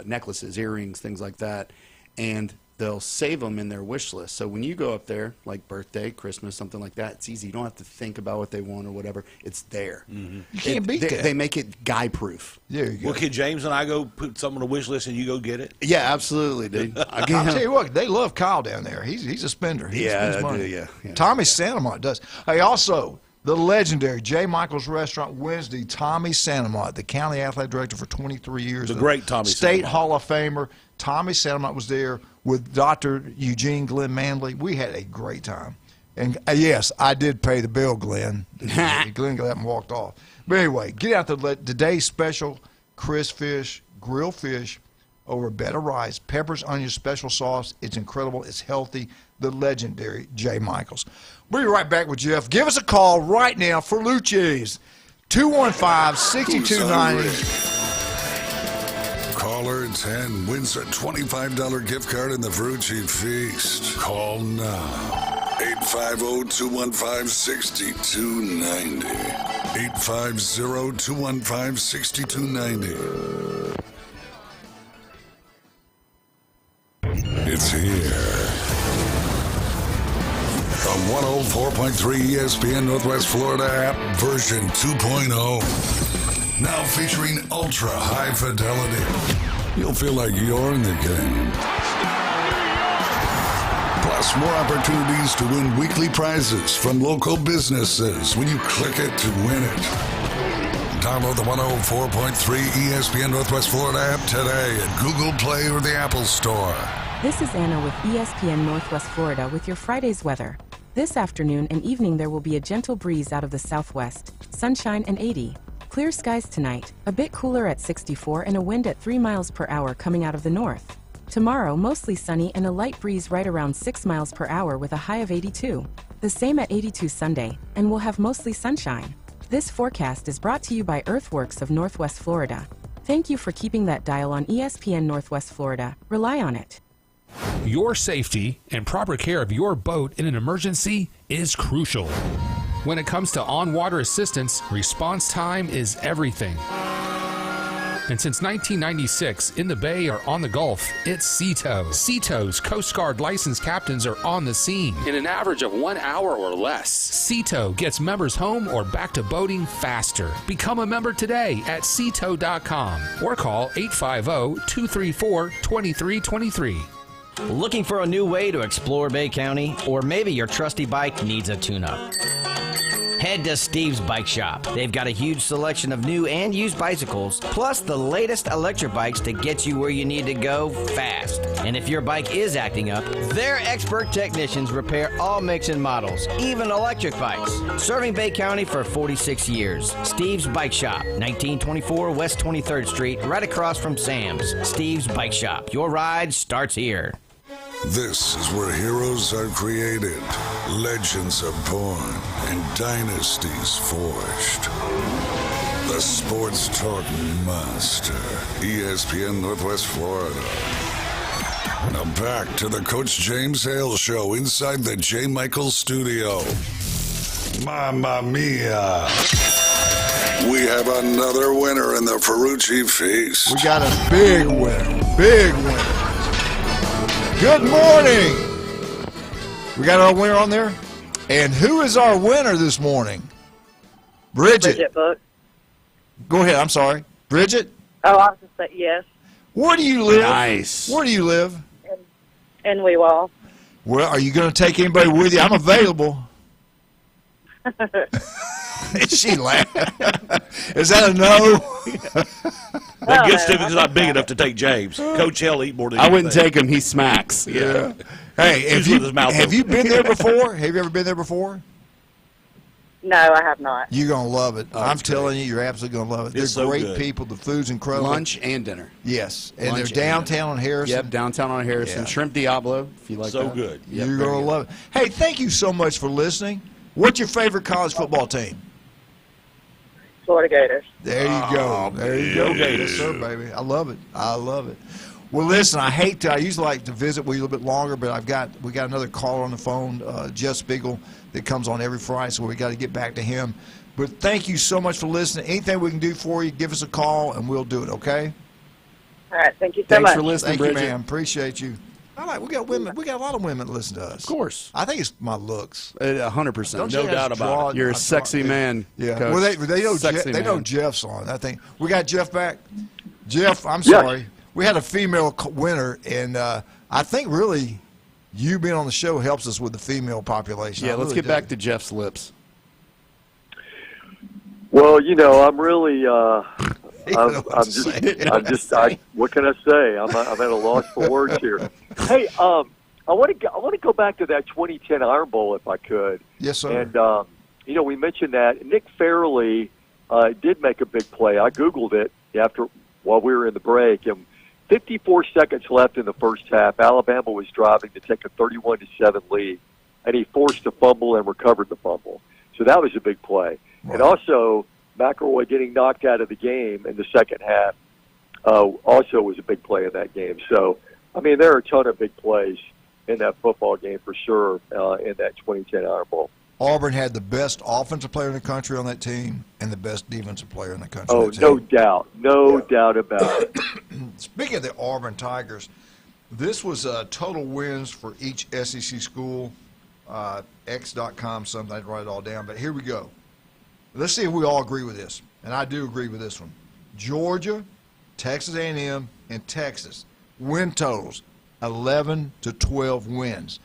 necklaces, earrings, things like that. And they'll save them in their wish list. So when you go up there, like birthday, Christmas, something like that, it's easy. You don't have to think about what they want or whatever. It's there.
Mm-hmm.
You can't beat that.
They make it guy-proof.
There you go.
Well, can James and I go put something on the wish list and you go get it?
Yeah, absolutely, dude.
I'll tell you what, they love Kyle down there. He's a spender. He spends money.
Yeah.
Tommy Santamont does. Hey, also, the legendary J. Michael's Restaurant Wednesday, Tommy Santamont, the county athletic director for 23 years.
The great Tommy
State
Santamont.
Hall of Famer. Tommy Santamont was there with Dr. Eugene Glenn Manley. We had a great time. And, yes, I did pay the bill, Glenn. Glenn got up and walked off. But anyway, get out to today's special crisp fish, grilled fish, over a bed of rice, peppers, onions, special sauce. It's incredible. It's healthy. The legendary J. Michaels. We'll be right back with Jeff. Give us a call right now for Lucci's. 215-6290.
Caller 10 wins a $25 gift card in the Ferrucci Feast. Call now. 850-215-6290. 850-215-6290. It's here. The 104.3 ESPN Northwest Florida app version 2.0. Now featuring ultra high fidelity. You'll feel like you're in the game. Plus more opportunities to win weekly prizes from local businesses when you click it to win it. Download the 104.3 ESPN Northwest Florida app today at Google Play or the Apple Store.
This is Anna with ESPN Northwest Florida with your Friday's weather. This afternoon and evening there will be a gentle breeze out of the southwest, sunshine and 80. Clear skies tonight, a bit cooler at 64 and a wind at 3 miles per hour coming out of the north. Tomorrow, mostly sunny and a light breeze right around 6 miles per hour with a high of 82. The same at 82 Sunday, and we'll have mostly sunshine. This forecast is brought to you by Earthworks of Northwest Florida. Thank you for keeping that dial on ESPN Northwest Florida. Rely on it.
Your safety and proper care of your boat in an emergency is crucial. When it comes to on-water assistance, response time is everything. And since 1996, in the Bay or on the Gulf, it's Seato. Seato's Coast Guard licensed captains are on the scene in an average of 1 hour or less. Seato gets members home or back to boating faster. Become a member today at Seato.com or call 850-234-2323.
Looking for a new way to explore Bay County? Or maybe your trusty bike needs a tune-up? Head to Steve's Bike Shop. They've got a huge selection of new and used bicycles, plus the latest electric bikes to get you where you need to go fast. And if your bike is acting up, their expert technicians repair all makes and models, even electric bikes. Serving Bay County for 46 years. Steve's Bike Shop, 1924 West 23rd Street, right across from Sam's. Steve's Bike Shop. Your ride starts here.
This is where heroes are created, legends are born, and dynasties forged. The Sports Talk Master, ESPN Northwest Florida. Now back to the Coach James Hale Show inside the J. Michaels studio. Mamma mia. We have another winner in the Ferrucci Feast.
We got a big winner. Big winner. Good morning. We got our winner on there. And who is our winner this morning? Bridget
Book.
Go ahead. I'm sorry. Bridget?
Oh, I was just saying yes.
Where do you live?
Nice.
Where do you live?
In Weewall.
Well, are you going to take anybody with you? I'm available. She laughed. Is that a no?
That gift certificate's not big enough to take James. Coach Hale eat more than
I wouldn't take him. He smacks.
Yeah. Hey, have you been there before? Have you ever been there before?
No, I have not.
You're going to love it. I'm telling you, you're absolutely going to love it.
It's
They're
so
great
good.
people. The food's incredible.
Lunch and dinner.
Yes. And
Lunch
they're downtown on Harrison.
Yep, downtown on Harrison.
Yeah.
Shrimp Diablo, if you like
So
that.
good.
Yep,
You're
very
going to
good.
love it. Hey, thank you so much for listening. What's your favorite college football team?
Florida Gators.
There you go. There you go. Yes, sir, baby. I love it. I love it. Well, listen, I usually like to visit with you a little bit longer, but we got another caller on the phone, Jeff Spiegel, that comes on every Friday, so we got to get back to him. But thank you so much for listening. Anything we can do for you, give us a call, and we'll do it, okay?
All right. Thank you so much.
Thanks for listening,
Thank
Bridget.
you, ma'am. Appreciate you. We got women. We got a lot of women that listen to us.
Of course.
I think it's my looks.
100%.
Don't
No
you
doubt
guys
about
draw-
it. You're a sexy man,
Yeah.
Coach.
Well, they know
Sexy
they know
man.
Jeff's on. I think we got Jeff back. Jeff, I'm
Yes.
sorry. We had a female winner, and I think really you being on the show helps us with the female population.
Yeah,
I
let's
really
get
do.
back to Jeff's lips.
Well, I'm really, what can I say? I'm at a loss for words here. Hey, I want to go back to that 2010 Iron Bowl if I could.
Yes, sir.
And we mentioned that Nick Fairley did make a big play. I Googled it while we were in the break, and 54 seconds left in the first half. Alabama was driving to take a 31-7 lead, and he forced a fumble and recovered the fumble. So that was a big play. Right. And also, McElroy getting knocked out of the game in the second half also was a big play in that game. So, there are a ton of big plays in that football game for sure in that 2010 Iron Bowl.
Auburn had the best offensive player in the country on that team and the best defensive player in the country.
Oh, no doubt. No doubt about it.
Speaking of the Auburn Tigers, this was total wins for each SEC school, x.com, something. I'd write it all down. But here we go. Let's see if we all agree with this. And I do agree with this one. Georgia, Texas A&M, and Texas, win totals, 11 to 12 wins.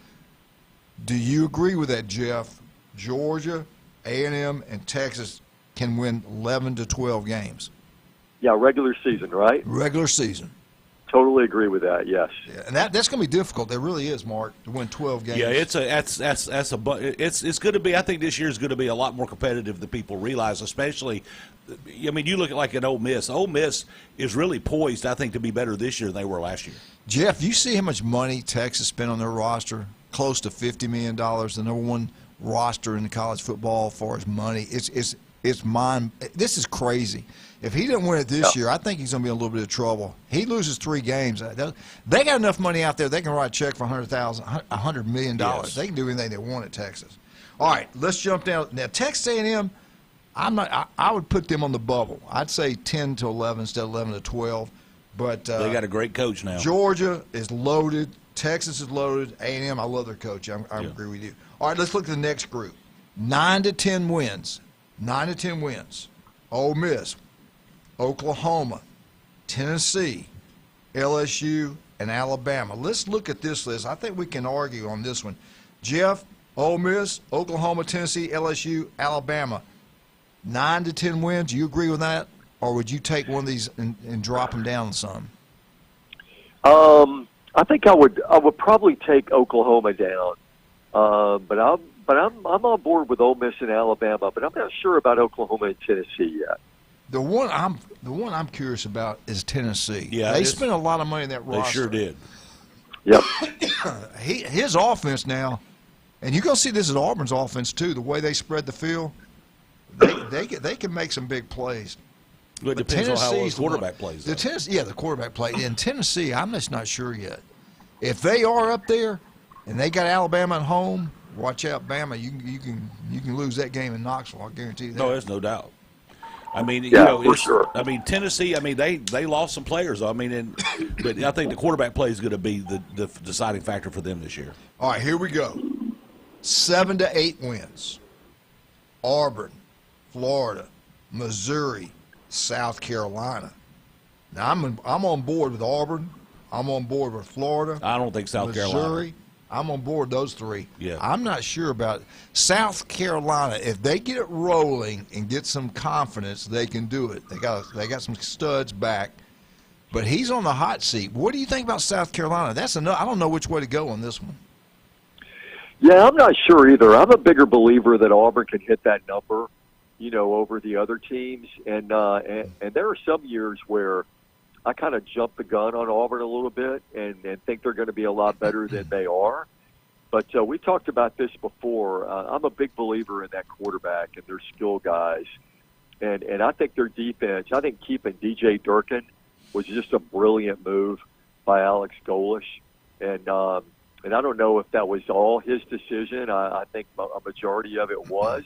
Do you agree with that, Jeff? Georgia, A&M, and Texas can win 11 to 12 games.
Yeah, regular season, right?
Regular season.
Totally agree with that. Yes.
Yeah, and that's going to be difficult. There really is, Mark, to win 12 games.
Yeah, it's going to be. I think this year is going to be a lot more competitive than people realize. Especially, you look at like an Ole Miss. Ole Miss is really poised, I think, to be better this year than they were last year.
Jeff, you see how much money Texas spent on their roster? Close to $50 million. The number one roster in college football as far as money. It's mine. This is crazy. If he didn't win it this year, I think he's going to be in a little bit of trouble. He loses 3 games. They got enough money out there. They can write a check for $100 million.
Yes.
They can do anything they want at Texas. All right, let's jump down. Now, Texas A&M, I would put them on the bubble. I'd say 10 to 11 instead of 11 to 12. But
they got a great coach now.
Georgia is loaded. Texas is loaded. A&M, I love their coach. I agree with you. All right, let's look at the next group. 9 to 10 wins. 9 to 10 wins. Ole Miss, Oklahoma, Tennessee, LSU, and Alabama. Let's look at this list. I think we can argue on this one. Jeff, Ole Miss, Oklahoma, Tennessee, LSU, Alabama. 9 to 10 wins. Do you agree with that? Or would you take one of these and drop them down some?
I think I would probably take Oklahoma down. But I'm on board with Ole Miss and Alabama, but I'm not sure about Oklahoma and Tennessee yet.
The one I'm curious about is Tennessee.
Yeah,
they spent a lot of money in that roster.
They sure did.
Yep.
His offense now, and you're going to see this at Auburn's offense too. The way they spread the field, they can make some big plays.
But it depends on how the quarterback plays.
The quarterback play. In Tennessee, I'm just not sure yet. If they are up there and they got Alabama at home, watch out, Bama. You can lose that game in Knoxville. I guarantee you that.
No, there's no doubt. I mean,
for sure.
I mean, Tennessee. I mean, they lost some players. I mean, but I think the quarterback play is going to be the deciding factor for them this year.
All right, here we go. 7 to 8 wins. Auburn, Florida, Missouri, South Carolina. Now I'm on board with Auburn. I'm on board with Florida.
I don't think South
Missouri.
Carolina.
I'm on board those three.
Yeah.
I'm not sure about South Carolina. If they get it rolling and get some confidence, they can do it. They got some studs back, but he's on the hot seat. What do you think about South Carolina? I don't know which way to go on this one.
Yeah, I'm not sure either. I'm a bigger believer that Auburn can hit that number, over the other teams. And there are some years where I kind of jump the gun on Auburn a little bit and think they're going to be a lot better than they are. But we talked about this before. I'm a big believer in that quarterback and their skill guys. And I think their defense, I think keeping DJ Durkin was just a brilliant move by Alex Golish. And I don't know if that was all his decision. I think a majority of it was.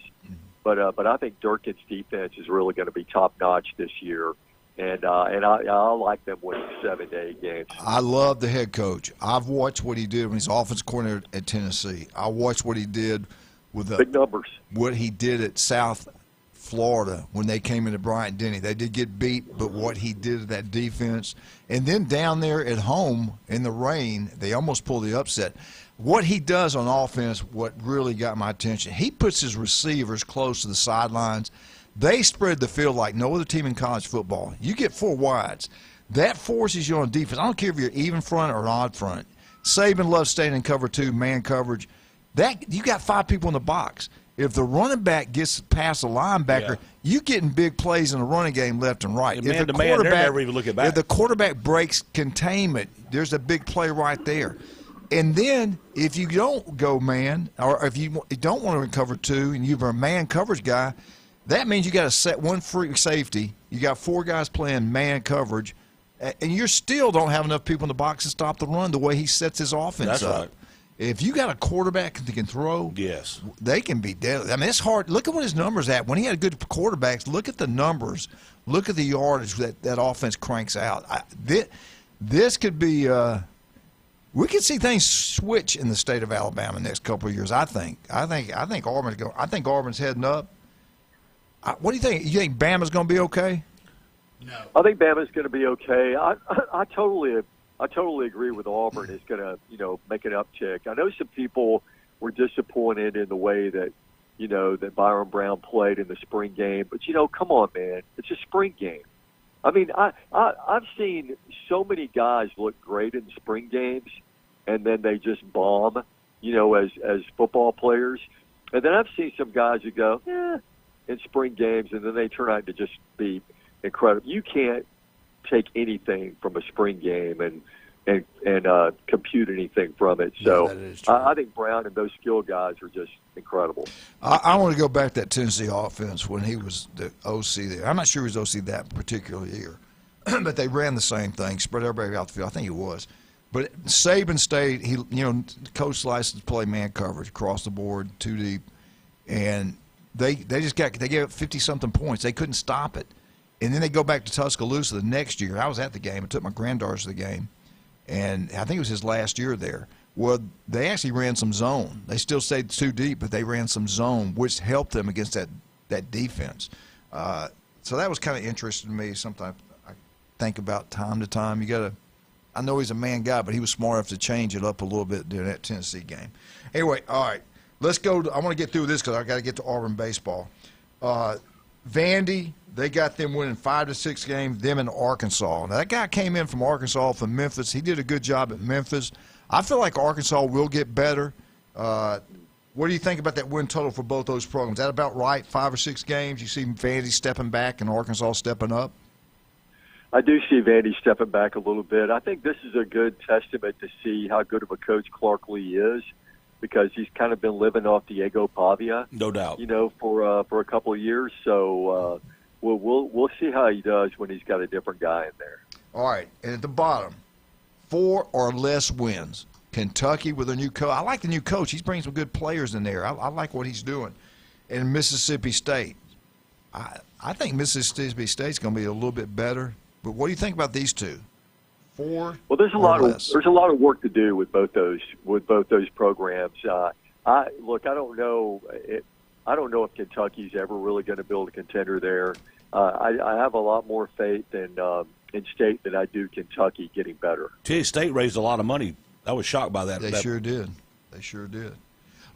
But I think Durkin's defense is really going to be top-notch this year. And I like them winning 7 to 8 games.
I love the head coach. I've watched what he did when he's offensive coordinator at Tennessee. I watched what he did with
big numbers.
What he did at South Florida when they came into Bryant-Denny. They did get beat, but what he did to that defense. And then down there at home in the rain, they almost pulled the upset. What he does on offense, what really got my attention, he puts his receivers close to the sidelines. They spread the field like no other team in college football. You get 4 wides. That forces you on defense. I don't care if you're even front or odd front. Saban loves staying in cover 2, man coverage. You got 5 people in the box. If the running back gets past the linebacker, you getting big plays in the running game left and right.
Man to man, they're never even looking back.
If the quarterback breaks containment, there's a big play right there. And then if you don't go man, or if you don't want to cover 2 and you're a man coverage guy, that means you got to set one free safety. You got 4 guys playing man coverage, and you still don't have enough people in the box to stop the run the way he sets his offense
That's
up.
right.
If you got a quarterback that can throw,
yes,
they can be deadly. I mean, it's hard. Look at what his numbers at. When he had good quarterbacks, look at the numbers. Look at the yardage that offense cranks out. This could be we could see things switch in the state of Alabama the next couple of years, I think. I think Auburn's heading up. What do you think? You think Bama's going to be okay?
No. I think Bama's going to be okay. I totally agree with Auburn. Is going to, make an uptick. I know some people were disappointed in the way that, that Byron Brown played in the spring game. But, come on, man. It's a spring game. I mean, I've seen so many guys look great in spring games, and then they just bomb, as football players. And then I've seen some guys who go, in spring games, and then they turn out to just be incredible. You can't take anything from a spring game and compute anything from it. So I think Brown and those skill guys are just incredible.
I want to go back to that Tennessee offense when he was the OC there. I'm not sure he was OC that particular year, but they ran the same thing, spread everybody out the field. I think he was. But Saban stayed. Coach licensed play man coverage across the board, 2 deep, and they gave up 50-something points. They couldn't stop it. And then they go back to Tuscaloosa the next year. I was at the game. I took my granddaughters to the game. And I think it was his last year there. Well, they actually ran some zone. They still stayed too deep, but they ran some zone, which helped them against that defense. So that was kind of interesting to me. Sometimes I think about time to time. I know he's a man guy, but he was smart enough to change it up a little bit during that Tennessee game. Anyway, all right, let's go. I want to get through this because I got to get to Auburn baseball. Vandy, they got them winning 5 to 6 games. Them in Arkansas. Now that guy came in from Arkansas, from Memphis. He did a good job at Memphis. I feel like Arkansas will get better. What do you think about that win total for both those programs? Is that about right? 5 or 6 games? You see Vandy stepping back and Arkansas stepping up?
I do see Vandy stepping back a little bit. I think this is a good testament to see how good of a coach Clark Lee is, because he's kind of been living off Diego Pavia,
no doubt,
for a couple of years. So we'll see how he does when he's got a different guy in there.
All right, and at the bottom, 4 or less wins. Kentucky with a new coach. I like the new coach. He's bringing some good players in there. I like what he's doing. And Mississippi State. I think Mississippi State's going to be a little bit better. But what do you think about these two? 4.
Well, there's a lot of work to do with both those programs. I don't know if Kentucky's ever really going to build a contender there. I have a lot more faith in State than I do Kentucky getting better.
State raised a lot of money. I was shocked by that.
They sure did.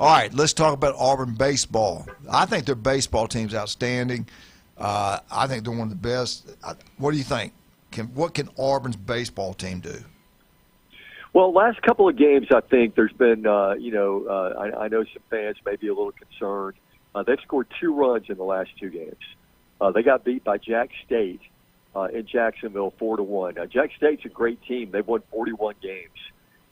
All right, let's talk about Auburn baseball. I think their baseball team's outstanding. I think they're one of the best. What do you think? What can Auburn's baseball team do?
Well, last couple of games, I think there's been, I know some fans may be a little concerned. They've scored 2 runs in the last 2 games. They got beat by Jack State in Jacksonville 4-1. Now, Jack State's a great team. They've won 41 games,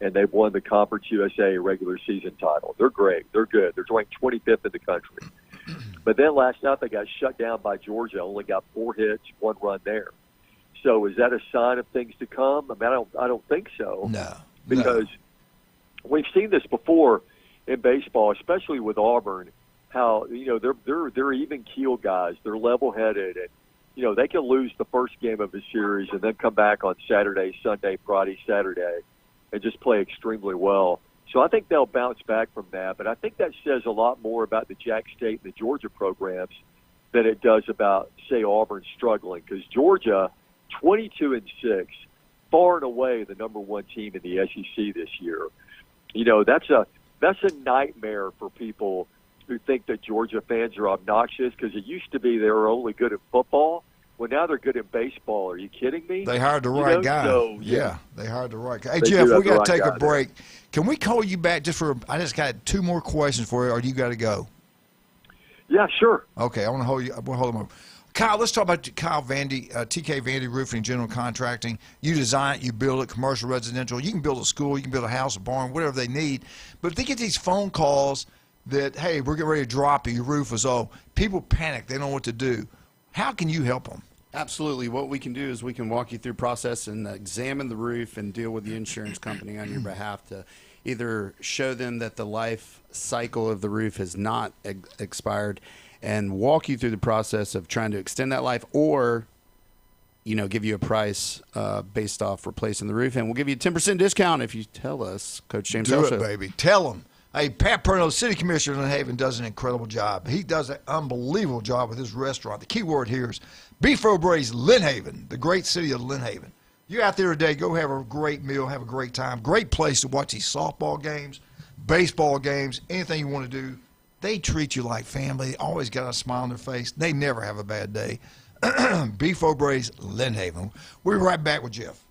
and they've won the Conference USA regular season title. They're great. They're good. They're ranked 25th in the country. But then last night they got shut down by Georgia. Only got 4 hits, 1 run there. So is that a sign of things to come? I mean, I don't think so.
No.
Because we've seen this before in baseball, especially with Auburn, how, they're even keel guys. They're level-headed, and, they can lose the first game of the series and then come back on Saturday, Sunday, Friday, Saturday, and just play extremely well. So I think they'll bounce back from that. But I think that says a lot more about the Jack State and the Georgia programs than it does about, say, Auburn struggling. Because Georgia, 22-6, far and away the number 1 team in the SEC this year. That's a nightmare for people who think that Georgia fans are obnoxious, because it used to be they were only good at football. Well, now they're good at baseball. Are you kidding me?
They hired the right guy. So, yeah, they hired the right guy. Hey, Jeff, we got to take a break. Can we call you back I just got 2 more questions for you, or do you got to go?
Yeah, sure.
Okay, I want to hold you. We'll hold them up. Kyle, let's talk about Kyle Vandy, TK Vandy Roofing and General Contracting. You design it, you build it, commercial, residential. You can build a school, you can build a house, a barn, whatever they need. But if they get these phone calls that, hey, we're getting ready to drop it, your roof is off, people panic. They don't know what to do. How can you help them?
Absolutely. What we can do is we can walk you through process and examine the roof and deal with the insurance company on your behalf to either show them that the life cycle of the roof has not expired and walk you through the process of trying to extend that life, or give you a price based off replacing the roof. And we'll give you a 10% discount if you tell us, Coach James.
Do it, baby. Tell them. Hey, Pat Perno, City Commissioner of Lynn Haven, does an incredible job. He does an unbelievable job with his restaurant. The key word here is Beef O'Brady's Lynn Haven, the great city of Lynn Haven. You're out there today, go have a great meal, have a great time. Great place to watch these softball games, baseball games, anything you want to do. They treat you like family. They always got a smile on their face. They never have a bad day. Beef O'Brady's Lynn Haven. We'll be right back with Jeff.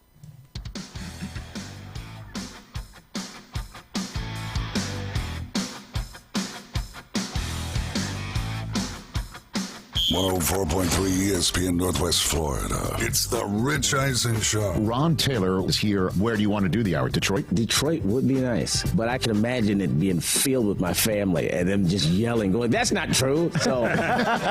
104.3 ESPN Northwest Florida. It's the Rich Eisen Show.
Ron Taylor is here. Where do you want to do the hour? Detroit?
Detroit would be nice, but I can imagine it being filled with my family and them just yelling, going, "That's not true." So,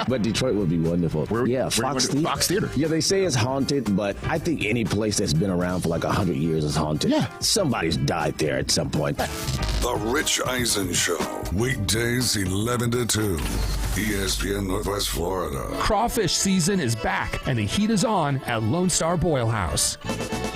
but Detroit would be wonderful. Fox Theater. Yeah, they say it's haunted, but I think any place that's been around for like 100 years is haunted. Yeah, somebody's died there at some point.
The Rich Eisen Show. Weekdays 11 to 2. ESPN Northwest Florida.
Crawfish season is back, and the heat is on at Lone Star Boil House.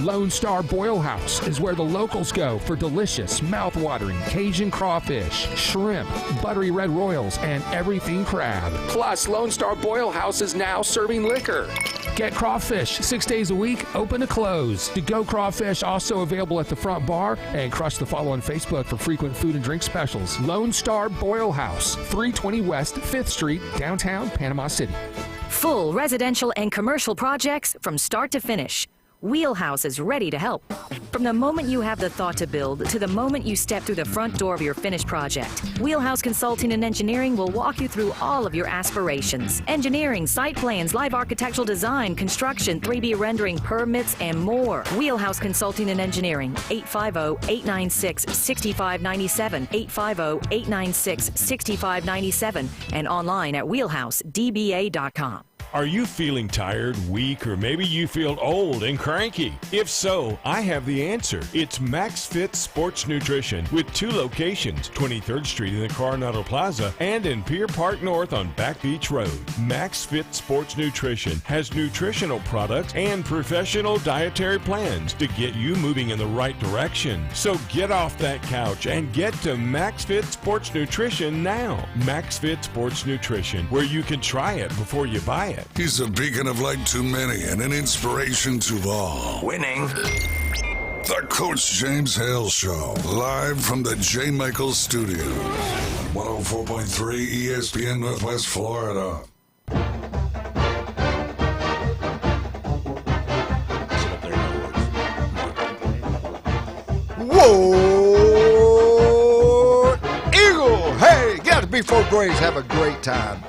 Lone Star Boil House is where the locals go for delicious, mouth-watering Cajun crawfish, shrimp, buttery red royals, and everything crab. Plus, Lone Star Boil House is now serving liquor. Get crawfish 6 days a week, open to close. To-go crawfish also available at the front bar, and crush the follow on Facebook for frequent food and drink specials. Lone Star Boil House, 320 West 5th Street, downtown Panama City.
Full residential and commercial projects from start to finish. Wheelhouse is ready to help. From the moment you have the thought to build to the moment you step through the front door of your finished project, Wheelhouse Consulting and Engineering will walk you through all of your aspirations. Engineering, site plans, live architectural design, construction, 3D rendering, permits, and more. Wheelhouse Consulting and Engineering, 850-896-6597, 850-896-6597, and online at wheelhousedba.com.
Are you feeling tired, weak, or maybe you feel old and cranky? If so, I have the answer. It's Max Fit Sports Nutrition with 2 locations, 23rd Street in the Coronado Plaza and in Pier Park North on Back Beach Road. Max Fit Sports Nutrition has nutritional products and professional dietary plans to get you moving in the right direction. So get off that couch and get to Max Fit Sports Nutrition now. Max Fit Sports Nutrition, where you can try it before you buy it.
He's a beacon of light to many and an inspiration to all.
Winning.
The Coach James Hale Show, live from the J. Michaels Studios. 104.3 ESPN Northwest Florida.
Whoa! Eagle! Hey, get out to B4 Graves. Have a great time.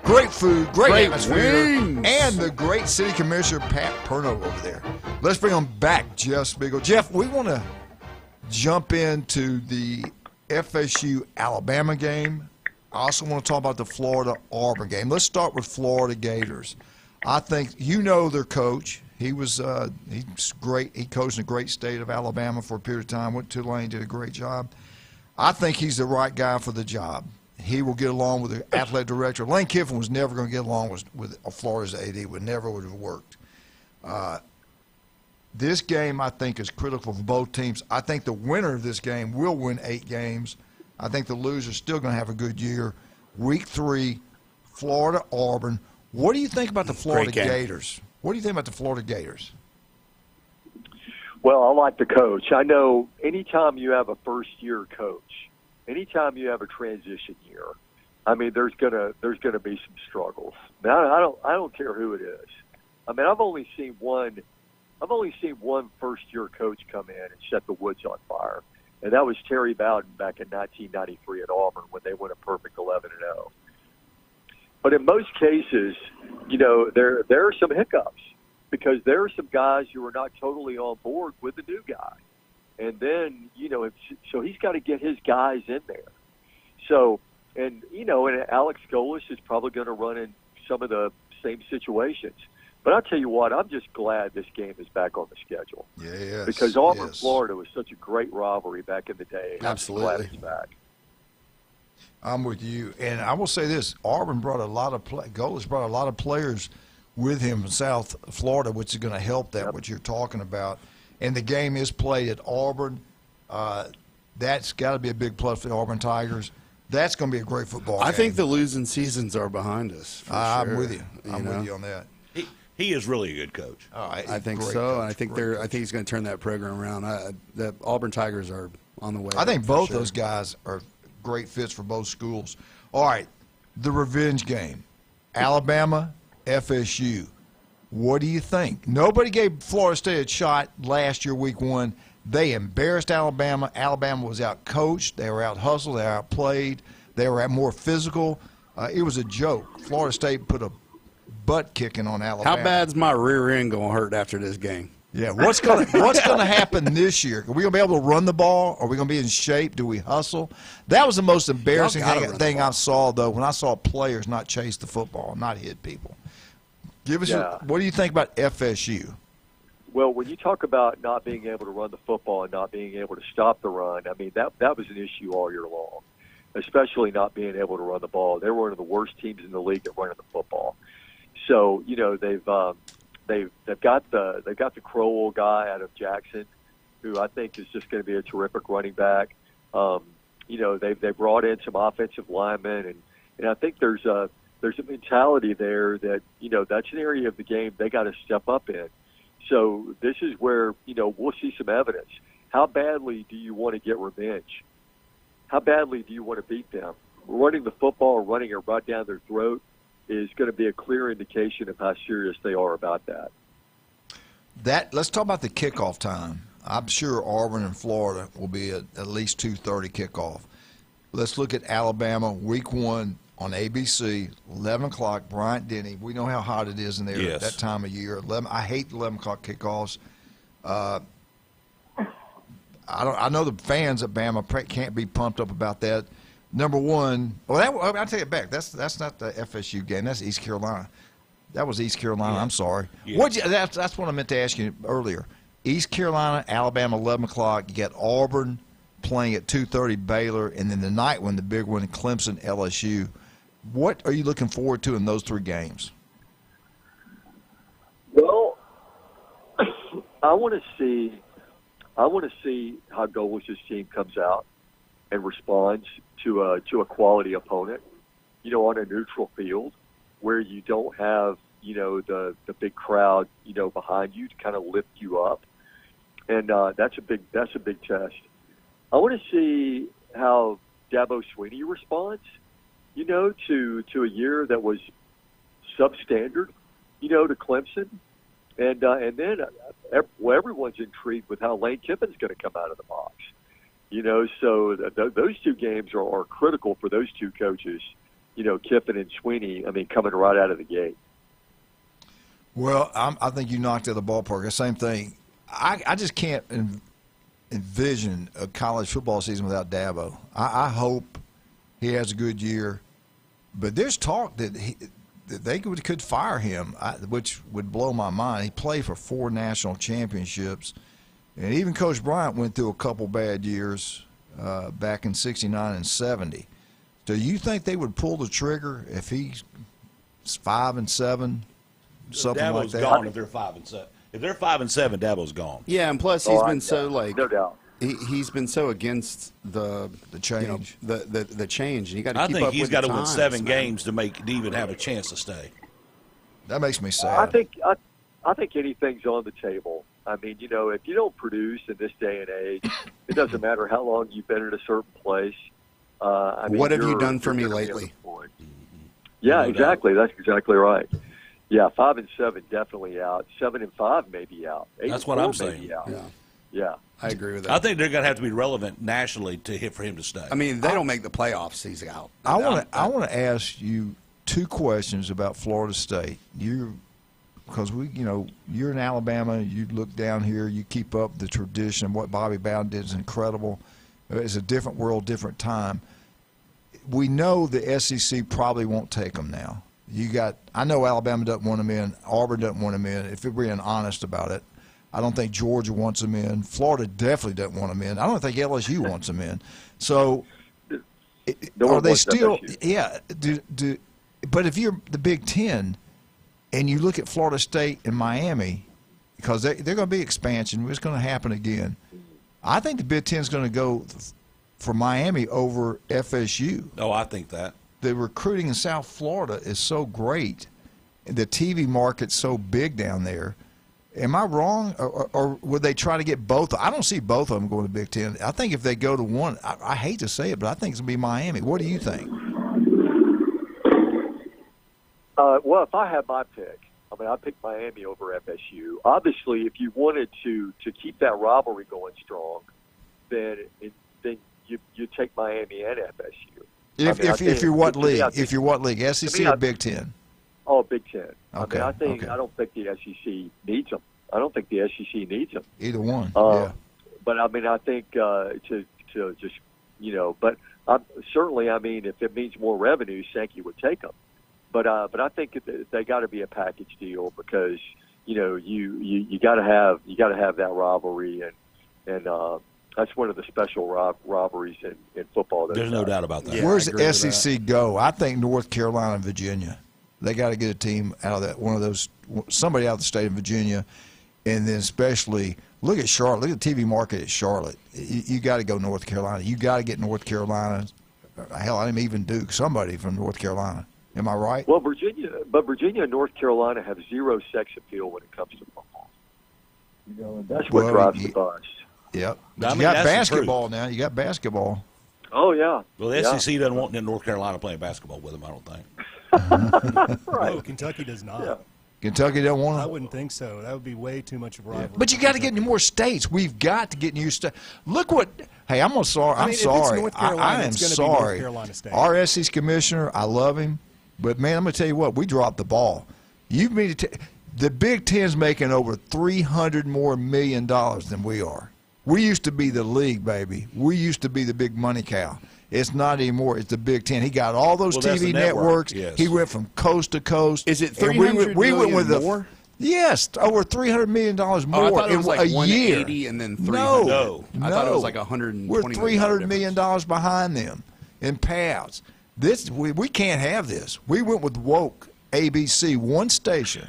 Great food, great atmosphere, and the great city commissioner, Pat Perno, over there. Let's bring him back, Jeff Spiegel. Jeff, we want to jump into the FSU-Alabama game. I also want to talk about the Florida-Auburn game. Let's start with Florida Gators. I think you know their coach. He's great. He coached in a great state of Alabama for a period of time. Went to Tulane, did a great job. I think he's the right guy for the job. He will get along with the athletic director. Lane Kiffin was never going to get along with Florida's AD. Would have worked. This game, I think, is critical for both teams. I think the winner of this game will win 8 games. I think the loser is still going to have a good year. Week 3, Florida-Auburn. What do you think about the Florida Gators? What do you think about the Florida Gators?
Well, I like the coach. I know anytime you have a first-year coach, anytime you have a transition year, I mean, there's gonna be some struggles. I don't care who it is. I mean, I've only seen one first-year coach come in and set the woods on fire, and that was Terry Bowden back in 1993 at Auburn when they went a perfect 11-0. But in most cases, you know, there are some hiccups because there are some guys who are not totally on board with the new guy. And then, you know, so he's got to get his guys in there. So, and, you know, and Alex Golis is probably going to run in some of the same situations. But I'll tell you what, I'm just glad this game is back on the schedule.
Yes.
Because Auburn, Florida was such a great rivalry back in the day.
Absolutely.
I'm glad it's back.
I'm with you. And I will say this, Auburn brought a lot of Golis brought a lot of players with him in South Florida, which is going to help that, what you're talking about. And the game is played at Auburn. That's got to be a big plus for the Auburn Tigers. That's going to be a great football game.
I think the losing seasons are behind us.
I'm with you. I'm with you on that.
He is really a good coach.
I think so, and I think he's going to turn that program around. The Auburn Tigers are on the way.
I think both those guys are great fits for both schools. All right, the revenge game, Alabama, FSU. What do you think? Nobody gave Florida State a shot last year, week 1. They embarrassed Alabama. Alabama was out-coached. They were out-hustled. They were outplayed. They were more physical. It was a joke. Florida State put a butt-kicking on Alabama.
How bad's my rear end going to hurt after this game?
Yeah, what's going to happen this year? Are we going to be able to run the ball? Are we going to be in shape? Do we hustle? That was the most embarrassing thing I saw, though, when I saw players not chase the football, not hit people. Give us what do you think about FSU?
Well, when you talk about not being able to run the football and not being able to stop the run, I mean, that was an issue all year long. especially not being able to run the ball. They were one of the worst teams in the league at running the football. So they've got the Crowell guy out of Jackson, who I think is just going to be a terrific running back. They brought in some offensive linemen, and I think there's a mentality there that that's an area of the game they got to step up in. So this is where we'll see some evidence. How badly do you want to get revenge? How badly do you want to beat them? Running the football or running it right down their throat is going to be a clear indication of how serious they are about that.
Let's talk about the kickoff time. I'm sure Auburn and Florida will be at least 2:30 kickoff. Let's look at Alabama, week 1 on ABC, 11 o'clock, Bryant-Denny. We know how hot it is in there at that time of year. I hate 11 o'clock kickoffs. I know the fans at Bama can't be pumped up about that. Number one, I'll take it back. That's not the FSU game. That's East Carolina. That was East Carolina. Yeah. I'm sorry. Yeah. That's what I meant to ask you earlier. East Carolina, Alabama, 11 o'clock. You got Auburn playing at 2:30, Baylor, and then the night one, the big one, Clemson, LSU. What are you looking forward to in those 3 games?
Well, I want to see how Golish's team comes out and responds to a quality opponent, on a neutral field where you don't have, the big crowd, behind you to kind of lift you up. And that's a big test. I want to see how Dabo Swinney responds, to a year that was substandard, to Clemson. And then everyone's intrigued with how Lane Kiffin's going to come out of the box. So those 2 games are critical for those 2 coaches, Kiffin and Swinney, coming right out of the gate.
Well, I think you knocked it out of the ballpark. The same thing. I just can't envision a college football season without Dabo. I hope he has a good year. But there's talk that they could fire him, which would blow my mind. He played for 4 national championships. And even Coach Bryant went through a couple bad years back in 69 and 70. Do you think they would pull the trigger if he's 5-7, something
Dabo's
like that?
Gone if they're 5-7. If they're 5-7, Dabo's gone.
Yeah, and plus he's been
no doubt.
He's been so against the
change,
the change, and you got to.
I
keep
think
up
he's
with
got
the
to win
times,
7
man.
games to even have a chance to stay.
That makes me sad.
I think anything's on the table. If you don't produce in this day and age, it doesn't matter how long you've been at a certain place.
What have you done for me lately?
Yeah, exactly. That's exactly right. Yeah, 5-7 definitely out. 7-5 maybe out.
That's what I'm saying.
Yeah,
I agree with that.
I think they're going to have to be relevant nationally for him to stay.
They don't make the playoffs, he's out.
I want to ask you 2 questions about Florida State. Because you're in Alabama, you look down here, you keep up the tradition. What Bobby Bowden did is incredible. It's a different world, different time. We know the SEC probably won't take them now. I know Alabama doesn't want them in. Auburn doesn't want them in. If we're being honest about it, I don't think Georgia wants them in. Florida definitely doesn't want them in. I don't think LSU wants them in. So, are they still? Yeah. But if you're the Big Ten, and you look at Florida State and Miami, because they're going to be expansion, it's going to happen again. I think the Big Ten is going to go for Miami over FSU.
Oh, I think that.
The recruiting in South Florida is so great. The TV market's so big down there. Am I wrong? Or would they try to get both? I don't see both of them going to Big Ten. I think if they go to one, I hate to say it, but I think it's going to be Miami. What do you think?
Well, if I had my pick, I'd pick Miami over FSU. Obviously, if you wanted to keep that rivalry going strong, then you take Miami and FSU.
If you're what league? If you're what league? SEC or Big Ten?
Oh, Big Ten.
Okay.
I don't think the SEC needs them. I don't think the SEC needs them.
Either one. Yeah.
But I think to just but certainly if it means more revenue, Sankey would take them. But I think they got to be a package deal because you got to have that rivalry and That's one of the special robberies in football.
There's no doubt about that.
Where's the SEC go? I think North Carolina and Virginia. They got to get a team out of that, one of those, somebody out of the state of Virginia, and then especially look at Charlotte. Look at the TV market at Charlotte. You got to go North Carolina. You got to get North Carolina. Hell, I didn't even Duke. Somebody from North Carolina. Am I right?
Well, Virginia and North Carolina have zero sex appeal when it comes to football. You know, and that's what drives the bus.
Yep. But you got basketball now. You got basketball.
Oh, yeah.
Well, the SEC doesn't want North Carolina playing basketball with them, I don't think.
Right.
No, Kentucky does not.
Yeah.
Kentucky don't want to.
I wouldn't think so. That would be way too much of a rivalry.
But you got to get into more states. We've got to get new states. Look what. Hey, I'm sorry.
I mean, if it's
sorry.
North Carolina,
I am
it's gonna be North
sorry.
Carolina State.
Our SEC commissioner, I love him, but man, I'm gonna tell you what. We dropped the ball. You mean to the Big Ten's making over $300 more million than we are. We used to be the league, baby. We used to be the big money cow. It's not anymore. It's the Big Ten. He got all those TV networks.
Yes.
He went from coast to coast.
Is it $300 million more?
Yes, over $300 million more
I thought it was like
a
180
year.
and then 300.
No,
I thought it was like 120.
We're $300 million behind them in payouts. We can't have this. We went with woke ABC, one station.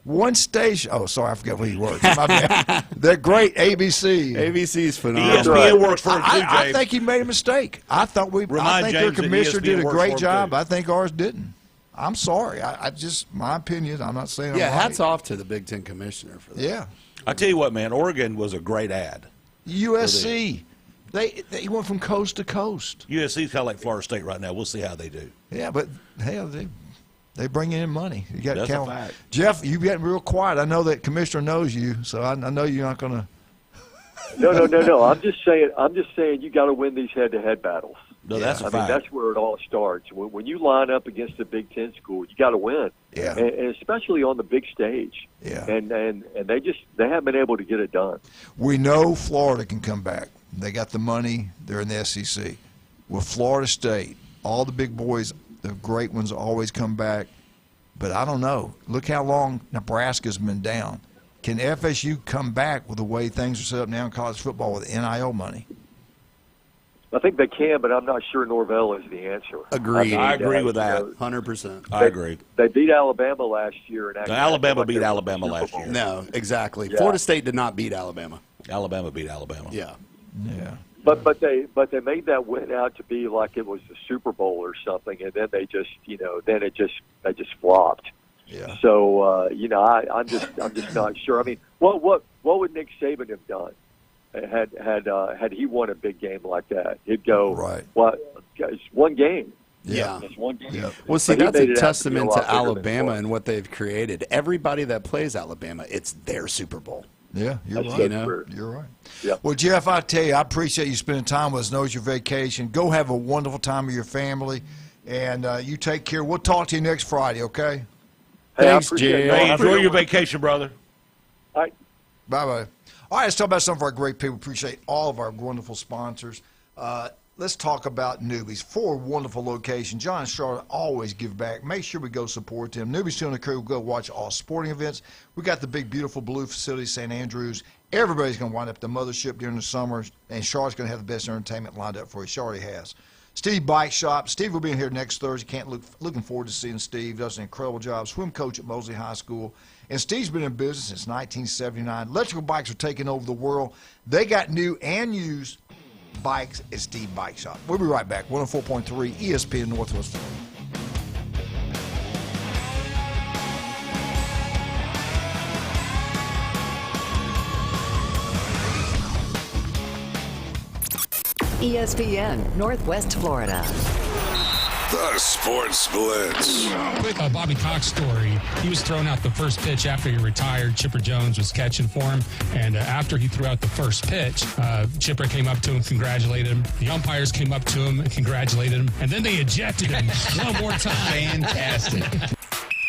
One station. Oh, sorry, I forgot where he works. My bad. They're great, ABC.
ABC's phenomenal.
ESPN works for him too, James.
I think he made a mistake. I think their
James that
commissioner
ESPN
did a
works
great
for him,
job.
too.
I think ours didn't. I'm sorry. I just, my opinion. I'm not saying
Yeah,
I'm right.
hats off to the Big Ten commissioner for that.
Yeah.
I tell you what, man, Oregon was a great ad.
USC. They went from coast to coast.
USC's kind of like Florida State right now. We'll see how they do.
Yeah, but hell, they bring in money. You got
That's
to
a
count.
fact.
Jeff, you getting real quiet. I know that commissioner knows you, so I know you're not going to.
No. I'm just saying you got to win these head-to-head battles.
No, that's a
I
fact.
mean, that's where it all starts. When you line up against a Big Ten school, you got to win.
Yeah.
And especially on the big stage.
Yeah.
And they haven't been able to get it done.
We know Florida can come back. They got the money. They're in the SEC. With Florida State, all the big boys, the great ones, always come back. But I don't know. Look how long Nebraska's been down. Can FSU come back with the way things are set up now in college football with NIL money?
I think they can, but I'm not sure Norvell is the answer.
Agreed.
I agree with that.
100%.
I agree.
They beat Alabama last year. And actually
Alabama beat Alabama last year.
No, exactly.
Yeah.
Florida State did not beat Alabama.
Alabama beat Alabama.
Yeah.
Yeah.
But they made that win out to be like it was the Super Bowl or something, and then they just they just flopped.
Yeah.
So I'm just not sure. I mean, what would Nick Saban have done had he won a big game like that? He'd go
right.
What? It's one game.
Yeah.
It's one game.
Yeah.
Well, see,
But he
that's
made
a
it out to be a
testament
lot
to
bigger than it
Alabama
was.
and what they've created. Everybody that plays Alabama, it's their Super Bowl.
Yeah, you're
That's
right.
so true.
You're right.
Yep.
Well, Jeff, I tell you, I appreciate you spending time with us. Know it's your vacation. Go have a wonderful time with your family, and you take care. We'll talk to you next Friday, okay?
Hey,
Thanks,
I appreciate
Jay.
it.
Hey, enjoy your vacation, brother.
All right.
Bye-bye. All right, let's talk about some of our great people. Appreciate all of our wonderful sponsors. Let's talk about Newbies. 4 wonderful locations. John and Charlotte always give back. Make sure we go support them. Newbies 2 and the crew will go watch all sporting events. We got the big, beautiful blue facility, St. Andrews. Everybody's going to wind up at the mothership during the summer, and Charlotte's going to have the best entertainment lined up for you. She already has. Steve Bike Shop. Steve will be in here next Thursday. Looking forward to seeing Steve. Does an incredible job. Swim coach at Mosley High School. And Steve's been in business since 1979. Electrical bikes are taking over the world. They got new and used bikes at Steve Bike Shop. We'll be right back. 104.3 ESPN Northwest Florida.
ESPN Northwest Florida.
The Sports Blitz.
Quick Bobby Cox story. He was thrown out the first pitch after he retired. Chipper Jones was catching for him. And after he threw out the first pitch, Chipper came up to him, congratulated him. The umpires came up to him and congratulated him. And then they ejected him one more time. Fantastic.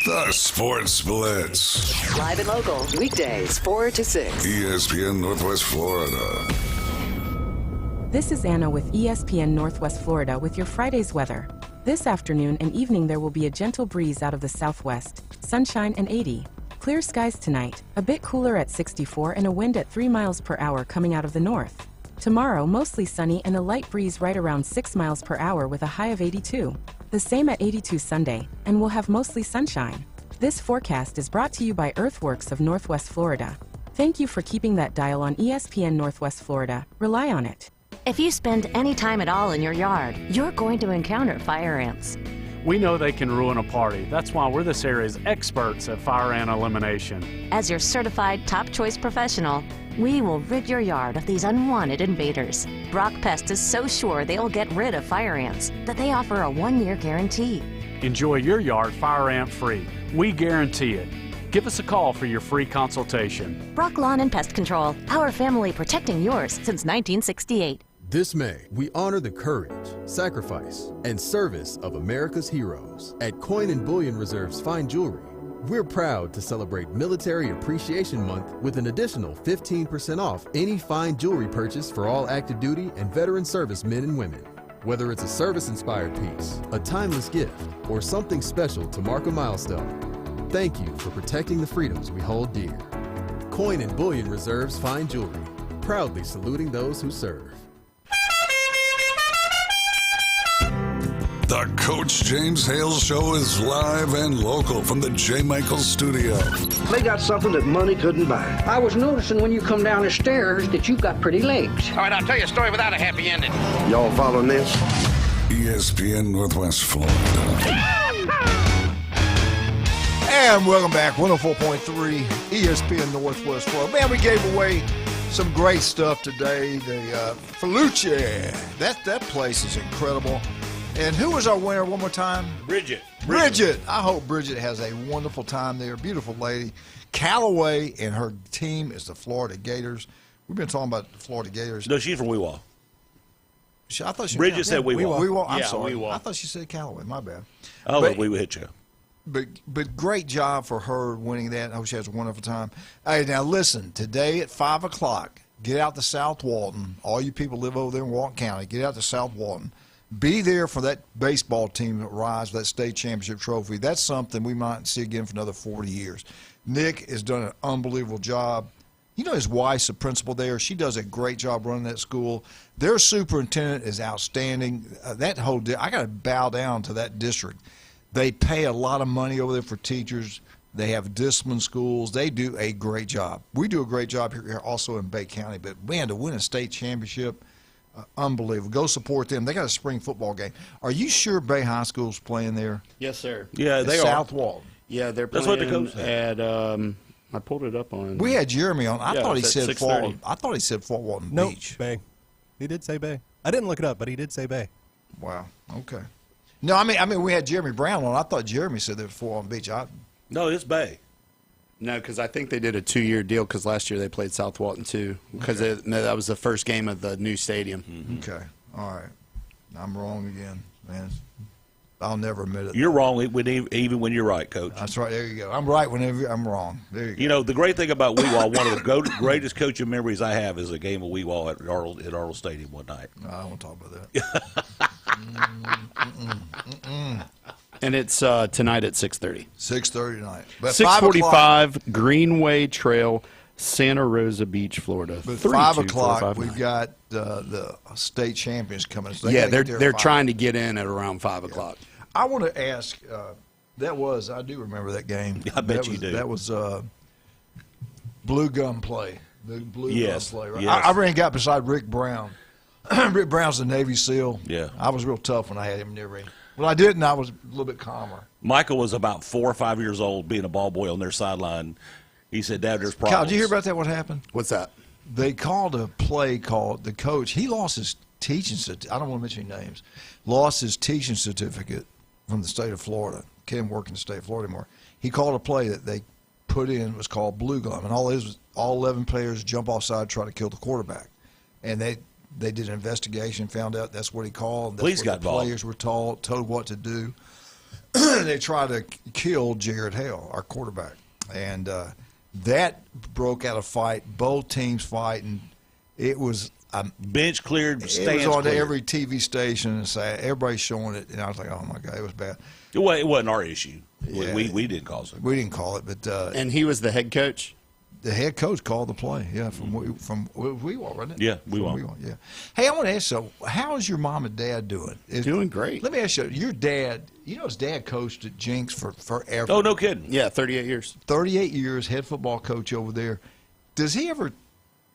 The Sports Blitz.
Live and local, weekdays 4 to 6.
ESPN Northwest Florida.
This is Anna with ESPN Northwest Florida with your Friday's weather. This afternoon and evening there will be a gentle breeze out of the southwest, sunshine and 80. Clear skies tonight, a bit cooler at 64 and a wind at 3 miles per hour coming out of the north. Tomorrow, mostly sunny and a light breeze right around 6 miles per hour with a high of 82. The same at 82 Sunday, and we'll have mostly sunshine. This forecast is brought to you by Earthworks of Northwest Florida. Thank you for keeping that dial on ESPN Northwest Florida. Rely on it.
If you spend any time at all in your yard, you're going to encounter fire ants.
We know they can ruin a party. That's why we're this area's experts at fire ant elimination.
As your certified top choice professional, we will rid your yard of these unwanted invaders. Brock Pest is so sure they'll get rid of fire ants that they offer a 1-year guarantee.
Enjoy your yard fire ant free. We guarantee it. Give us a call for your free consultation.
Brock Lawn and Pest Control, our family protecting yours since 1968.
This May, we honor the courage, sacrifice, and service of America's heroes. At Coin and Bullion Reserve's Fine Jewelry, we're proud to celebrate Military Appreciation Month with an additional 15% off any fine jewelry purchase for all active duty and veteran service men and women. Whether it's a service-inspired piece, a timeless gift, or something special to mark a milestone, thank you for protecting the freedoms we hold dear. Coin and Bullion Reserve's Fine Jewelry, proudly saluting those who serve.
The Coach James Hale Show is live and local from the J. Michaels studio.
They got something that money couldn't buy. I was noticing when you come down the stairs that you've got pretty legs.
All right, I'll tell you a story without a happy ending.
Y'all following this?
ESPN Northwest Florida.
And welcome back, 104.3 ESPN Northwest Florida. Man, we gave away some great stuff today. The Felucci, that place is incredible. And who was our winner one more time?
Bridget.
I hope Bridget has a wonderful time there. Beautiful lady. Callaway and her team is the Florida Gators. We've been talking about the Florida Gators.
No, she's from Weewaw.
I thought she
Bridget said Weewaw.
Weewaw. I'm
Yeah,
sorry.
Weewaw.
I thought she said Callaway. My bad.
Oh, we would hit you.
But great job for her winning that. I hope she has a wonderful time. Hey, now listen, today at 5 o'clock, get out to South Walton. All you people live over there in Walton County, get out to South Walton. Be there for that baseball team that rise for that state championship trophy. That's something we might see again for another 40 years. Nick has done an unbelievable job. You know, his wife's a principal there. She does a great job running that school. Their superintendent is outstanding. I got to bow down to that district. They pay a lot of money over there for teachers. They have discipline schools. They do a great job. We do a great job here also in Bay County. But, man, to win a state championship, unbelievable. Go support them. They got a spring football game. Are you sure Bay High School's playing there?
Yes, sir.
Yeah, they
South
are.
Walton.
Yeah, they're
That's
playing
what the coach said.
at I pulled it up on.
We had Jeremy on. I thought he
it's
said
at
Fort
6:30.
Walton. I thought he said Fort Walton
Nope,
Beach.
Bay. He did say Bay. I didn't look it up, but he did say Bay.
Wow. Okay. No, I mean we had Jeremy Brown on. I thought Jeremy said that Fort Walton Beach.
No, it's Bay.
No, because I think they did a 2-year deal because last year they played South Walton too. Because that was the first game of the new stadium.
Mm-hmm.
Okay. All right. I'm wrong again, man. I'll never admit it.
You're wrong even when you're right, Coach.
That's right. There you go. I'm right whenever I'm wrong. There you go.
You know, the great thing about Weewaw, one of the greatest coaching memories I have is a game of Weewaw at Arnold Stadium one night.
No, I don't want to talk about that.
And it's tonight at 6:30.
6:30 tonight. But
6:45, Greenway Trail, Santa Rosa Beach, Florida.
But
3-2,
5 o'clock,
4-5-9.
we've got the state champions coming. So
Yeah,
they're
they're trying to get in at around 5 o'clock.
I want to ask. I do remember that game.
I bet you do.
That was blue gum play. The blue gum play. Right?
Yes.
I ran and got beside Rick Brown. Rick Brown's a Navy SEAL.
Yeah.
I was real tough when I had him near me. When I didn't, I was a little bit calmer.
Michael was about 4 or 5 years old, being a ball boy on their sideline. He said, "Dad, there's problems."
Kyle, did you hear about that? What happened?
What's that?
They called a play called the coach. He lost his teaching certificate. I don't want to mention any names. Lost his teaching certificate from the state of Florida. Can't work in the state of Florida anymore. He called a play that they put in was called blue gum, and all was all 11 players jump offside, try to kill the quarterback, and they did an investigation, found out that's what he called. That's
Police
what
got
the
involved.
players were told what to do. They tried to kill Jared Hale, our quarterback, and that broke out a fight. Both teams fighting. It was
bench cleared,
it
stands
was on
cleared.
every TV station and say everybody's showing it, and I was like, oh my god, it was bad.
It wasn't our issue.
Yeah.
We didn't cause it.
We didn't call it, but
And he was the head coach?
The head coach called the play. Yeah, from Weewalt, wasn't it?
Yeah, Weewalt.
Yeah. Hey, I want to ask you, how is your mom and dad doing?
Doing great.
Let me ask you, your dad, his dad coached at Jenks for forever.
Oh, no kidding.
Yeah, 38 years.
38 years, head football coach over there. Does he ever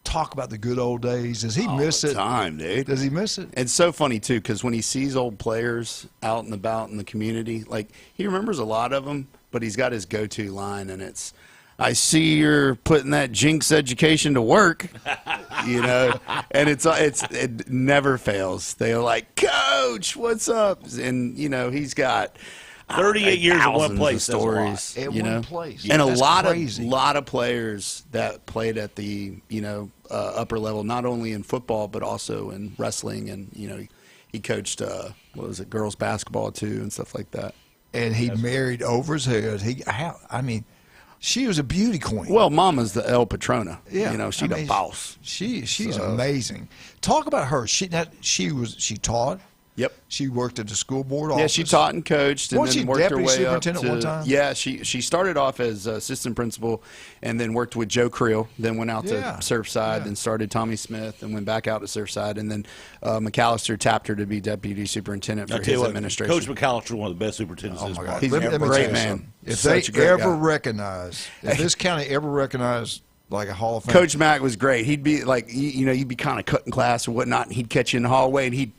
talk about the good old days? Does he miss it?
All the time, dude.
Does he miss it?
It's so funny, too, because when he sees old players out and about in the community, like, he remembers a lot of them, but he's got his go-to line, and it's, I see you're putting that Jinx education to work, and it never fails. They're like, Coach, what's up? And, he's got
38 years in one place.
Stories,
at one place.
And
That's
a lot of players that played at the, upper level, not only in football, but also in wrestling. And, he coached, girls basketball too and stuff like that.
And he married over his head. She was a beauty queen.
Well, Mama's the El Patrona.
Yeah,
she's the boss.
She's amazing. Talk about her. She taught.
Yep.
She worked at the school board office.
Yeah, she taught and coached, and then worked her way up to.
Deputy superintendent one time?
Yeah, she started off as assistant principal, and then worked with Joe Creel. Then went out to Surfside, then started Tommy Smith, and went back out to Surfside, and then McAllister tapped her to be deputy superintendent for his administration.
Coach McAllister, one of the best superintendents.
Oh my God,
he's a great man.
If they ever recognize, if this county ever recognized like a Hall of Fame,
Coach Mack was great. He'd be like, you'd be kind of cutting class or whatnot, and he'd catch you in the hallway, and he'd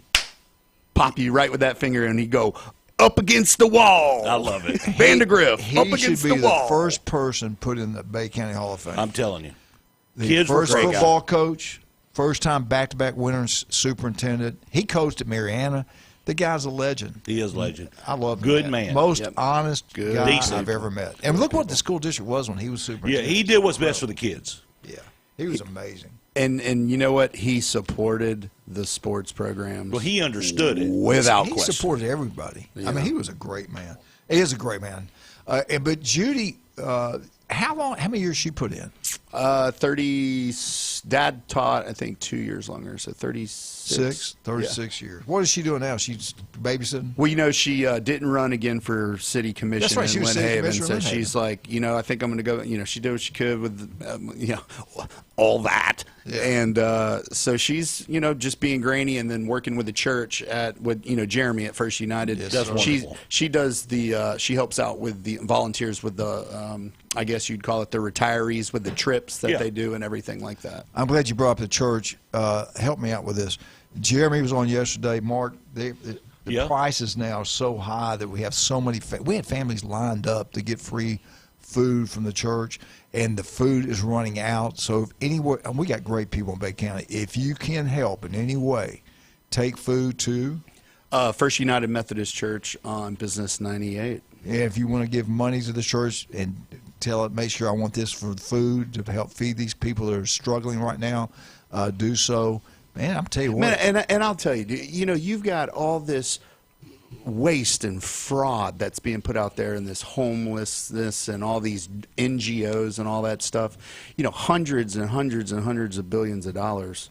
pop you right with that finger, and he'd go up against the wall.
I love it.
Vandergriff, up against
should be
the wall.
The first person put in the Bay County Hall of Fame.
I'm telling you.
The
Kids
first
were great
football coach, first time back-to-back winners superintendent. He coached at Mariana. The guy's a legend.
He is a legend.
I love him.
Good man.
Most honest guy
Decent.
I've ever met. And look what the school district was when he was superintendent.
Yeah, he did what's best for the kids.
Yeah, he was amazing.
And you know what? He supported the sports programs.
Well, he understood it.
Without
He
question.
supported everybody. Yeah. I mean, he was a great man. He is a great man. But Judy, how many years she put in?
30. Dad taught, I think, 2 years longer, so 36.
36 years. What is she doing now? She's babysitting?
Well, she didn't run again for city commission.
That's right. She
in
was
Lynn
city
Haven,
commissioner
so
in Lynn
she's like, I think I'm going to go. She did what she could with, all that, and so she's, just being Granny and then working with the church with Jeremy at First United.
Yes, that's
wonderful.
She does she helps out with the volunteers with the I guess you'd call it the retirees with the trips that they do and everything like that.
I'm glad you brought up the church. Help me out with this. Jeremy was on yesterday. Mark, the prices now are so high that we have so many. We had families lined up to get free food from the church, and the food is running out. So if anywhere, and we got great people in Bay County. If you can help in any way, take food to
First United Methodist Church on Business 98.
Yeah, if you want to give money to the church and tell it, make sure I want this for food to help feed these people that are struggling right now, do so. Man, I'm telling you what.
Man, and I'll tell you, you've got all this waste and fraud that's being put out there, and this homelessness and all these NGOs and all that stuff. Hundreds and hundreds and hundreds of billions of dollars,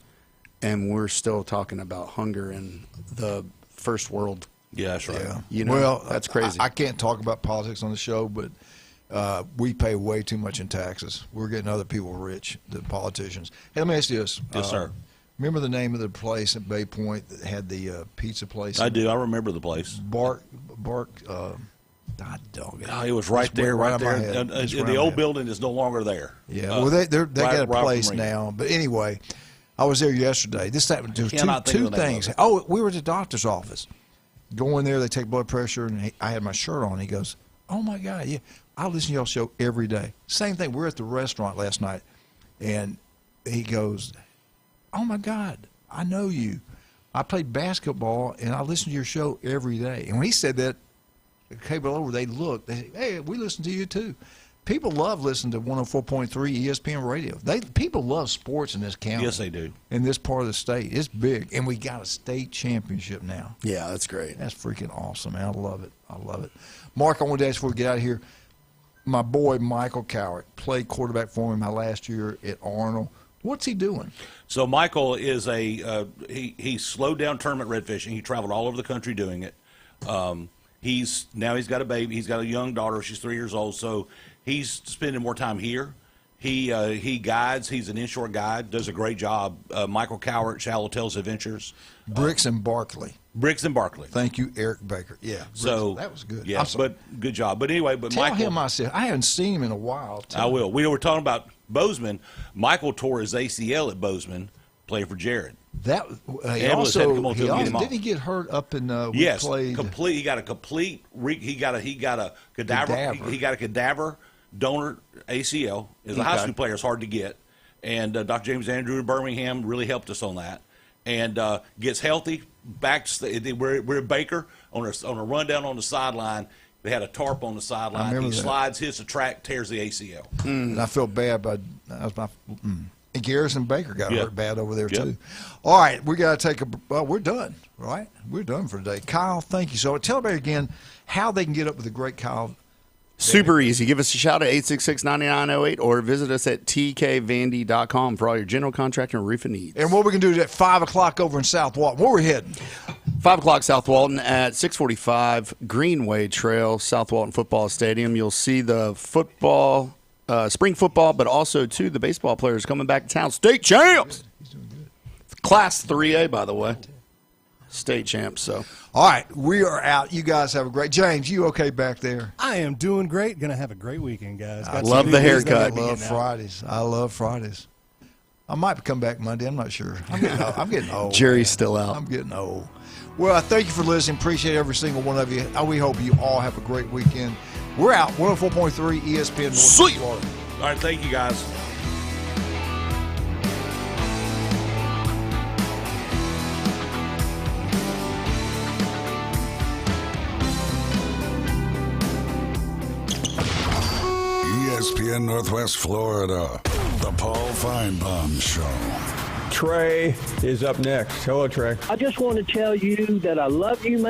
and we're still talking about hunger in the first world.
Yeah, that's right.
Yeah.
Well, that's crazy.
I can't talk about politics on the show, but we pay way too much in taxes. We're getting other people rich, the politicians. Hey, let me ask you this.
Yes, sir.
Remember the name of the place at Bay Point that had the pizza place?
I do. I remember the place.
Bark.
It was right there, right there. The old building is no longer there.
Yeah. Well, they got a place now. But anyway, I was there yesterday. There was two things. Oh, we were at the doctor's office. Go in there, they take blood pressure, and I had my shirt on. He goes, "Oh my God, yeah, I listen to y'all show every day." Same thing. We're at the restaurant last night, and he goes, "Oh my God, I know you. I played basketball, and I listen to your show every day." And when he said that, the cable over, they looked. They said, "Hey, we listen to you too." People love listening to 104.3 ESPN radio. People love sports in this county.
Yes, they do.
In this part of the state. It's big. And we got a state championship now.
Yeah, that's great.
That's freaking awesome, man. I love it. I love it. Mark, I want to ask before we get out of here, my boy Michael Cowart played quarterback for me my last year at Arnold. What's he doing?
So Michael is he slowed down tournament red fishing. He traveled all over the country doing it. He's got a baby. He's got a young daughter. She's 3 years old. So he's spending more time here. He guides. He's an inshore guide. Does a great job. Michael Cowart, Shallow Tales Adventures.
Bricks and Barkley.
Bricks and Barkley.
Thank you, Eric Baker. Yeah.
So
that was good.
Yeah, but good job. But anyway,
Tell
Michael,
him I said I haven't seen him in a while.
I will. We were talking about Bozeman. Michael tore his ACL at Bozeman, playing for Jared.
That he
Ambulance had to come on to him and get him off.
didn't he get hurt up in
Yes,
played,
complete. He got a complete. He got a cadaver. He got a cadaver donor ACL. As a high school player, it's hard to get. And Dr. James Andrew in Birmingham really helped us on that. And gets healthy. Back to we're at Baker on a rundown on the sideline. They had a tarp on the sideline. He slides, hits the track, tears the ACL.
And I feel bad about that. Was and Garrison Baker got hurt bad over there too. All right, we got to take a. Well, we're done, right? We're done for today. Kyle, thank you. So tell everybody again how they can get up with the great Kyle.
Super easy. Give us a shout at 866-9908 or visit us at tkvandy.com for all your general contractor and roofing needs.
And what we can do is at 5 o'clock over in South Walton. Where we're heading?
5 o'clock South Walton at 645 Greenway Trail, South Walton Football Stadium. You'll see the football, spring football, but also, too, the baseball players coming back to town. State champs! He's doing good. Class 3A, by the way. State champs, so.
All right, we are out. You guys have a great. James, you okay back there?
I am doing great. Going to have a great weekend, guys.
I love the haircut.
I love Fridays. I love Fridays. I might come back Monday. I'm not sure. I'm getting old.
Jerry's still out.
I'm getting old. Well, I thank you for listening. Appreciate every single one of you. We hope you all have a great weekend. We're out. 104.3 ESPN North Florida.
All right, thank you, guys.
ESPN Northwest Florida, the Paul Feinbaum Show.
Trey is up next. Hello, Trey.
I just want to tell you that I love you, man.